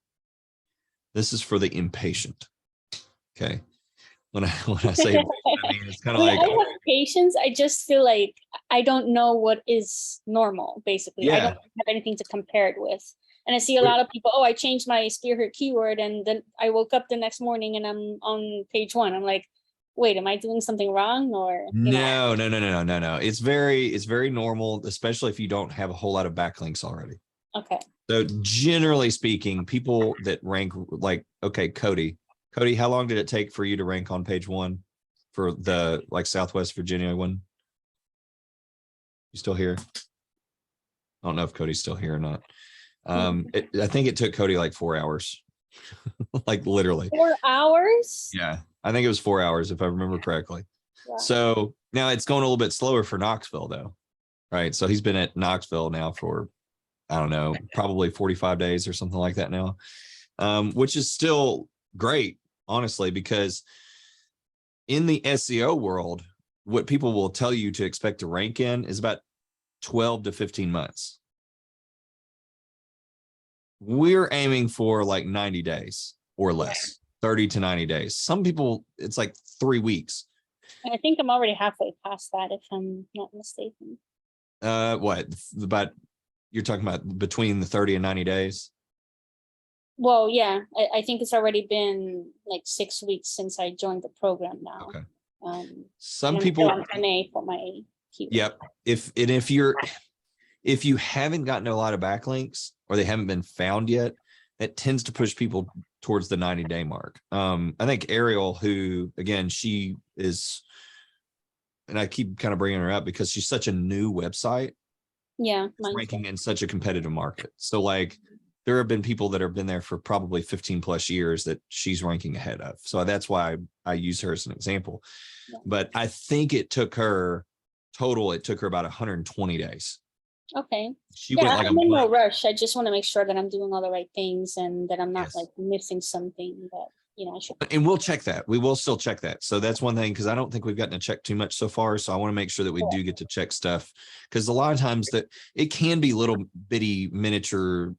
This is for the impatient. Okay. When I say I mean, it's kind of like, I have patience. I just feel like I don't know what is normal, basically. Yeah. I don't have anything to compare it with. And I see a lot of people, I changed my spearhead keyword and then I woke up the next morning and I'm on page 1. I'm like, wait, am I doing something wrong? Or no. It's very normal, especially if you don't have a whole lot of backlinks already. Okay. So generally speaking, people that rank like, okay, Cody, how long did it take for you to rank on page 1 for the like Southwest Virginia one? You still here? I don't know if Cody's still here or not. I think it took Cody like 4 hours, like literally 4 hours. Yeah, I think it was 4 hours if I remember correctly. Wow. So now it's going a little bit slower for Knoxville though, right? So he's been at Knoxville now for, I don't know, probably 45 days or something like that now, which is still great, honestly, because in the SEO world, what people will tell you to expect to rank in is about 12 to 15 months. We're aiming for like 90 days or less, 30 to 90 days. Some people, it's like 3 weeks. I think I'm already halfway past that, if I'm not mistaken. What about, you're talking about between the 30 and 90 days? Well, yeah, I think it's already been like 6 weeks since I joined the program now. Okay. And I'm still on NA for my keyword. Yep. If you haven't gotten a lot of backlinks or they haven't been found yet, that tends to push people towards the 90-day mark. I think Ariel, who again, she is, and I keep kind of bringing her up because she's such a new website. Yeah. Ranking in such a competitive market. So like there have been people that have been there for probably 15 plus years that she's ranking ahead of. So that's why I use her as an example. Yeah. But I think it took her about 120 days. Okay. She went like I'm in no rush. I just want to make sure that I'm doing all the right things and that I'm not like missing something that, you know, I should. And we'll check that. We will still check that. So that's one thing, because I don't think we've gotten to check too much so far. So I want to make sure that we do get to check stuff, because a lot of times that it can be little bitty miniature,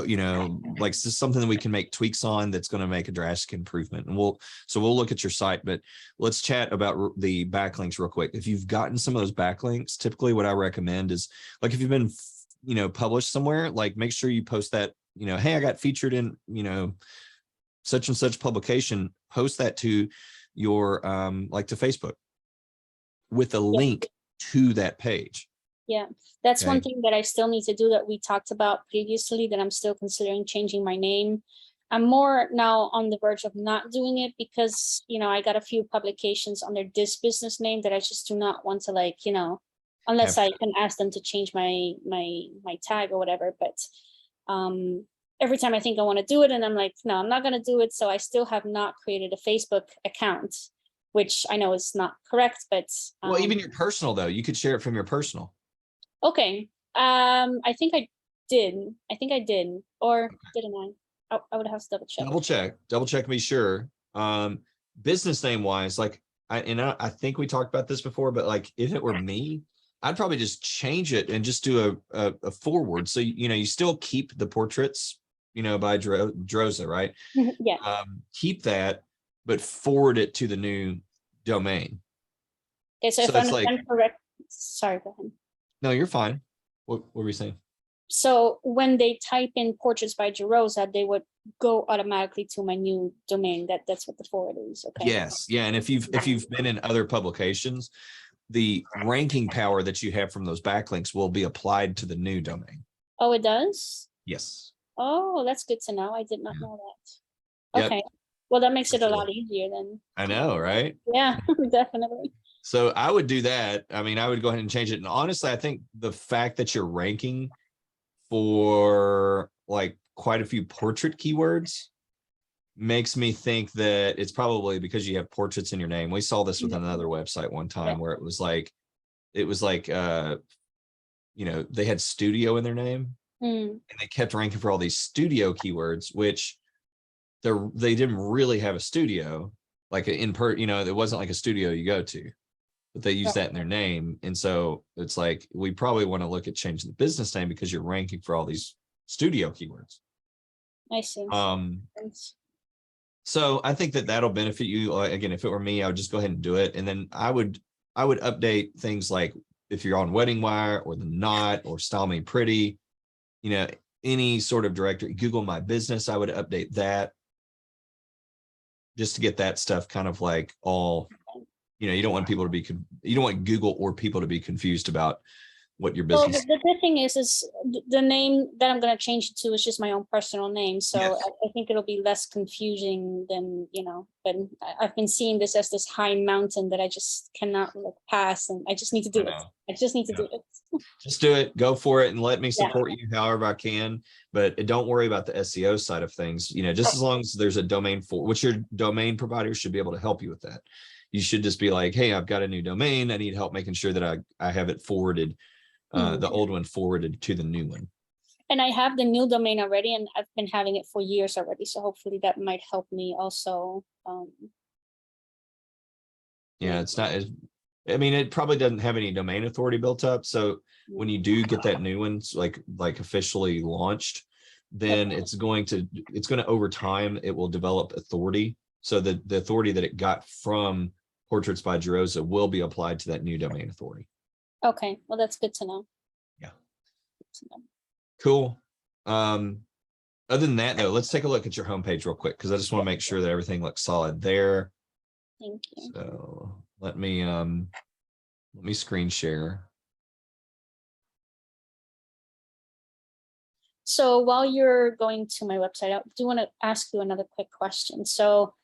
you know, like something that we can make tweaks on that's going to make a drastic improvement. And we'll look at your site, but let's chat about the backlinks real quick. If you've gotten some of those backlinks, typically what I recommend is, like, if you've been, you know, published somewhere, like make sure you post that, you know, hey, I got featured in, you know, such and such publication, post that to your like to Facebook with a link to that page. Yeah, that's one thing that I still need to do that we talked about previously, that I'm still considering changing my name. I'm more now on the verge of not doing it because, you know, I got a few publications under this business name that I just do not want to, like, you know, unless I can ask them to change my tag or whatever. But every time I think I want to do it and I'm like, no, I'm not going to do it. So I still have not created a Facebook account, which I know is not correct, but. Well, even your personal though, you could share it from your personal. Okay. I think I did. Or didn't I? I would have to double check. Double check, be sure. Business name wise, like I think we talked about this before, but like if it were me, I'd probably just change it and just do a forward. So, you know, you still keep the portraits, you know, by Droza, right? Yeah. Keep that, but forward it to the new domain. Okay, so if I'm correct, sorry, go ahead. No, you're fine. What were we saying? So when they type in portraits by Jerosa, they would go automatically to my new domain. That's what the forward is. Okay. Yes. Yeah. And if you've been in other publications, the ranking power that you have from those backlinks will be applied to the new domain. Oh, it does? Yes. Oh, that's good to know. I did not know that. Okay. Yep. Well, that makes it a lot easier then. I know, right? Yeah, definitely. So I would do that. I mean, I would go ahead and change it. And honestly, I think the fact that you're ranking for like quite a few portrait keywords makes me think that it's probably because you have portraits in your name. We saw this with another website one time where it was like, you know, they had studio in their name and they kept ranking for all these studio keywords, which they didn't really have a studio, like you know, it wasn't like a studio you go to, but they use that in their name. And so it's like, we probably want to look at changing the business name because you're ranking for all these studio keywords. I see. So I think that that'll benefit you. Again, if it were me, I would just go ahead and do it. And then I would update things like if you're on Wedding Wire or The Knot or Style Me Pretty, you know, any sort of directory, Google My Business, I would update that just to get that stuff kind of like all, you know, you don't want people to be, you don't want Google or people to be confused about what your business. Well, the good thing is the name that I'm going to change it to is just my own personal name. So I think it'll be less confusing than, you know, but I've been seeing this as this high mountain that I just cannot look past, and I just need to do it. I just need to do it. Just do it, go for it, and let me support you however I can. But don't worry about the SEO side of things. You know, just as long as there's a domain for which your domain provider should be able to help you with that. You should just be like, hey, I've got a new domain. I need help making sure that I have it forwarded. The old one forwarded to the new one. And I have the new domain already, and I've been having it for years already. So hopefully that might help me also. Yeah, it's not. I mean, it probably doesn't have any domain authority built up. So when you do get that new one, like officially launched, then it's going to over time, it will develop authority. So the authority that it got from Portraits by Jerosa will be applied to that new domain authority. Okay, well, that's good to know. Yeah. Cool. Other than that, though, let's take a look at your homepage real quick, because I just want to make sure that everything looks solid there. Thank you. So let me screen share. So while you're going to my website, I do want to ask you another quick question. So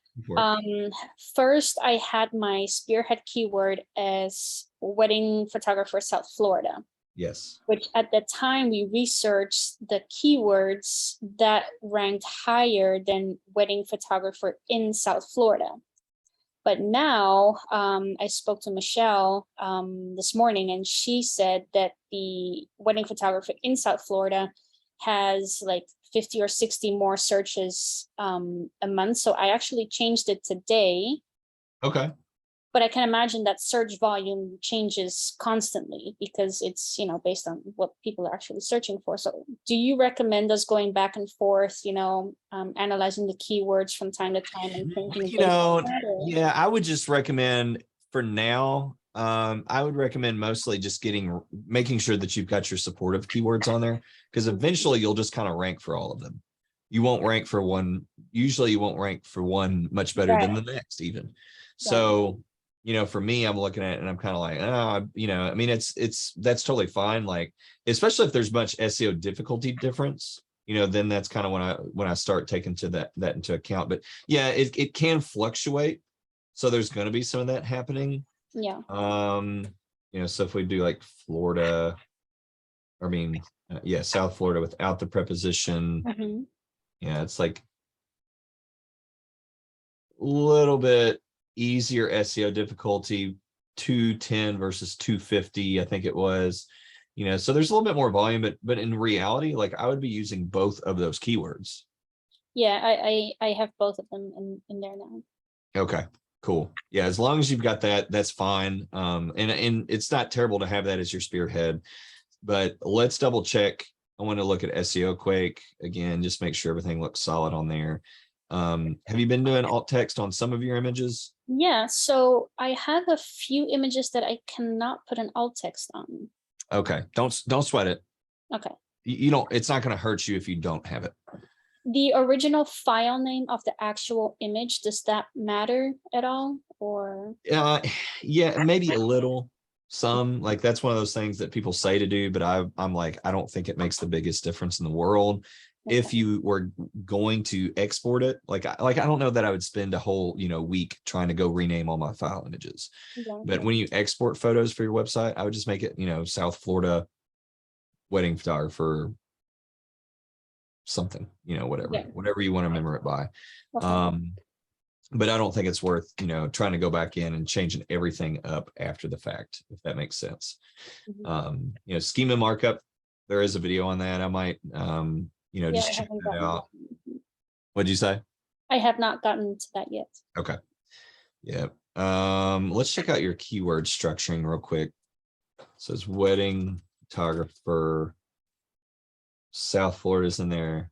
first, I had my spearhead keyword as wedding photographer, South Florida. Yes. Which at the time we researched the keywords that ranked higher than wedding photographer in South Florida. But now I spoke to Michelle this morning, and she said that the wedding photographer in South Florida has like 50 or 60 more searches a month. So I actually changed it today. Okay. But I can imagine that search volume changes constantly because it's, you know, based on what people are actually searching for. So do you recommend us going back and forth, you know, analyzing the keywords from time to time and thinking, you know, yeah, I would just recommend for now, I would recommend mostly just making sure that you've got your supportive keywords on there, because eventually you'll just kind of rank for all of them. You won't rank for one. Usually you won't rank for one much better than the next even. So, you know, for me, I'm looking at it and I'm kind of like, you know, I mean, that's totally fine. Like, especially if there's much SEO difficulty difference, you know, then that's kind of when I start taking that into account. But yeah, it can fluctuate. So there's going to be some of that happening. Yeah. You know, so if we do like Florida, I mean, yeah, South Florida without the preposition, yeah, it's like a little bit easier SEO difficulty, 210 versus 250, I think it was, you know, so there's a little bit more volume, but in reality, like I would be using both of those keywords. Yeah, I have both of them in there now. Okay, cool. Yeah, as long as you've got that, that's fine. And it's not terrible to have that as your spearhead, but let's double check. I want to look at SEO Quake again, just make sure everything looks solid on there. Have you been doing alt text on some of your images? Yeah, so I have a few images that I cannot put an alt text on. Okay, don't sweat it. Okay. You don't, it's not going to hurt you if you don't have it. The original file name of the actual image, does that matter at all? Or yeah, maybe a little, some, like that's one of those things that people say to do, but I'm like, I don't think it makes the biggest difference in the world. If you were going to export it, like I don't know that I would spend a whole, you know, week trying to go rename all my file images. But when you export photos for your website, I would just make it, you know, South Florida wedding photographer something, you know, whatever you want to remember it by. But I don't think it's worth, you know, trying to go back in and changing everything up after the fact, if that makes sense. You know, schema markup, there is a video on that. I might, you know, just check that out. What'd you say? I have not gotten to that yet. Okay. Yeah. Let's check out your keyword structuring real quick. It says wedding photographer. South Florida's in there.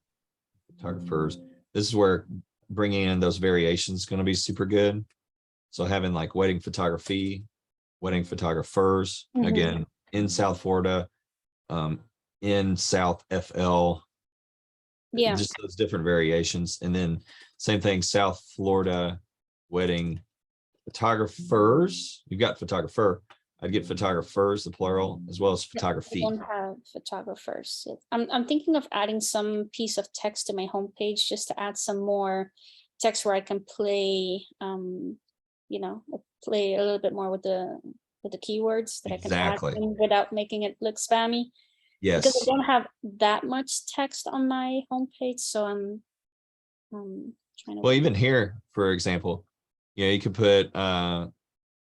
Photographers. This is where bringing in those variations is going to be super good. So having like wedding photography, wedding photographers, again, in South Florida, in South FL, just those different variations. And then same thing, South Florida wedding photographers. You've got photographer. I'd get photographers, the plural, as well as photography. I don't have photographers yet. I'm thinking of adding some piece of text to my homepage just to add some more text where I can play, you know, play a little bit more with the keywords that I can add in without making it look spammy. Yes. Because I don't have that much text on my homepage, so I'm trying to. Well, even here, for example, yeah, you could put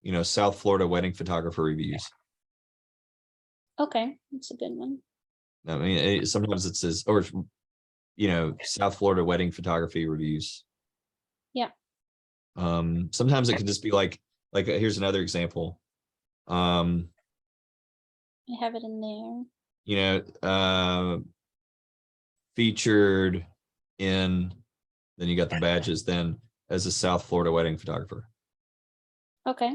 you know, South Florida wedding photographer reviews. Okay, that's a good one. I mean, sometimes it says, or, you know, South Florida wedding photography reviews. Yeah. Sometimes it can just be like here's another example. I have it in there. You know, featured in, then you got the badges, then as a South Florida wedding photographer. Okay.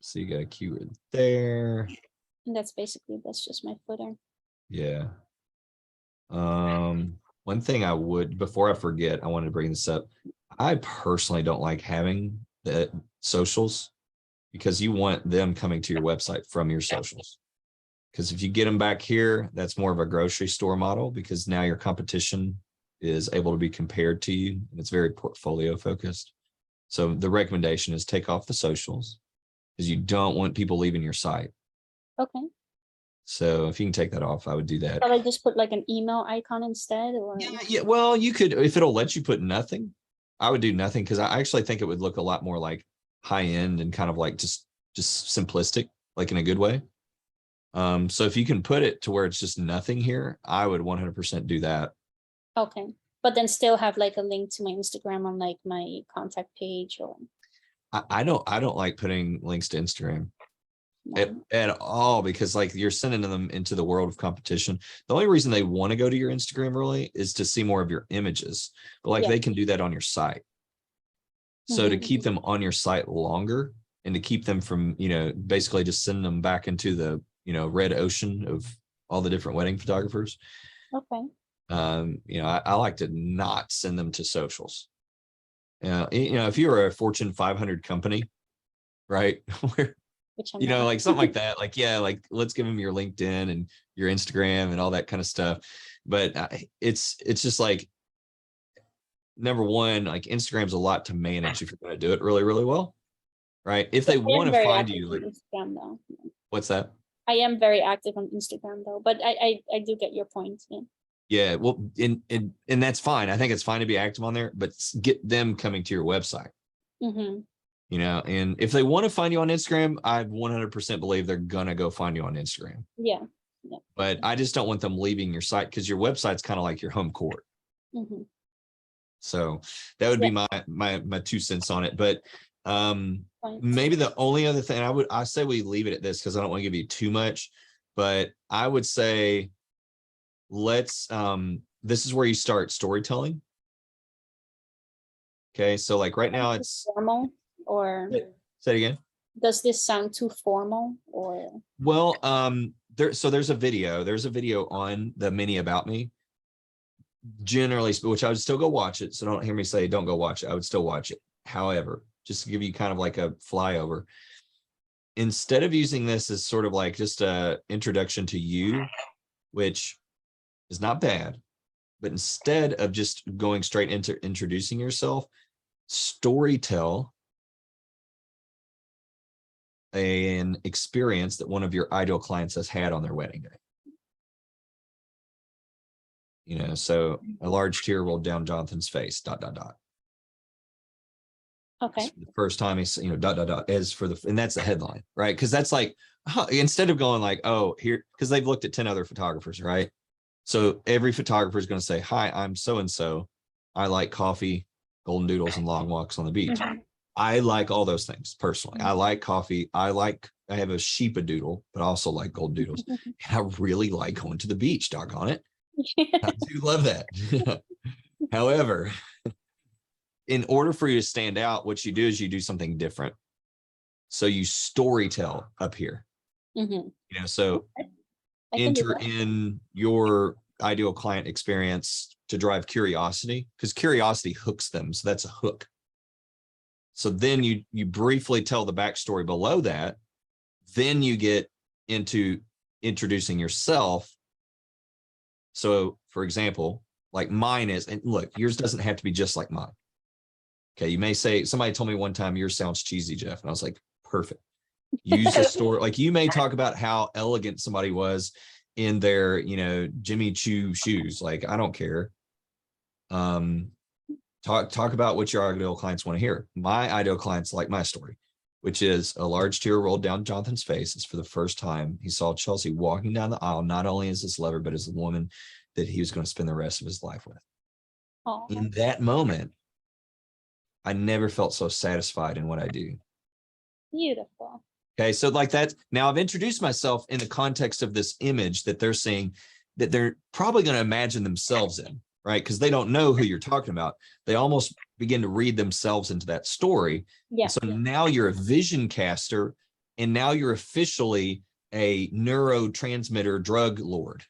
So you got a keyword there. And that's just my footer. Yeah. One thing I would, before I forget, I wanted to bring this up. I personally don't like having the socials because you want them coming to your website from your socials. Because if you get them back here, that's more of a grocery store model because now your competition is able to be compared to you and it's very portfolio focused. So the recommendation is take off the socials because you don't want people leaving your site. Okay. So if you can take that off, I would do that. But I just put like an email icon instead, or Yeah. Well, you could, if it'll let you put nothing, I would do nothing because I actually think it would look a lot more like high end and kind of like just simplistic, like in a good way. So if you can put it to where it's just nothing here, I would 100% do that. okay. But then still have like a link to my Instagram on like my contact page, or I don't like putting links to Instagram. no. At all, because like you're sending them into the world of competition. The only reason they want to go to your Instagram really is to see more of your images, but like Yeah. they can do that on your site. So to Mhm. keep them on your site longer and to keep them from, basically just send them back into the, red ocean of all the different wedding photographers. Okay. I like to not send them to socials. If you were a Fortune 500 company, right? Where Which I'm not. like something like that, like, yeah, like let's give them your LinkedIn and your Instagram and all that kind of stuff. But it's just like, number one, like Instagram's a lot to manage if you're going to do it really, really well, right? If they I am want to very find active you, on like, Instagram though. what's that? I am very active on Instagram though, but I do get your point. Yeah. Yeah, well, and that's fine. I think it's fine to be active on there, but get them coming to your website. Mm-hmm. And if they want to find you on Instagram, I 100% believe they're gonna go find you on Instagram. Yeah. Yeah. But I just don't want them leaving your site because your website's kind of like your home court. Mm-hmm. So that would be my 2 cents on it. But maybe the only other thing I say we leave it at this because I don't want to give you too much, but I would say let's this is where you start storytelling. Okay, so like right now it's formal, or say it again. Does this sound too formal, or? Well, there's a video on the mini about me, generally, which I would still go watch it. So don't hear me say don't go watch it. I would still watch it. However, just to give you kind of like a flyover, instead of using this as sort of like just a introduction to you, which is not bad, but instead of just going straight into introducing yourself, storytell an experience that one of your ideal clients has had on their wedding day. So a large tear rolled down Jonathan's face, ... Okay. The first time he's, as for the, and that's the headline, right? Because that's like, instead of going like, oh, here, because they've looked at 10 other photographers, right? So every photographer is going to say, hi, I'm so-and-so. I like coffee, golden doodles, and long walks on the beach. Mhm. I like all those things personally. I like coffee. I have a sheep-a-doodle, but I also like golden doodles. And I really like going to the beach, doggone it. I do love that. However, in order for you to stand out, what you do is you do something different. So you storytell up here. Mm-hmm. So enter in your ideal client experience to drive curiosity, because curiosity hooks them. So that's a hook. So then you briefly tell the backstory below that. Then you get into introducing yourself. So for example, like mine is, and look, yours doesn't have to be just like mine. Okay, you may say, somebody told me one time, yours sounds cheesy, Jeff. And I was like, perfect. Use a story. Like you may talk about how elegant somebody was in their, Jimmy Choo shoes. Like, I don't care. Talk about what your ideal clients want to hear. My ideal clients like my story, which is a large tear rolled down Jonathan's face. It's for the first time he saw Chelsea walking down the aisle, not only as his lover, but as a woman that he was going to spend the rest of his life with. Oh. In that moment, I never felt so satisfied in what I do. Beautiful. Okay, so like that. Now I've introduced myself in the context of this image that they're seeing, that they're probably going to imagine themselves in, right? Because they don't know who you're talking about. They almost begin to read themselves into that story. Yeah. So now you're a vision caster And now you're officially a neurotransmitter drug lord.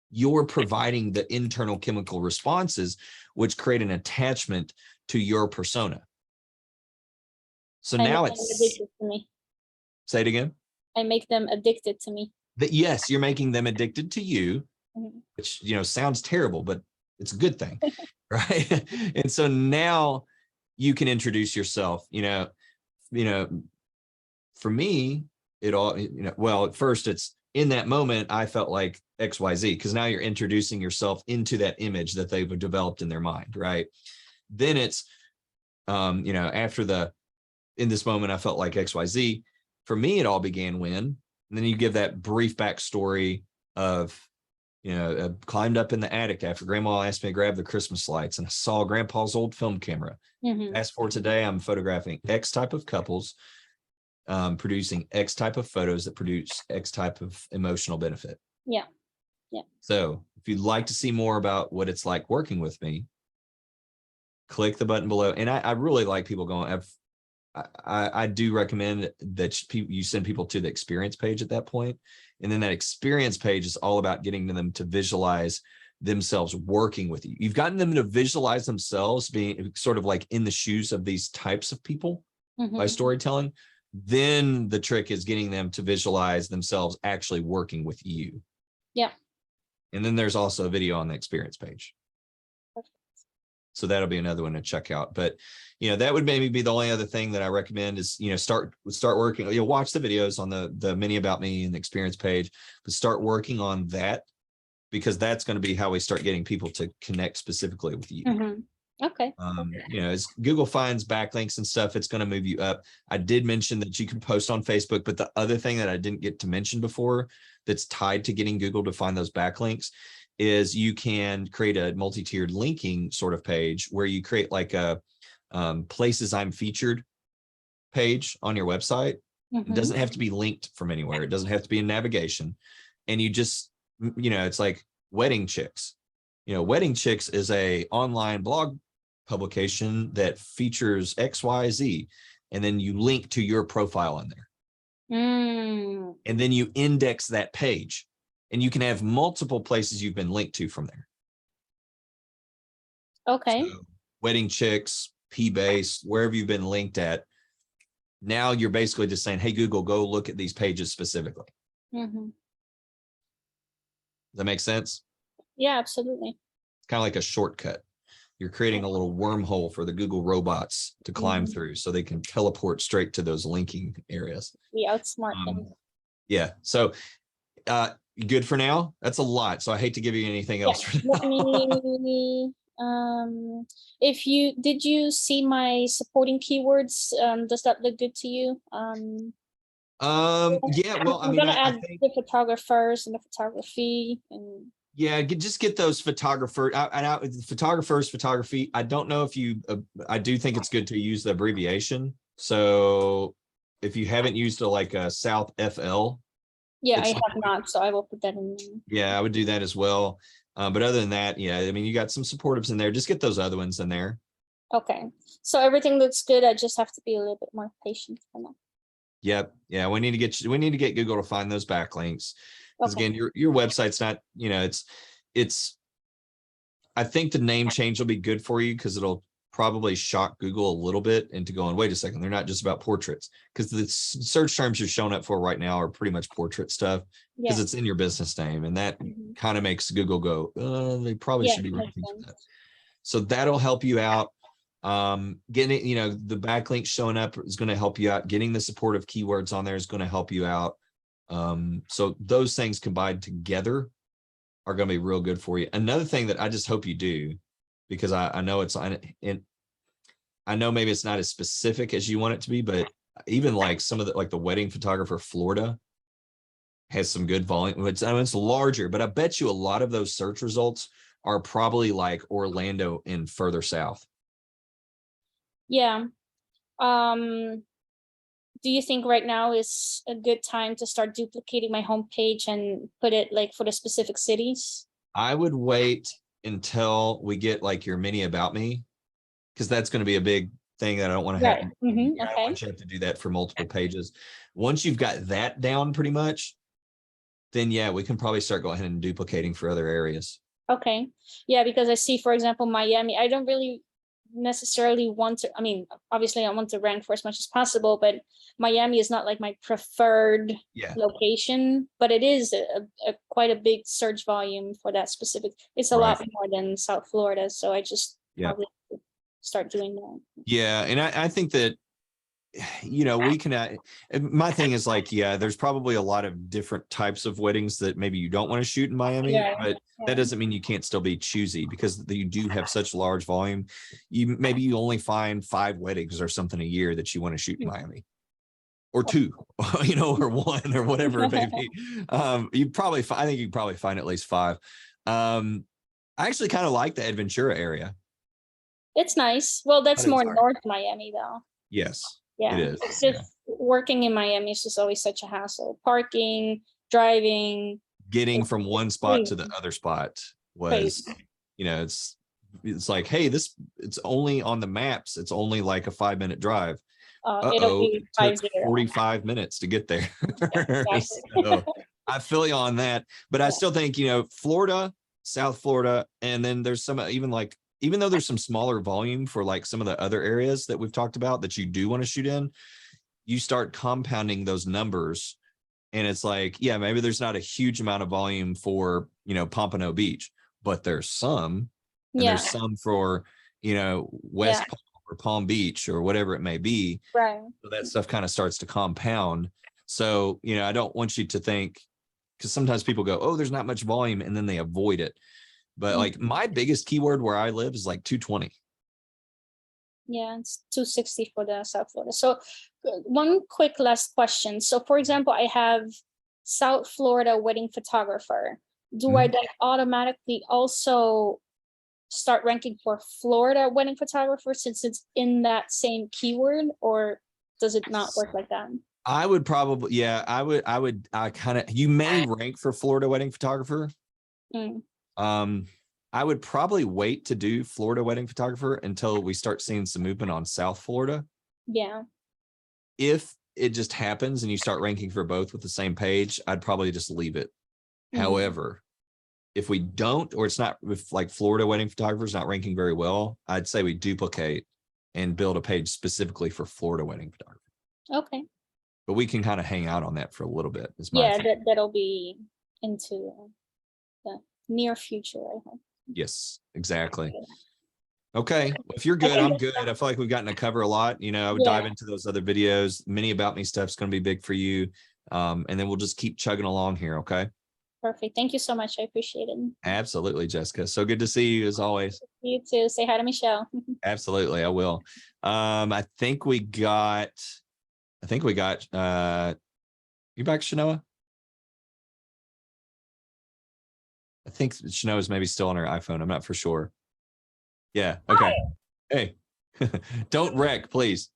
You're providing the internal chemical responses, which create an attachment to your persona. So I now make them addicted to me. say it again. I make them addicted to me. Yes, you're making them addicted to you, which, sounds terrible, but it's a good thing, right? And so now you can introduce yourself, for me, it all, well, at first it's in that moment, I felt like XYZ, because now you're introducing yourself into that image that they've developed in their mind, right? Then it's, in this moment, I felt like XYZ. For me, it all began when, and then you give that brief backstory of, I climbed up in the attic after grandma asked me to grab the Christmas lights, and I saw grandpa's old film camera. Fast forward today, I'm photographing X type of couples, producing X type of photos that produce X type of emotional benefit. Yeah. So if you'd like to see more about what it's like working with me, click the button below. And I really like people going, I do recommend that you send people to the experience page at that point. And then that experience page is all about getting them to visualize themselves working with you. You've gotten them to visualize themselves being sort of like in the shoes of these types of people by storytelling. Then the trick is getting them to visualize themselves actually working with you. Yeah. And then there's also a video on the experience page. So that'll be another one to check out. But, that would maybe be the only other thing that I recommend is, start working, watch the videos on the Mini About Me and the experience page, but start working on that, because that's going to be how we start getting people to connect specifically with you. Okay. As Google finds backlinks and stuff, it's going to move you up. I did mention that you can post on Facebook, but the other thing that I didn't get to mention before that's tied to getting Google to find those backlinks is you can create a multi-tiered linking sort of page where you create like a places I'm featured page on your website. It doesn't have to be linked from anywhere. It doesn't have to be in navigation. And you just, it's like Wedding Chicks. Wedding Chicks is a online blog publication that features XYZ, and then you link to your profile on there. And then you index that page, and you can have multiple places you've been linked to from there. Okay. So, Wedding Chicks, P-Base, wherever you've been linked at. Now you're basically just saying, hey, Google, go look at these pages specifically. Does that make sense? Yeah, absolutely. It's kind of like a shortcut. You're creating a little wormhole for the Google robots to climb through so they can teleport straight to those linking areas. We outsmart them. Yeah. So good for now. That's a lot. So I hate to give you anything else. For now. Let me did you see my supporting keywords? Does that look good to you? Yeah, well, I'm gonna add the photographers and the photography and just get those photographers photography. I don't know if you I do think it's good to use the abbreviation. So if you haven't used a South FL. Yeah, I have not, so I will put that in. Yeah, I would do that as well. But other than that, you got some supportives in there. Just get those other ones in there. Okay. So everything looks good. I just have to be a little bit more patient for now. Yep. Yeah. We need to get Google to find those backlinks. Because again, your website's not, it's I think the name change will be good for you because it'll probably shock Google a little bit into going, wait a second, they're not just about portraits, because the search terms you're showing up for right now are pretty much portrait stuff because it's in your business name, and that kind of makes Google go, they probably should be ranking for that. So that'll help you out. Getting the backlinks showing up is going to help you out. Getting the supportive keywords on there is going to help you out. So those things combined together are going to be real good for you. Another thing that I just hope you do, because I know I know maybe it's not as specific as you want it to be, but even like some of the wedding photographer Florida has some good volume. It's larger, but I bet you a lot of those search results are probably like Orlando and further south. Yeah. Do you think right now is a good time to start duplicating my homepage and put it for the specific cities? I would wait until we get your Mini About Me, because that's going to be a big thing that I don't want to have. Right. I don't Okay. want you to have to do that for multiple pages. Once you've got that down pretty much, then yeah, we can probably start going ahead and duplicating for other areas. Okay. Yeah, because I see, for example, Miami, I don't really necessarily want to, I mean, obviously I want to rank for as much as possible, but Miami is not like my preferred location, but it is a quite a big search volume for that specific. It's a lot more than South Florida. So I just probably start doing that. Yeah. And I think that, you know, we can, my thing is like, yeah, there's probably a lot of different types of weddings that maybe you don't want to shoot in Miami, but that doesn't mean you can't still be choosy, because you do have such large volume. Maybe you only find 5 weddings or something a year that you want to shoot in Miami, or 2, you know, or 1 or whatever it may be. I think you probably find at least 5. I actually kind of like the Adventura area. It's nice. Well, that's more North Miami though. Yes. Yeah, it is. It's just working in Miami is just always such a hassle. Parking, driving, getting from one spot to the other spot was, you know, it's like, hey, it's only on the maps, it's only like a 5-minute drive. It took 45 minutes to get there. So I feel you on that, but I still think, you know, Florida, South Florida, and then there's some even though there's some smaller volume for like some of the other areas that we've talked about that you do want to shoot in, you start compounding those numbers. And it's like, yeah, maybe there's not a huge amount of volume for, you know, Pompano Beach, but there's some, and there's some for, you know, West Palm or Palm Beach or whatever it may be. Right. So that stuff kind of starts to compound. So, you know, I don't want you to think, because sometimes people go, oh, there's not much volume, and then they avoid it. But like my biggest keyword where I live is like 220. Yeah, it's 260 for the South Florida. So one quick last question. So for example, I have South Florida wedding photographer. Do I then automatically also start ranking for Florida wedding photographer since it's in that same keyword, or does it not work like that? I would probably, you may rank for Florida wedding photographer. I would probably wait to do Florida wedding photographer until we start seeing some movement on South Florida. Yeah. If it just happens and you start ranking for both with the same page, I'd probably just leave it. However, if we don't, or it's not, if like Florida wedding photographer is not ranking very well, I'd say we duplicate and build a page specifically for Florida wedding photography. Okay. But we can kind of hang out on that for a little bit. That'll be into the near future, I hope. Yes, exactly. Okay, if you're good, I'm good. I feel like we've gotten to cover a lot. You know, I would dive into those other videos. Mini About Me stuff is going to be big for you. And then we'll just keep chugging along here. Okay. Perfect. Thank you so much. I appreciate it. Absolutely, Jessica. So good to see you as always. You too. Say hi to Michelle. Absolutely, I will. I think we got you back, Shanoa? I think Shanoa is maybe still on her iPhone. I'm not for sure. Yeah. Okay. Hey, don't wreck, please.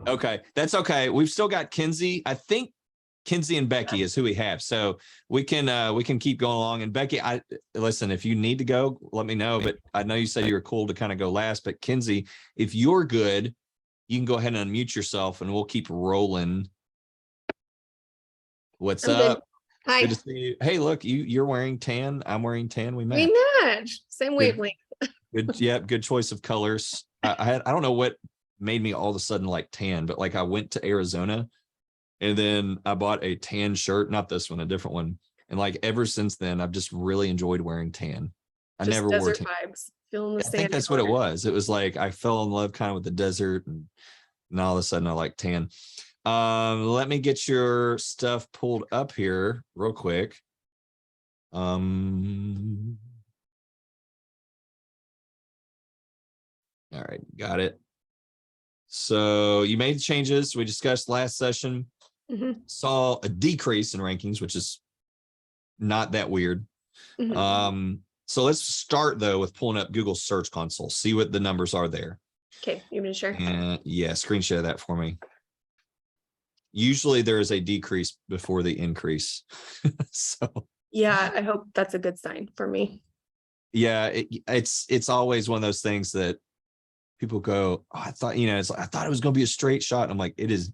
Okay, that's okay. We've still got Kinsey. I think Kinsey and Becky is who we have, so we can keep going along. And Becky, listen, if you need to go, let me know. But I know you said you were cool to kind of go last. But Kinsey, if you're good, you can go ahead and unmute yourself, and we'll keep rolling. What's up? Hi. Good to see you. Hey, look, you're wearing tan. I'm wearing tan. We match. We match. Same wavelength. Good. Yeah. Good choice of colors. I don't know what made me all of a sudden like tan, but like I went to Arizona and then I bought a tan shirt, not this one, a different one. And like ever since then, I've just really enjoyed wearing tan. I just never wore tan. vibes. Feeling the I think that's what it was. It was like I fell in love kind of with the desert, and all of a sudden I like tan. Let me get your stuff pulled up here real quick. All right, got it. So you made changes we discussed last session. Saw a decrease in rankings, which is not that weird. So let's start though with pulling up Google Search Console, see what the numbers are there. Okay, you want to share? And yeah, screen share that for me. Usually there is a decrease before the increase. So yeah, I hope that's a good sign for me. Yeah, it's always one of those things that people go, oh, I thought, it's like, I thought it was going to be a straight shot. And I'm like, it is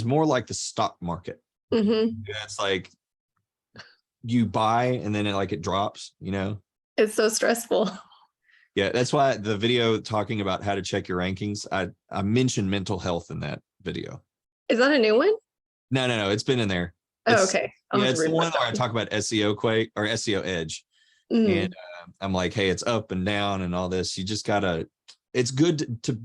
more like the stock market. Mm-hmm. It's like you buy and then it drops, It's so stressful. Yeah, that's why the video talking about how to check your rankings, I mentioned mental health in that video. Is that a new one? No, it's been in there. Oh, It's, okay. yeah, it's the one where I talk about SEO Quake or SEO Edge. Mm. And I'm like, hey, it's up and down and all this. You just gotta, it's good to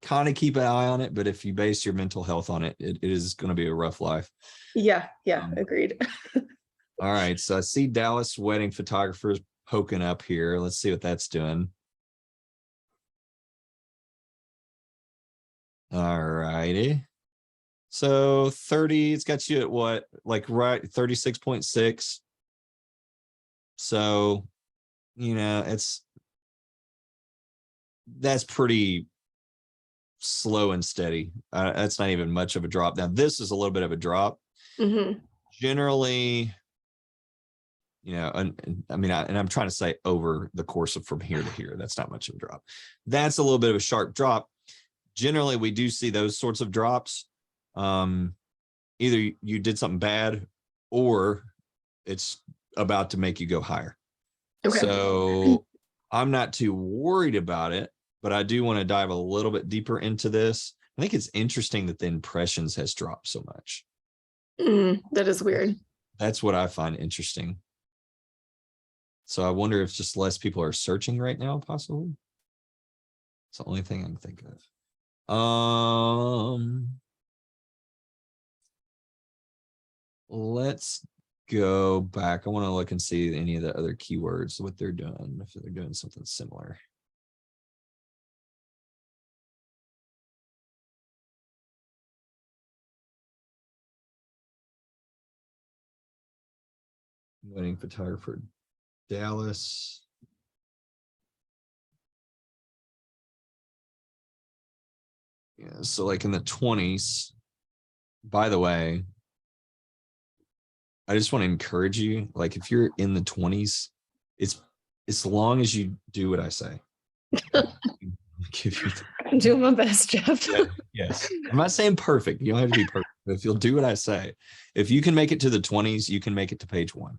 kind of keep an eye on it. But if you base your mental health on it, it is going to be a rough life. Yeah, agreed. All right, so I see Dallas wedding photographers poking up here. Let's see what that's doing. All righty. So 30, it's got you at what? Like right 36.6. So, that's pretty slow and steady. That's not even much of a drop. Now, this is a little bit of a drop. Mm-hmm. Generally, and I'm trying to say over the course of from here to here, that's not much of a drop. That's a little bit of a sharp drop. Generally, we do see those sorts of drops. Either you did something bad or it's about to make you go higher. Okay. So I'm not too worried about it, but I do want to dive a little bit deeper into this. I think it's interesting that the impressions has dropped so much. That is weird. That's what I find interesting. So I wonder if just less people are searching right now, possibly. It's the only thing I can think of. Let's go back. I want to look and see any of the other keywords, what they're doing, if they're doing something similar. Wedding photographer, Dallas. Yeah, so like in the 20s, by the way, I just want to encourage you, like if you're in the 20s, it's as long as you do what I say. I'm doing my best, Jeff. Yeah, yes. I'm not saying perfect. You don't have to be perfect. But if you'll do what I say, if you can make it to the 20s, you can make it to page 1.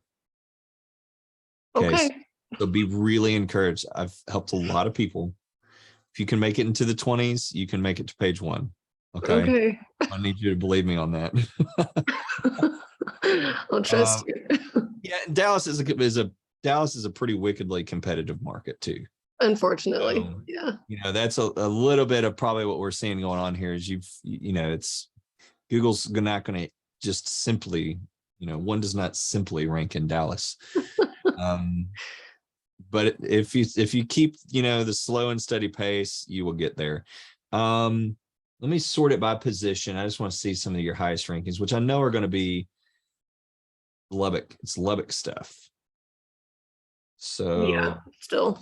Okay. So be really encouraged. I've helped a lot of people. If you can make it into the 20s, you can make it to page 1. Okay. I need you to believe me on that. I'll trust you. Yeah, Dallas is a pretty wickedly competitive market too. Unfortunately, yeah. That's a little bit of probably what we're seeing going on here is it's Google's not going to just simply, one does not simply rank in Dallas. But if you keep, the slow and steady pace, you will get there. Let me sort it by position. I just want to see some of your highest rankings, which I know are going to be Lubbock. It's Lubbock stuff. So yeah, still.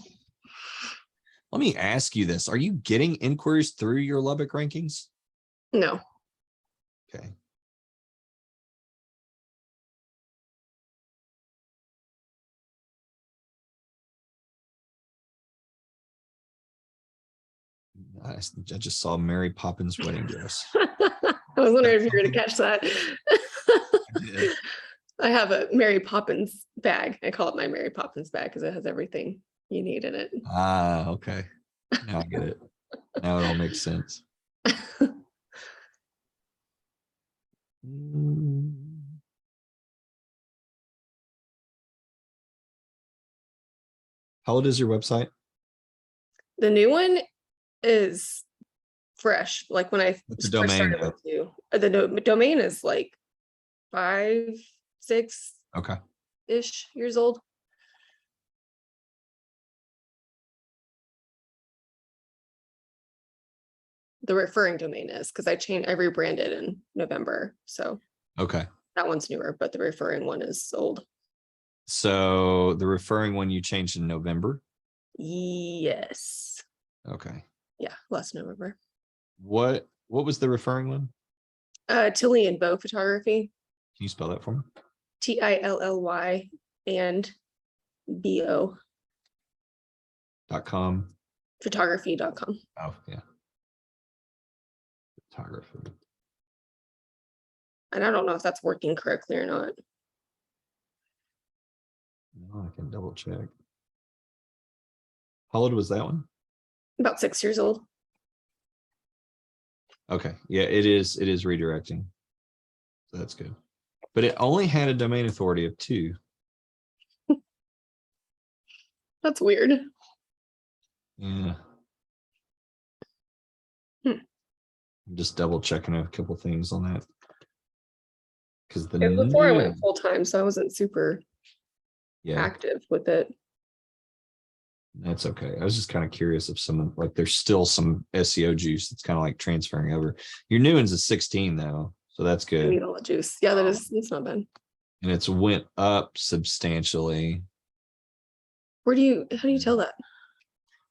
Let me ask you this. Are you getting inquiries through your Lubbock rankings? No. Okay. I just saw Mary Poppins wedding dress. I was wondering if you were going to catch that. I have a Mary Poppins bag. I call it my Mary Poppins bag because it has everything you need in it. Ah, okay. Now I get it. Now it all makes sense. How old is your website? The new one is fresh. Like when I What's the first domain? started with you, the domain is like 5, 6 Okay. ish years old. The referring domain is because I rebranded in November. So Okay. that one's newer, but the referring one is old. So the referring one you changed in November? Yes. Okay. Yeah, last November. What was the referring one? Tilly and Bow Photography. Can you spell that for me? TILLY and BO. .com. Photography.com. Oh, yeah. Photography. And I don't know if that's working correctly or not. No, I can double check. How old was that one? About 6 years old. Okay. Yeah, it is redirecting. So that's good. But it only had a domain authority of 2. That's weird. Yeah. Hmm. I'm just double checking a couple things on that. Because the It was before I new, went full time, so I wasn't super active with it. That's okay. I was just kind of curious if some, like, there's still some SEO juice that's kind of like transferring over. Your new one's a 16 though, so that's I good. need all the juice. Yeah, it's not bad. And it's went up substantially. How do you tell that?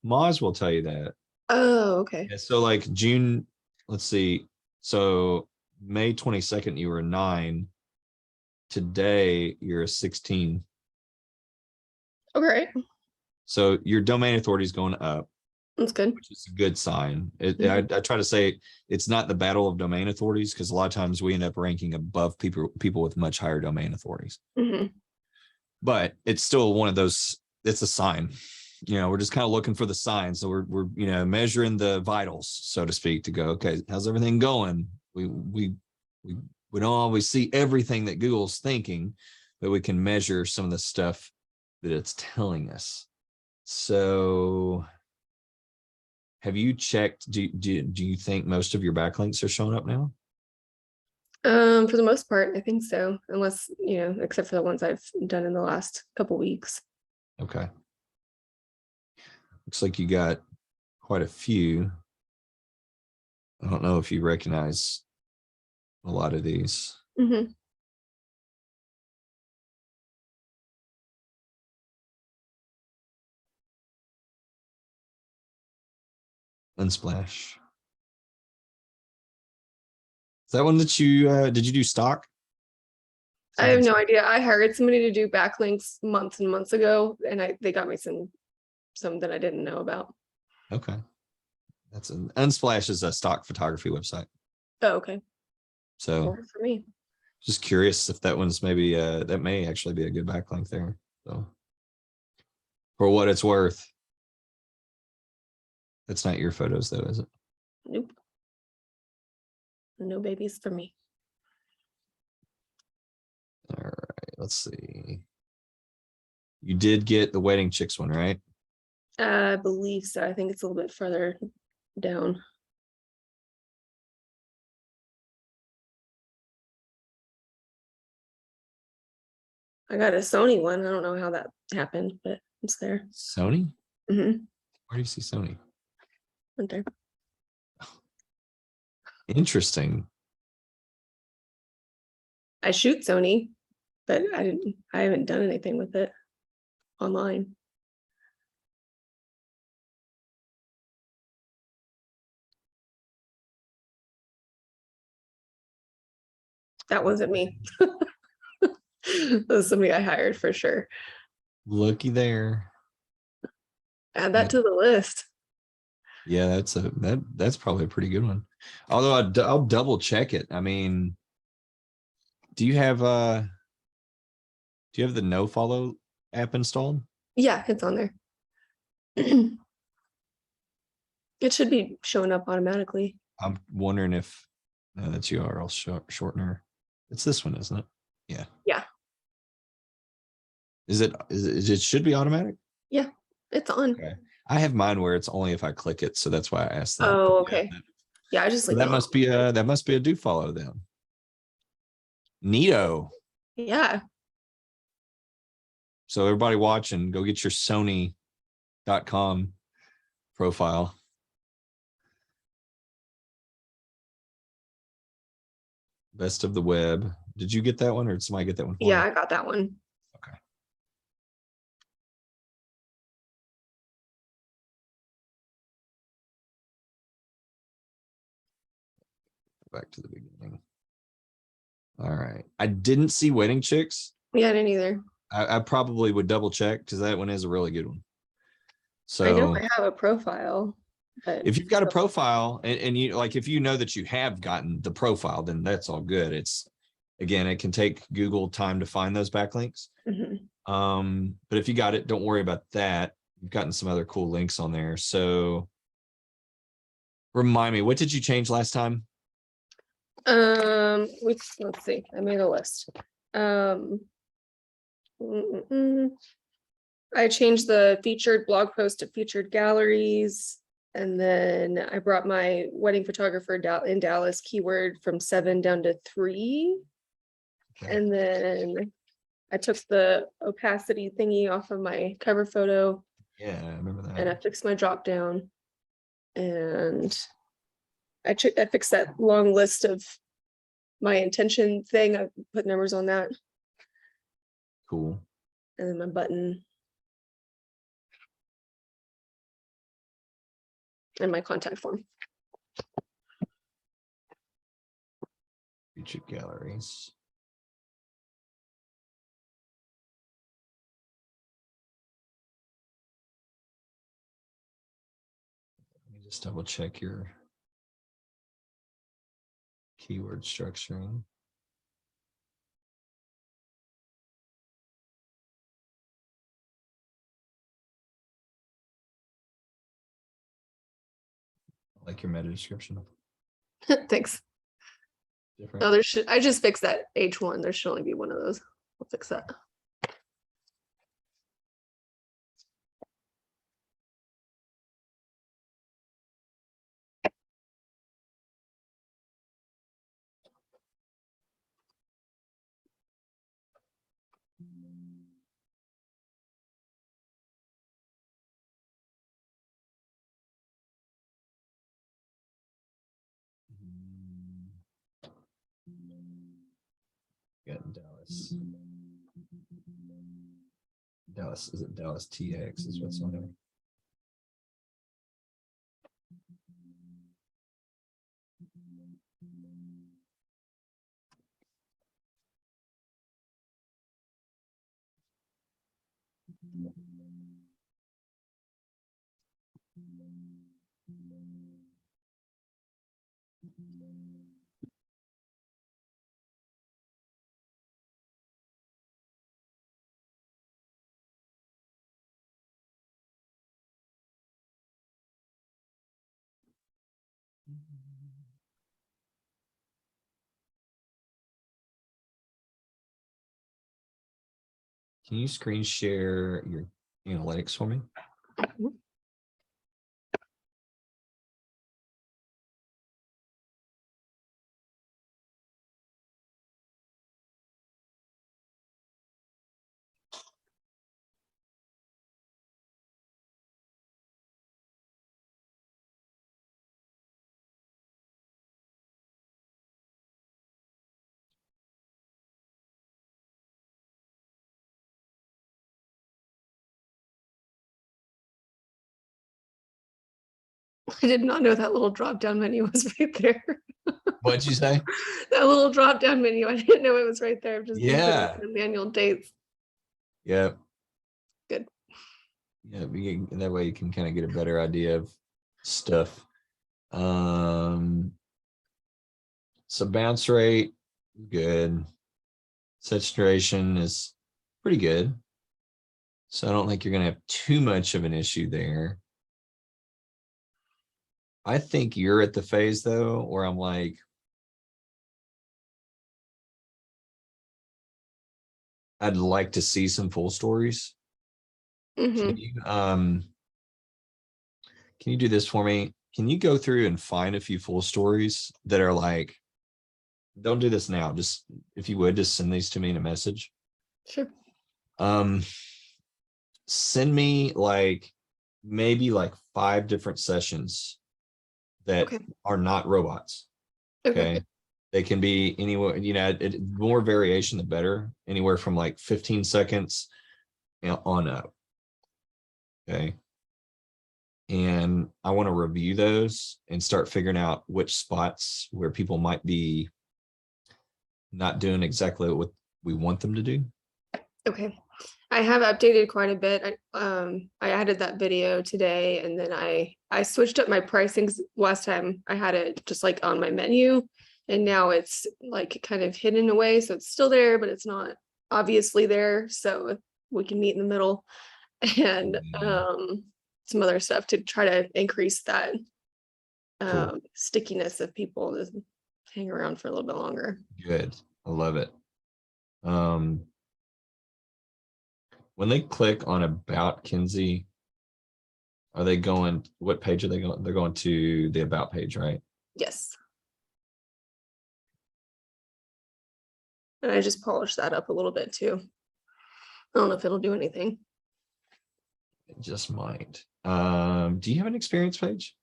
Moz will tell you that. Oh, okay. Yeah, so like June, let's see. So May 22nd, you were a 9. Today, you're a 16. Okay. So your domain authority is going up. That's good. Which is a good sign. I try to say it's not the battle of domain authorities, because a lot of times we end up ranking above people with much higher domain authorities. Mm-hmm. But it's still one of those, it's a sign. We're just kind of looking for the signs. So we're measuring the vitals, so to speak, to go, okay, how's everything going? We don't always see everything that Google's thinking, but we can measure some of the stuff that it's telling us. So have you checked, do you think most of your backlinks are showing up now? For the most part, I think so. Unless, except for the ones I've done in the last couple weeks. Okay. Looks like you got quite a few. I don't know if you recognize a lot of these. Mm-hmm. Unsplash. Is that one that you did you do stock? I have no idea. I hired somebody to do backlinks months and months ago, and they got me some that I didn't know about. Okay. That's Unsplash is a stock photography website. Oh, okay. So Worked for me. Just curious if that one's maybe that may actually be a good backlink there. So for what it's worth. That's not your photos though, is it? Nope. No babies for me. All right, let's see. You did get the wedding chicks one, right? I believe so. I think it's a little bit further down. I got a Sony one. I don't know how that happened, but it's there. Sony? Mm-hmm. Where do you see Sony? Right there. Interesting. I shoot Sony, but I haven't done anything with it online. That wasn't me. That was somebody I hired for sure. Looky there. Add that to the list. Yeah, that's probably a pretty good one. Although I'll double check it. I mean, do you have the NoFollow app installed? Yeah, it's on there. It should be showing up automatically. I'm wondering if that's URL shortener. It's this one, isn't it? Yeah. Yeah. It should be automatic? Yeah, it's on. Okay. I have mine where it's only if I click it, so that's why I asked that. Oh, okay. Yeah, I just So that must be a do follow then. Neato. Yeah. So everybody watching, go get your Sony.com profile. Best of the web. Did you get that one, or did somebody get that one? Yeah, I got that one. Okay. Back to the beginning. All right. I didn't see Wedding Chicks. Yeah, I didn't either. I probably would double check, because that one is a really good one. So I know I have a profile. But if you've got a profile and you like, if you know that you have gotten the profile, then that's all good. It's, again, it can take Google time to find those backlinks. But if you got it, don't worry about that. You've gotten some other cool links on there. So remind me, what did you change last time? let's see, I made a list. I changed the featured blog post to featured galleries. And then I brought my wedding photographer in Dallas keyword from 7 down to 3. Okay. And then I took the opacity thingy off of my cover photo. Yeah, I remember that. And I fixed my drop down. And I fixed that long list of my intention thing. I put numbers on that. Cool. And then my button. And my contact form. Featured galleries. Let me just double check your keyword structuring. I like your meta description. Thanks. Different. Oh, I just fixed that H1. There should only be one of those. I'll fix that. Got Dallas. Dallas, is it Dallas TX is what's on there? Can you screen share your analytics for me? I did not know that little drop down menu was right there. What'd you say? That little drop down menu. I didn't know it was right there. I've just been putting Yeah. in the manual dates. Yep. Good. Yeah, that way you can kind of get a better idea of stuff. So bounce rate, good. Saturation is pretty good. So I don't think you're going to have too much of an issue there. I think you're at the phase though, where I'm like, I'd like to see some full stories. Can you do this for me? Can you go through and find a few full stories that are like, don't do this now. Just, if you would, just send these to me in a message. Sure. Send me maybe 5 different sessions that are not robots. Okay. They can be anywhere, more variation, the better, anywhere from 15 seconds on up. Okay. And I want to review those and start figuring out which spots where people might be not doing exactly what we want them to do. Okay. I have updated quite a bit. I added that video today, and then I switched up my pricings. Last time I had it just like on my menu, and now it's like kind of hidden away. So it's still there, but it's not obviously there. So we can meet in the middle, and some other stuff to try to increase that stickiness of people to hang around for a little bit longer. Good. I love it. When they click on About Kinsey, are they going, what page are they going? They're going to the About page, right? Yes. And I just polished that up a little bit too. I don't know if it'll do anything. It just might. Do you have an experience page?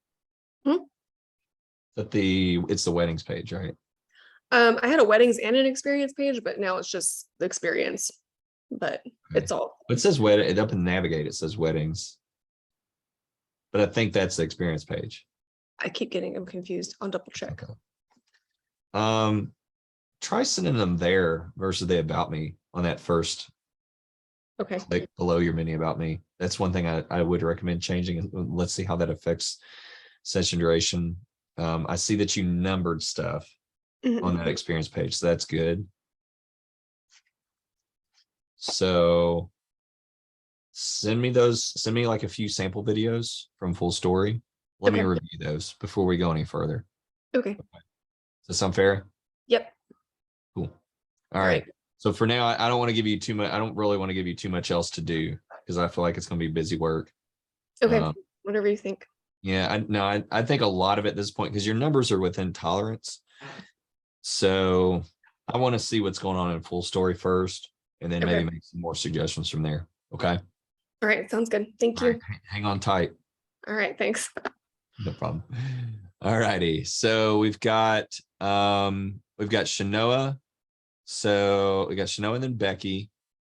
That it's the weddings page, right? I had a weddings and an experience page, but now it's just the experience. But it's all. It says wedding up in Navigate. It says weddings, but I think that's the experience page. I keep getting them confused. I'll double check. Okay. Try sending them there versus the About Me on that first. Okay. Like below your mini About Me. That's one thing I would recommend changing. Let's see how that affects session duration. I see that you numbered stuff on that experience page, so that's good. So send me like a few sample videos from Full Story. Let me review those before we go any further. Okay. Does that sound fair? Yep. Cool. All right. So for now, I don't want to give you too much. I don't really want to give you too much else to do because I feel like it's going to be busy work. Okay. Whatever you think. Yeah. I think a lot of it at this point, because your numbers are within tolerance. So I want to see what's going on in Full Story first, and then maybe make some more suggestions from there. Okay. All right. Sounds good. Thank you. Right, hang on tight. All right. Thanks. No problem. All righty. So we've got Shanoa. So we got Shanoa and then Becky,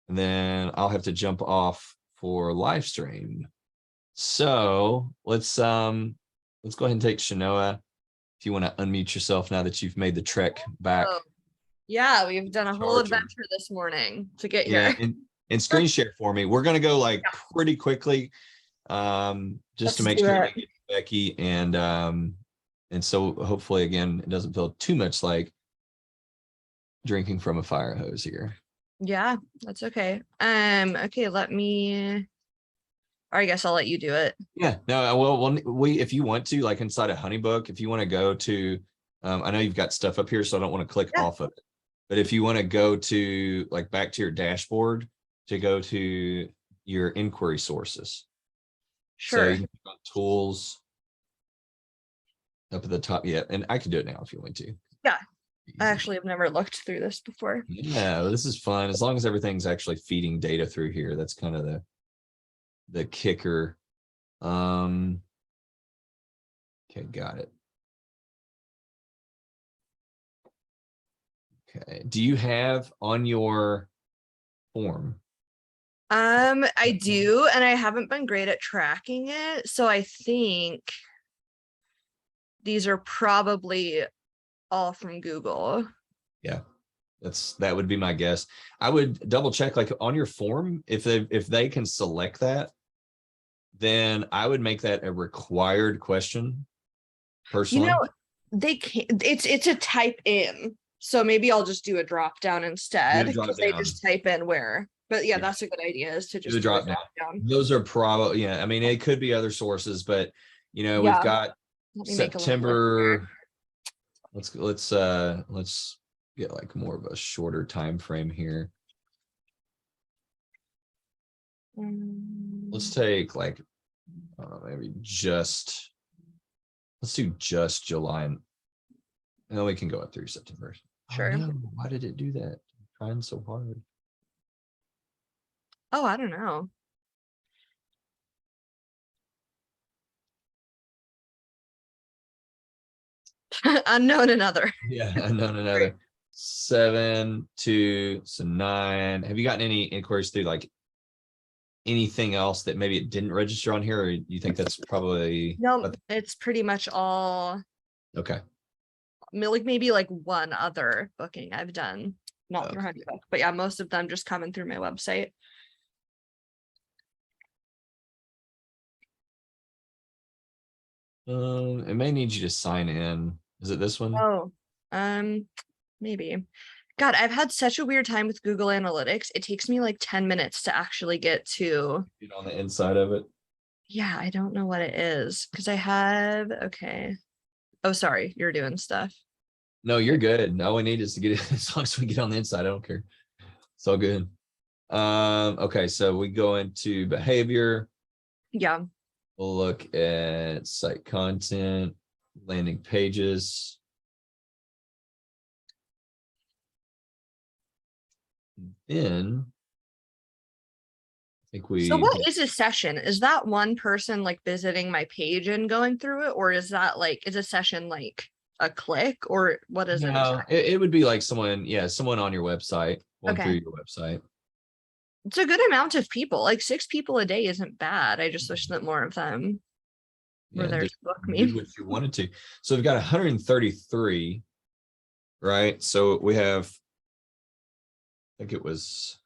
and then I'll have to jump off for live stream. So let's go ahead and take Shanoa. If you want to unmute yourself now that you've made the trek back. Oh, yeah, we've done a whole adventure this morning to get here. And screen share for me. We're gonna go like pretty quickly, just to make sure we get Becky, and so hopefully again it doesn't feel too much like drinking from a fire hose here. Yeah, that's okay. Okay, I guess I'll let you do it. Yeah, no, well, if you want to, like inside a Honeybook, if you want to go to, I know you've got stuff up here, so I don't want to click off of it. But if you want to go to like back to your dashboard to go to your inquiry sources. Sure. So you can click on tools up at the top. Yeah, and I can do it now if you want to. Yeah. I actually have never looked through this before. Yeah, this is fun. As long as everything's actually feeding data through here, that's kind of the kicker. Okay, got it. Okay, do you have on your form? I do, and I haven't been great at tracking it, so I think these are probably all from Google. Yeah, that would be my guess. I would double check like on your form if they can select that, then I would make that a required question personally. You know, they can't, it's a type in, so maybe I'll just do a drop down instead because they just type in where. But yeah, that's a good idea, is to just do a drop down. Those are probably, I mean, it could be other sources, but we've got September. Let's get like more of a shorter time frame here. Let's take like maybe let's do just July, and then we can go up through September. Sure. Oh, no, why did it do that? I'm trying so hard. Oh, I don't know. Unknown another. Yeah, unknown another. 7 2, so 9. Have you gotten any inquiries through like anything else that maybe it didn't register on here, or you think that's probably no? It's pretty much all. Okay. Like maybe like one other booking I've done. not through Honeybook, but yeah, most of them just coming through my website. It may need you to sign in. Is it this one? Oh, maybe. God, I've had such a weird time with Google Analytics. It takes me like 10 minutes to actually get to. Get on the inside of it. Yeah, I don't know what it is because I have. Okay. Oh, sorry, you're doing stuff. No, you're good. All we need is to get it. As long as we get on the inside, I don't care. It's all good. Okay, so we go into behavior. Yeah. We'll look at site content, landing pages. Then I think we. So what is a session? Is that one person like visiting my page and going through it, or is that like is a session like a click, or what is it? No, it would be like someone, yeah, someone on your website, going through Okay. your website. It's a good amount of people. Like 6 people a day isn't bad. I just wish that more of them were Yeah, there just to book do me. what you wanted to. So we've got 133, right? So we have, I think it was,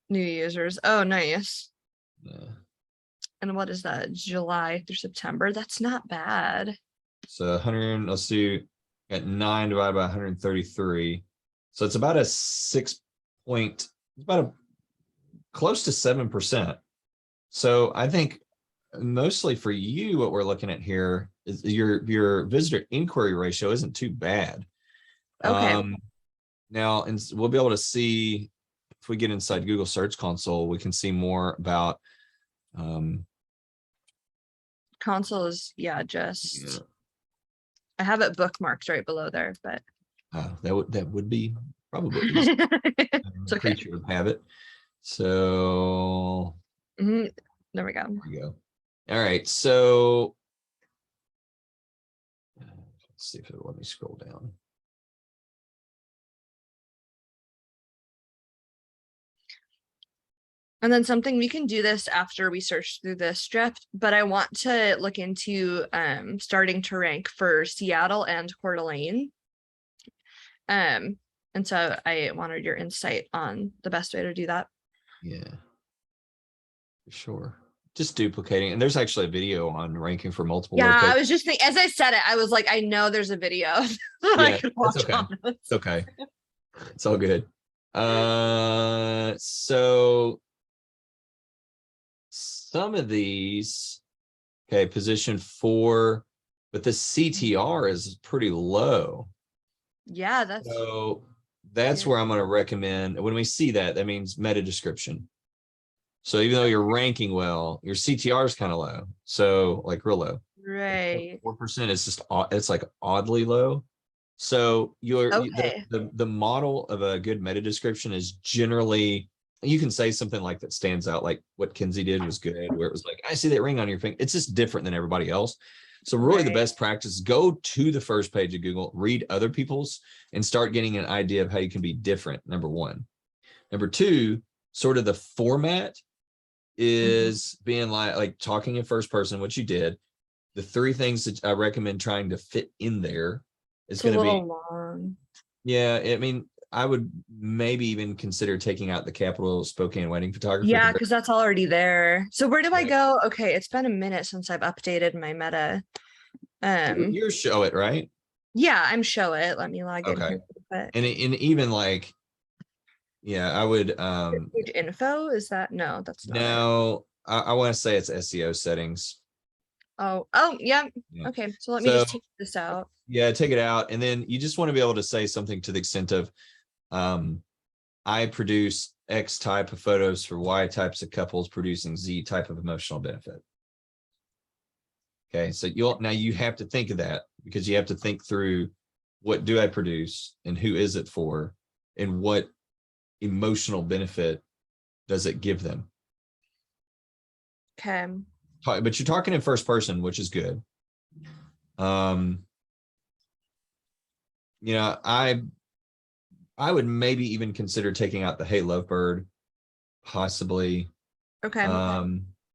New users. Oh, nice. yeah. And what is that? July through September? That's not bad. So 100, let's do, at 9 divided by 133. So it's about a 6 point, it's about a close to 7%. So I think mostly for you, what we're looking at here is your visitor inquiry ratio isn't too bad. Okay. Now, and we'll be able to see if we get inside Google Search Console, we can see more about Console is, yeah, just yeah. I have it bookmarked right below there, but that would be probably it's okay. creature would have it. So There we go. there we go. All right, so let's see if it'll let me scroll down. And then something we can do this after we search through this strip, but I want to look into starting to rank for Seattle and Coeur d'Alene. And so I wanted your insight on the best way to do that. Yeah, for sure. Just duplicating, and there's actually a video on ranking for multiple Yeah, locations. I was just thinking, as I said it, I was like, I know there's a video that I Yeah, could that's watch okay. on this. It's okay. It's all good. So some of these, okay, position 4, but the CTR is pretty low. Yeah, that's So that's where I'm going to recommend, when we see that, that means meta description. So even though you're ranking well, your CTR is kind of low. So like real low. right. 4% is just, it's like oddly low. So Okay. the model of a good meta description is generally, you can say something like that stands out, like what Kinsey did was good, where it was like, I see that ring on your finger. It's just different than everybody else. So really the best practice is go to the first page of Google, read other people's, and start getting an idea of how you can be different, number one. Number two, sort of the format is being like talking in first person, which you did. The 3 things that I recommend trying to fit in there is going to be long. Yeah, I mean, I would maybe even consider taking out the Capital Spokane wedding photographer. Yeah, because that's already there. So where do I go? Okay, it's been a minute since I've updated my meta. You show it, right? Yeah, I'm show it. Let me log in here. And even like, yeah, I would page info, is that no, that's not it. no, I want to say it's SEO settings. Oh, yeah. Okay, so let me just take this out. Yeah, take it out, and then you just want to be able to say something to the extent of I produce X type of photos for Y types of couples producing Z type of emotional benefit. Okay, so now you have to think of that, because you have to think through, what do I produce and who is it for, and what emotional benefit does it give them? Okay. But you're talking in first person, which is good. You know, I would maybe even consider taking out the Hey Lovebird, possibly. Okay.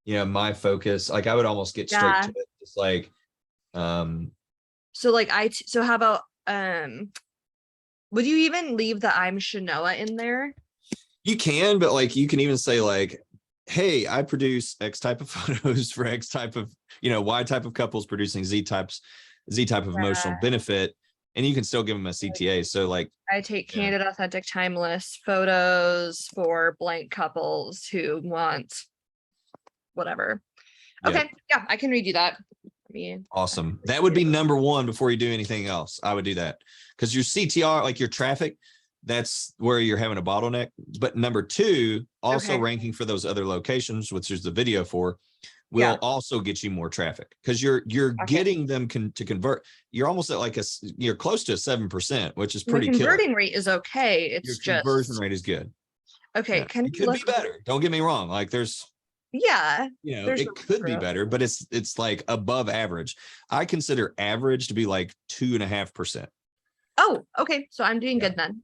You know, my focus, like I would almost get straight to it. Just like so like so how about Would you even leave the I'm Shanoa in there? You can, but like, you can even say like, hey, I produce X type of photos for X type of, Y type of couples producing Z type of emotional benefit. And you can still give them a CTA. So like, I take candid, authentic, timeless photos for blank couples who want whatever. Okay. Yeah, I can redo that. Awesome. That would be number one before you do anything else. I would do that because your CTR, like your traffic, that's where you're having a bottleneck. But number two, also ranking for those other locations, which is the video for, will also get you more traffic because you're getting them to convert. You're almost at like you're close to 7%, which is pretty killer. Converting rate is okay. It's your just conversion rate is good. Okay. It could be better. Don't get me wrong. Like there's it could be better, but it's like above average. I consider average to be like 2.5%. Oh, okay. So I'm doing good then.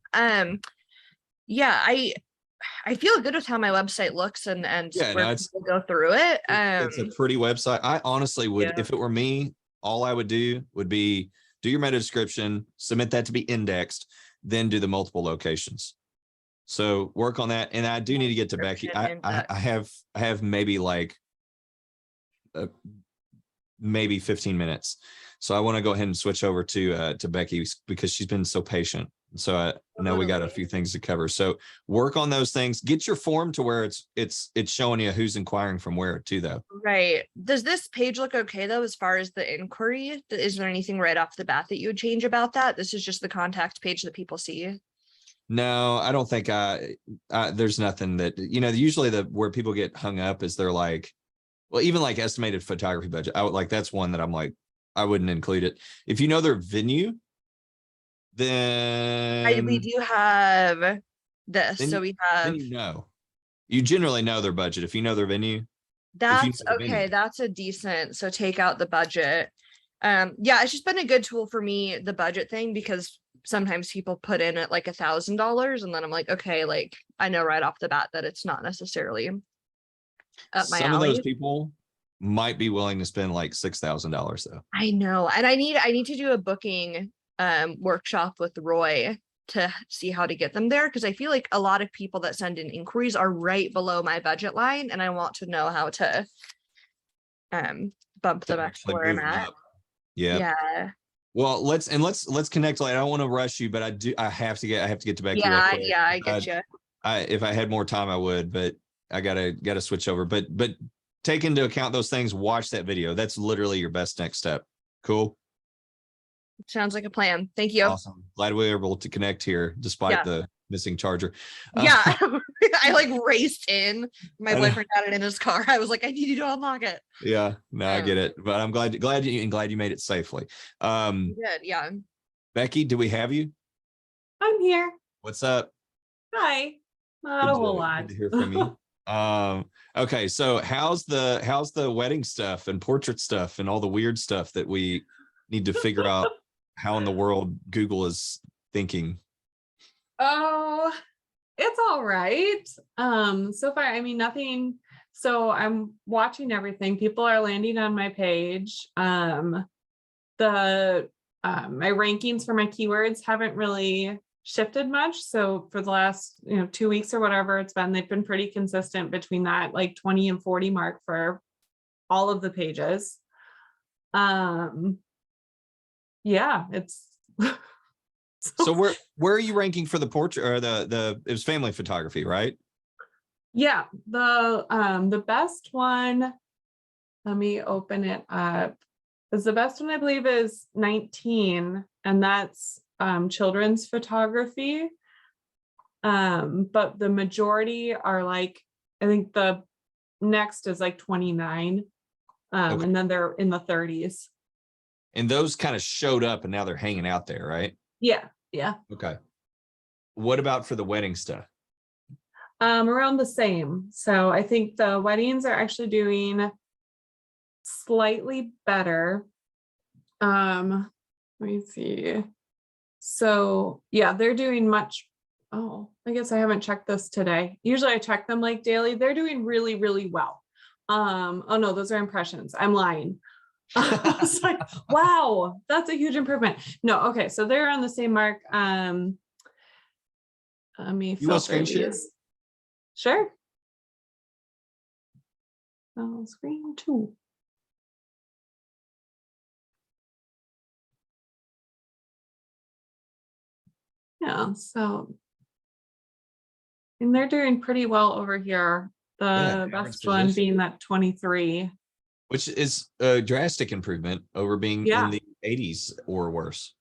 I feel good with how my website looks and where people go through it. It's a pretty website. I honestly would, if it were me, all I would do would be do your meta description, submit that to be indexed, then do the multiple locations. So work on that. And I do need to get to Becky. I have maybe like maybe 15 minutes. So I want to go ahead and switch over to Becky because she's been so patient. So I know we got a few things to cover. So work on those things. Get your form to where it's showing you who's inquiring from where to though. Right. Does this page look okay though, as far as the inquiry? Is there anything right off the bat that you would change about that? This is just the contact page that people see. No, I don't think there's nothing that, usually where people get hung up is they're like, well, even like estimated photography budget. That's one that I'm like, I wouldn't include it. If you know their venue, then we do have this. Then, so we have, you generally know their budget. If you know their venue. That's okay. That's a decent. So take out the budget. It's just been a good tool for me, the budget thing, because sometimes people put in at like $1,000 and then I'm like, okay, like I know right off the bat that it's not necessarily up my Some alley. of those people might be willing to spend like $6,000 though. I know. And I need to do a booking workshop with Roy to see how to get them there, because I feel like a lot of people that send in inquiries are right below my budget line and I want to know how to bump them up to where I'm at. Yeah. Well, let's connect. Like, I don't want to rush you, but I have to get to Becky. I get you. If I had more time, I would, but I gotta switch over. But take into account those things. Watch that video. That's literally your best next step. Cool. Sounds like a plan. Thank you. Awesome. Glad we were able to connect here despite the missing charger. I like raced in. My boyfriend had it in his car. I was like, I need you to unlock it. Yeah, no, I get it. But I'm glad you made it safely. Good, yeah. Becky, do we have you? I'm here. What's up? Hi. Not a whole lot. Good to hear from you. Okay, so how's the wedding stuff and portrait stuff and all the weird stuff that we need to figure out how in the world Google is thinking? Oh, it's all right. So far, I mean, nothing. So I'm watching everything. People are landing on my page. My rankings for my keywords haven't really shifted much. So for the last 2 weeks or whatever they've been pretty consistent between that like 20 and 40 mark for all of the pages. It's so where are you ranking for the portrait or it was family photography, right? Yeah, the best one, let me open it up, is the best one I believe is 19, and that's children's photography. But the majority are like, I think the next is like 29, and then they're in the 30s. And those kind of showed up and now they're hanging out there, right? Yeah. Okay. What about for the wedding stuff? Around the same. So I think the weddings are actually doing slightly better. Let me see. So yeah, they're doing much. Oh, I guess I haven't checked this today. Usually I check them like daily. They're doing really, really well. Oh no, those are impressions. I'm lying. I was like, wow, that's a huge improvement. No, okay, so they're on the same mark. Let me You want filter screen share? these. Sure. Oh, screen 2. Yeah, so and they're doing pretty well over here. The best one being that 23. Which is a drastic improvement over being Yeah. in the 80s or worse.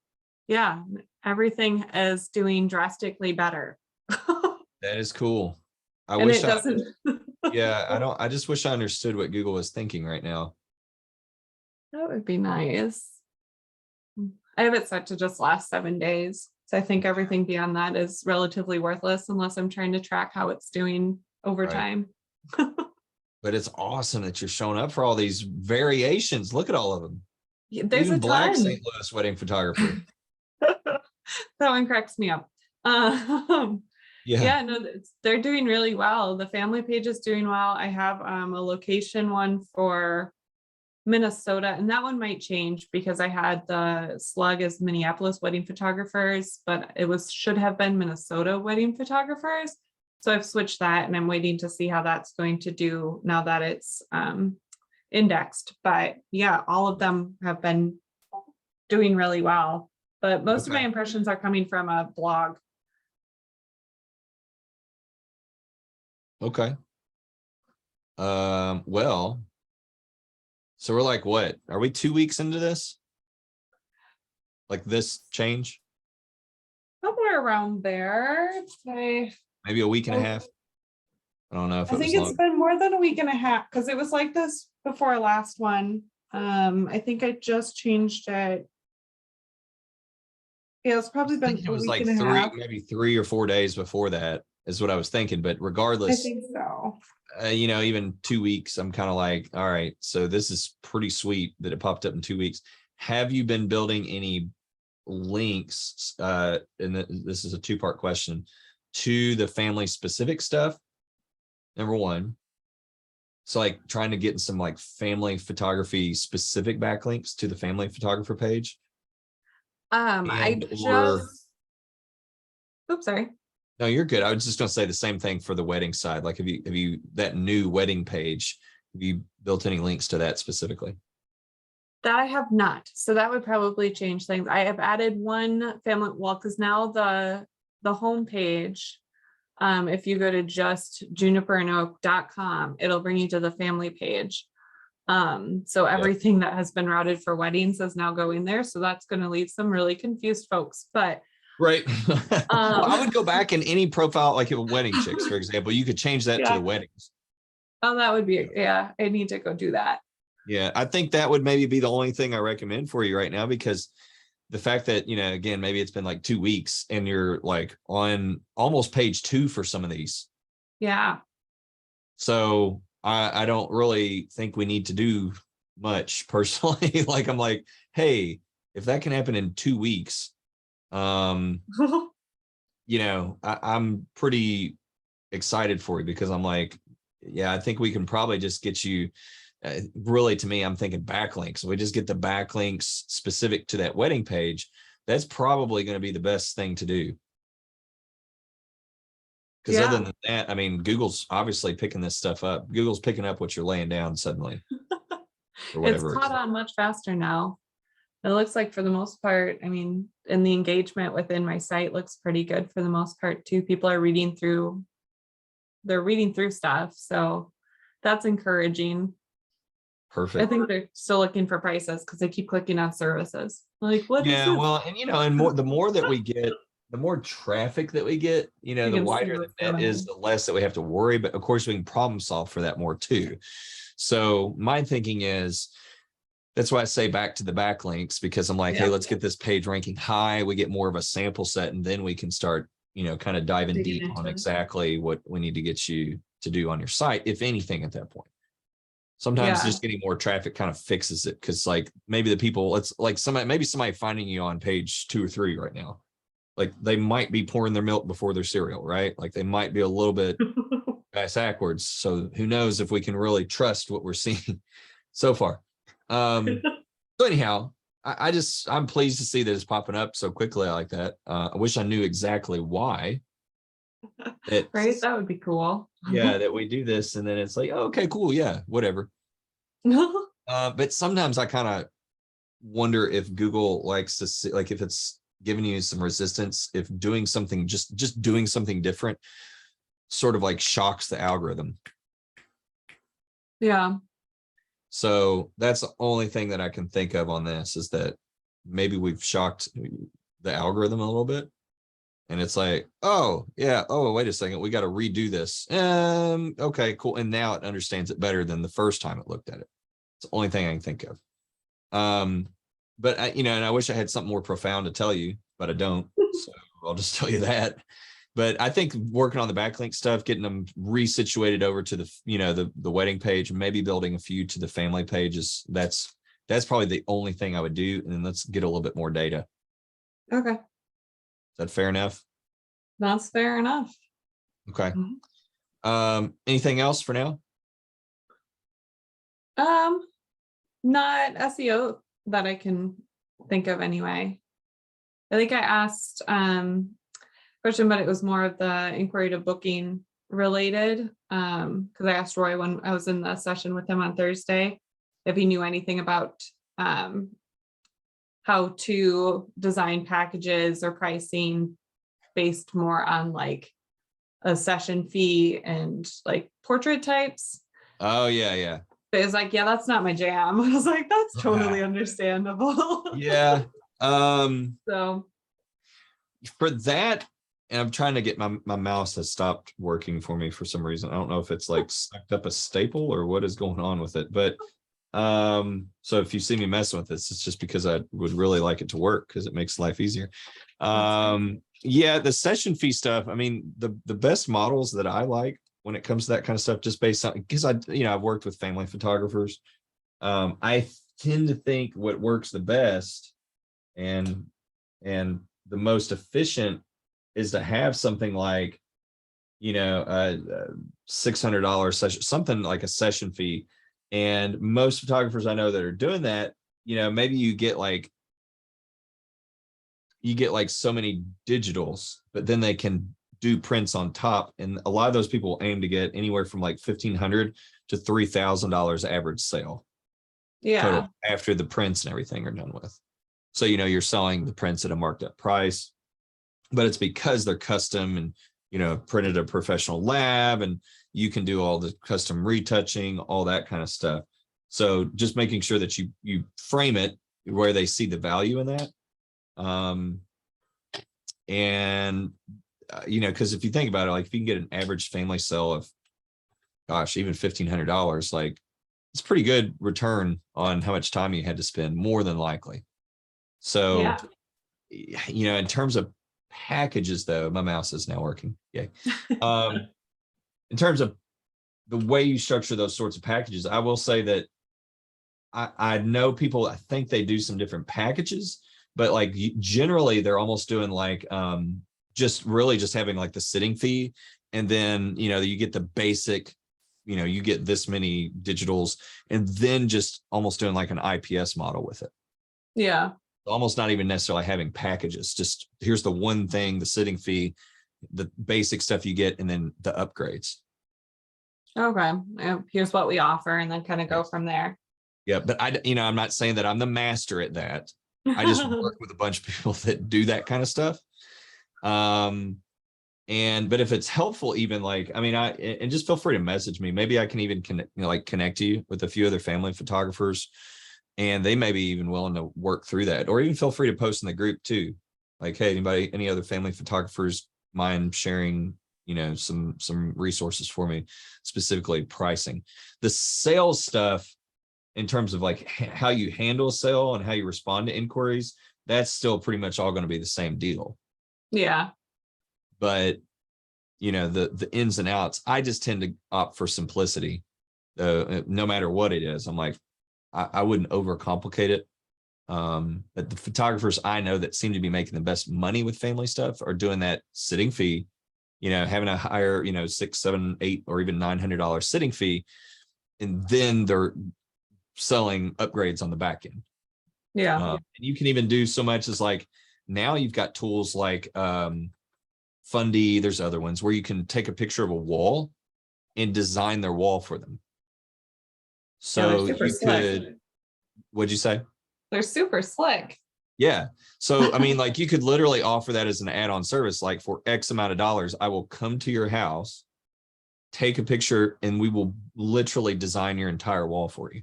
Yeah, everything is doing drastically better. That is cool. I And wish it doesn't. I just wish I understood what Google was thinking right now. That would be nice. I have it set to just last 7 days. So I think everything beyond that is relatively worthless unless I'm trying to track how it's doing over time. But it's awesome that you're showing up for all these variations. Look at all of them. Yeah, there's Even a Black ton. St. Louis wedding photographer. That one cracks me up. Yeah, no, they're doing really well. The family page is doing well. I have a location one for Minnesota, and that one might change because I had the slug as Minneapolis wedding photographers, but it should have been Minnesota wedding photographers. So I've switched that, and I'm waiting to see how that's going to do now that it's indexed. But yeah, all of them have been doing really well. But most of my impressions are coming from a blog. Okay. Well, so we're like, what? Are we 2 weeks into this? Like this change? Somewhere around there. Maybe a week and a half? I don't know if I it think was it's long. been more than a week and a half because it was like this before our last one. I think I just changed it. Yeah, it's probably been It a was week like and a half. maybe 3 or 4 days before that is what I was thinking. But I regardless, think so. you know, even 2 weeks, I'm kind of like, all right, so this is pretty sweet that it popped up in 2 weeks. Have you been building any links? And this is a 2-part question to the family specific stuff. Number one. So like trying to get some like family photography specific backlinks to the family photographer page. Oops, sorry. No, you're good. I was just going to say the same thing for the wedding side. Like, have you that new wedding page, have you built any links to that specifically? That I have not. So that would probably change things. I have added one family, well, because now the home page, if you go to just juniperandoak.com, it'll bring you to the family page. So everything that has been routed for weddings is now going there. So that's going to leave some really confused folks. But right. Well, I would go back in any profile, like a wedding chicks, for example, you could change that to the weddings. Oh, that would be, I need to go do that. Yeah, I think that would maybe be the only thing I recommend for you right now, because the fact that, you know, again, maybe it's been like 2 weeks and you're like on almost page 2 for some of these. Yeah. So I don't really think we need to do much personally. Like, I'm like, hey, if that can happen in 2 weeks, you know, I'm pretty excited for you, because I'm like, yeah, I think we can probably just get you really, to me, I'm thinking backlinks. We just get the backlinks specific to that wedding page. That's probably going to be the best thing to do. Because other than that, I mean, Google's obviously picking this stuff up. Google's picking up what you're laying down suddenly. Or whatever. It's caught on much faster now. It looks like for the most part, I mean, and the engagement within my site looks pretty good for the most part too. People are reading through, they're reading through stuff. So that's encouraging. Perfect. I think they're still looking for prices because they keep clicking on services. Like, what? Yeah, well, and you know, and the more that we get, the more traffic that we get, you know, the wider the net is, the less that we have to worry. But of course, we can problem solve for that more too. So my thinking is, that's why I say back to the backlinks, because I'm like, hey, let's get this page ranking high. We get more of a sample set, and then we can start, you know, kind of diving deep on exactly what we need to get you to do on your site, if anything, at that point. Sometimes just getting more traffic kind of fixes it, because like maybe the people, it's like maybe somebody finding you on page 2 or 3 right now, like they might be pouring their milk before their cereal, right? Like they might be a little bit backwards. So who knows if we can really trust what we're seeing so far. So anyhow, I'm pleased to see that it's popping up so quickly like that. I wish I knew exactly why, Right? That would be cool. Yeah, that we do this, and then it's like, oh, okay, cool, yeah, whatever. But sometimes I kind of wonder if Google likes to see, like, if it's giving you some resistance, if doing something, just doing something different sort of like shocks the algorithm. Yeah. So that's the only thing that I can think of on this, is that maybe we've shocked the algorithm a little bit. And it's like, oh yeah, oh wait a second, we got to redo this. Okay, cool. And now it understands it better than the first time it looked at it. It's the only thing I can think of. But I, and I wish I had something more profound to tell you, but I don't. So I'll just tell you that. But I think working on the backlink stuff, getting them resituated over to the the wedding page, and maybe building a few to the family pages, that's probably the only thing I would do. And then let's get a little bit more data. Okay. Is that fair enough? That's fair enough. Okay. Anything else for now? Not SEO that I can think of anyway. I think I asked question, but it was more of the inquiry to booking related. Because I asked Roy when I was in the session with him on Thursday if he knew anything about how to design packages or pricing based more on like a session fee and like portrait types. Oh yeah. But it's like, yeah, that's not my jam. I was like, that's totally understandable. Yeah. So for that, and I'm trying to get my mouse has stopped working for me for some reason. I don't know if it's like sucked up a staple or what is going on with it, but so if you see me messing with this, it's just because I would really like it to work, because it makes life easier. Yeah, the session fee stuff, I mean, the best models that I like when it comes to that kind of stuff, just based on, because I've worked with family photographers, I tend to think what works the best and the most efficient is to have something like $600 session, something like a session fee. And most photographers I know that are doing that, maybe you get like so many digitals, but then they can do prints on top. And a lot of those people aim to get anywhere from like $1,500 to $3,000 average sale. Yeah. Total, after the prints and everything are done with. So, you're selling the prints at a marked up price, but it's because they're custom and, printed at a professional lab, and you can do all the custom retouching, all that kind of stuff. So just making sure that you frame it where they see the value in that. Because if you think about it, like if you can get an average family sale of, gosh, even $1,500, like it's pretty good return on how much time you had to spend, more than likely. So, in terms of packages, though, my mouse is now working. Yay. In terms of the way you structure those sorts of packages, I will say that I know people, I think they do some different packages, but like generally they're almost doing like just having like the sitting fee, and then you get the basic, you get this many digitals, and then just almost doing like an IPS model with it. Yeah. Almost not even necessarily having packages, just here's the one thing, the sitting fee, the basic stuff you get, and then the upgrades. Okay. Here's what we offer, and then kind of go from there. Yeah, but I'm not saying that I'm the master at that. I just work with a bunch of people that do that kind of stuff. But if it's helpful, even like, and just feel free to message me. Maybe I can even connect you with a few other family photographers, and they may be even willing to work through that. Or even feel free to post in the group too. Like, hey, any other family photographers mind sharing, some resources for me, specifically pricing. The sales stuff, in terms of like how you handle a sale and how you respond to inquiries, that's still pretty much all going to be the same deal. Yeah. But the ins and outs, I just tend to opt for simplicity. No matter what it is, I'm like, I wouldn't overcomplicate it. But the photographers I know that seem to be making the best money with family stuff are doing that sitting fee, having a higher, $600, $700, $800, or even $900 sitting fee, and then they're selling upgrades on the back end. Yeah. And you can even do so much as like, now you've got tools like Fundy, there's other ones where you can take a picture of a wall and design their wall for them. So super you slick. could, what'd you say? They're super slick. Yeah. So, I mean, like you could literally offer that as an add-on service, like for X amount of dollars, I will come to your house, take a picture, and we will literally design your entire wall for you.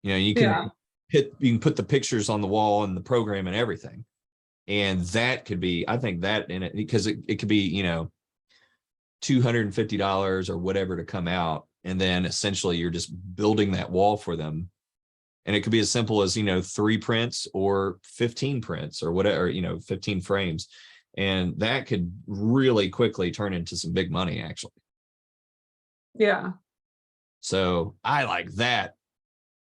You know, you can you can put the pictures on the wall and the program and everything. And that could be, I think that in it, because it could be, you know, $250 or whatever to come out. And then essentially you're just building that wall for them. And it could be as simple as, you know, 3 prints or 15 prints or whatever, you know, 15 frames. And that could really quickly turn into some big money, actually. Yeah. So I like that.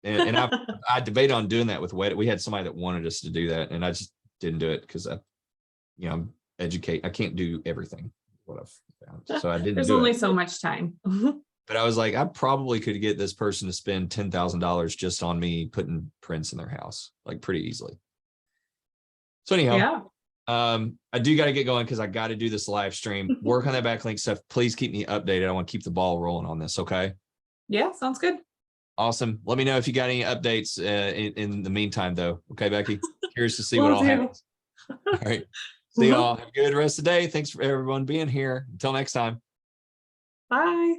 And I debated on doing that with wedding. We had somebody that wanted us to do that, and I just didn't do it because I, you know, I can't do everything what I've found. So I didn't There's do only it. so much time. But I was like, I probably could get this person to spend $10,000 just on me putting prints in their house, like pretty easily. So anyhow, I do got to get going because I got to do this live stream. Work on that backlink stuff. Please keep me updated. I want to keep the ball rolling on this. Okay. Yeah, sounds good. Awesome. Let me know if you got any updates in the meantime, though. Okay, Becky. Curious to see what all happens. All right. See y'all. Have a good rest of the day. Thanks for everyone being here. Until next time. Bye.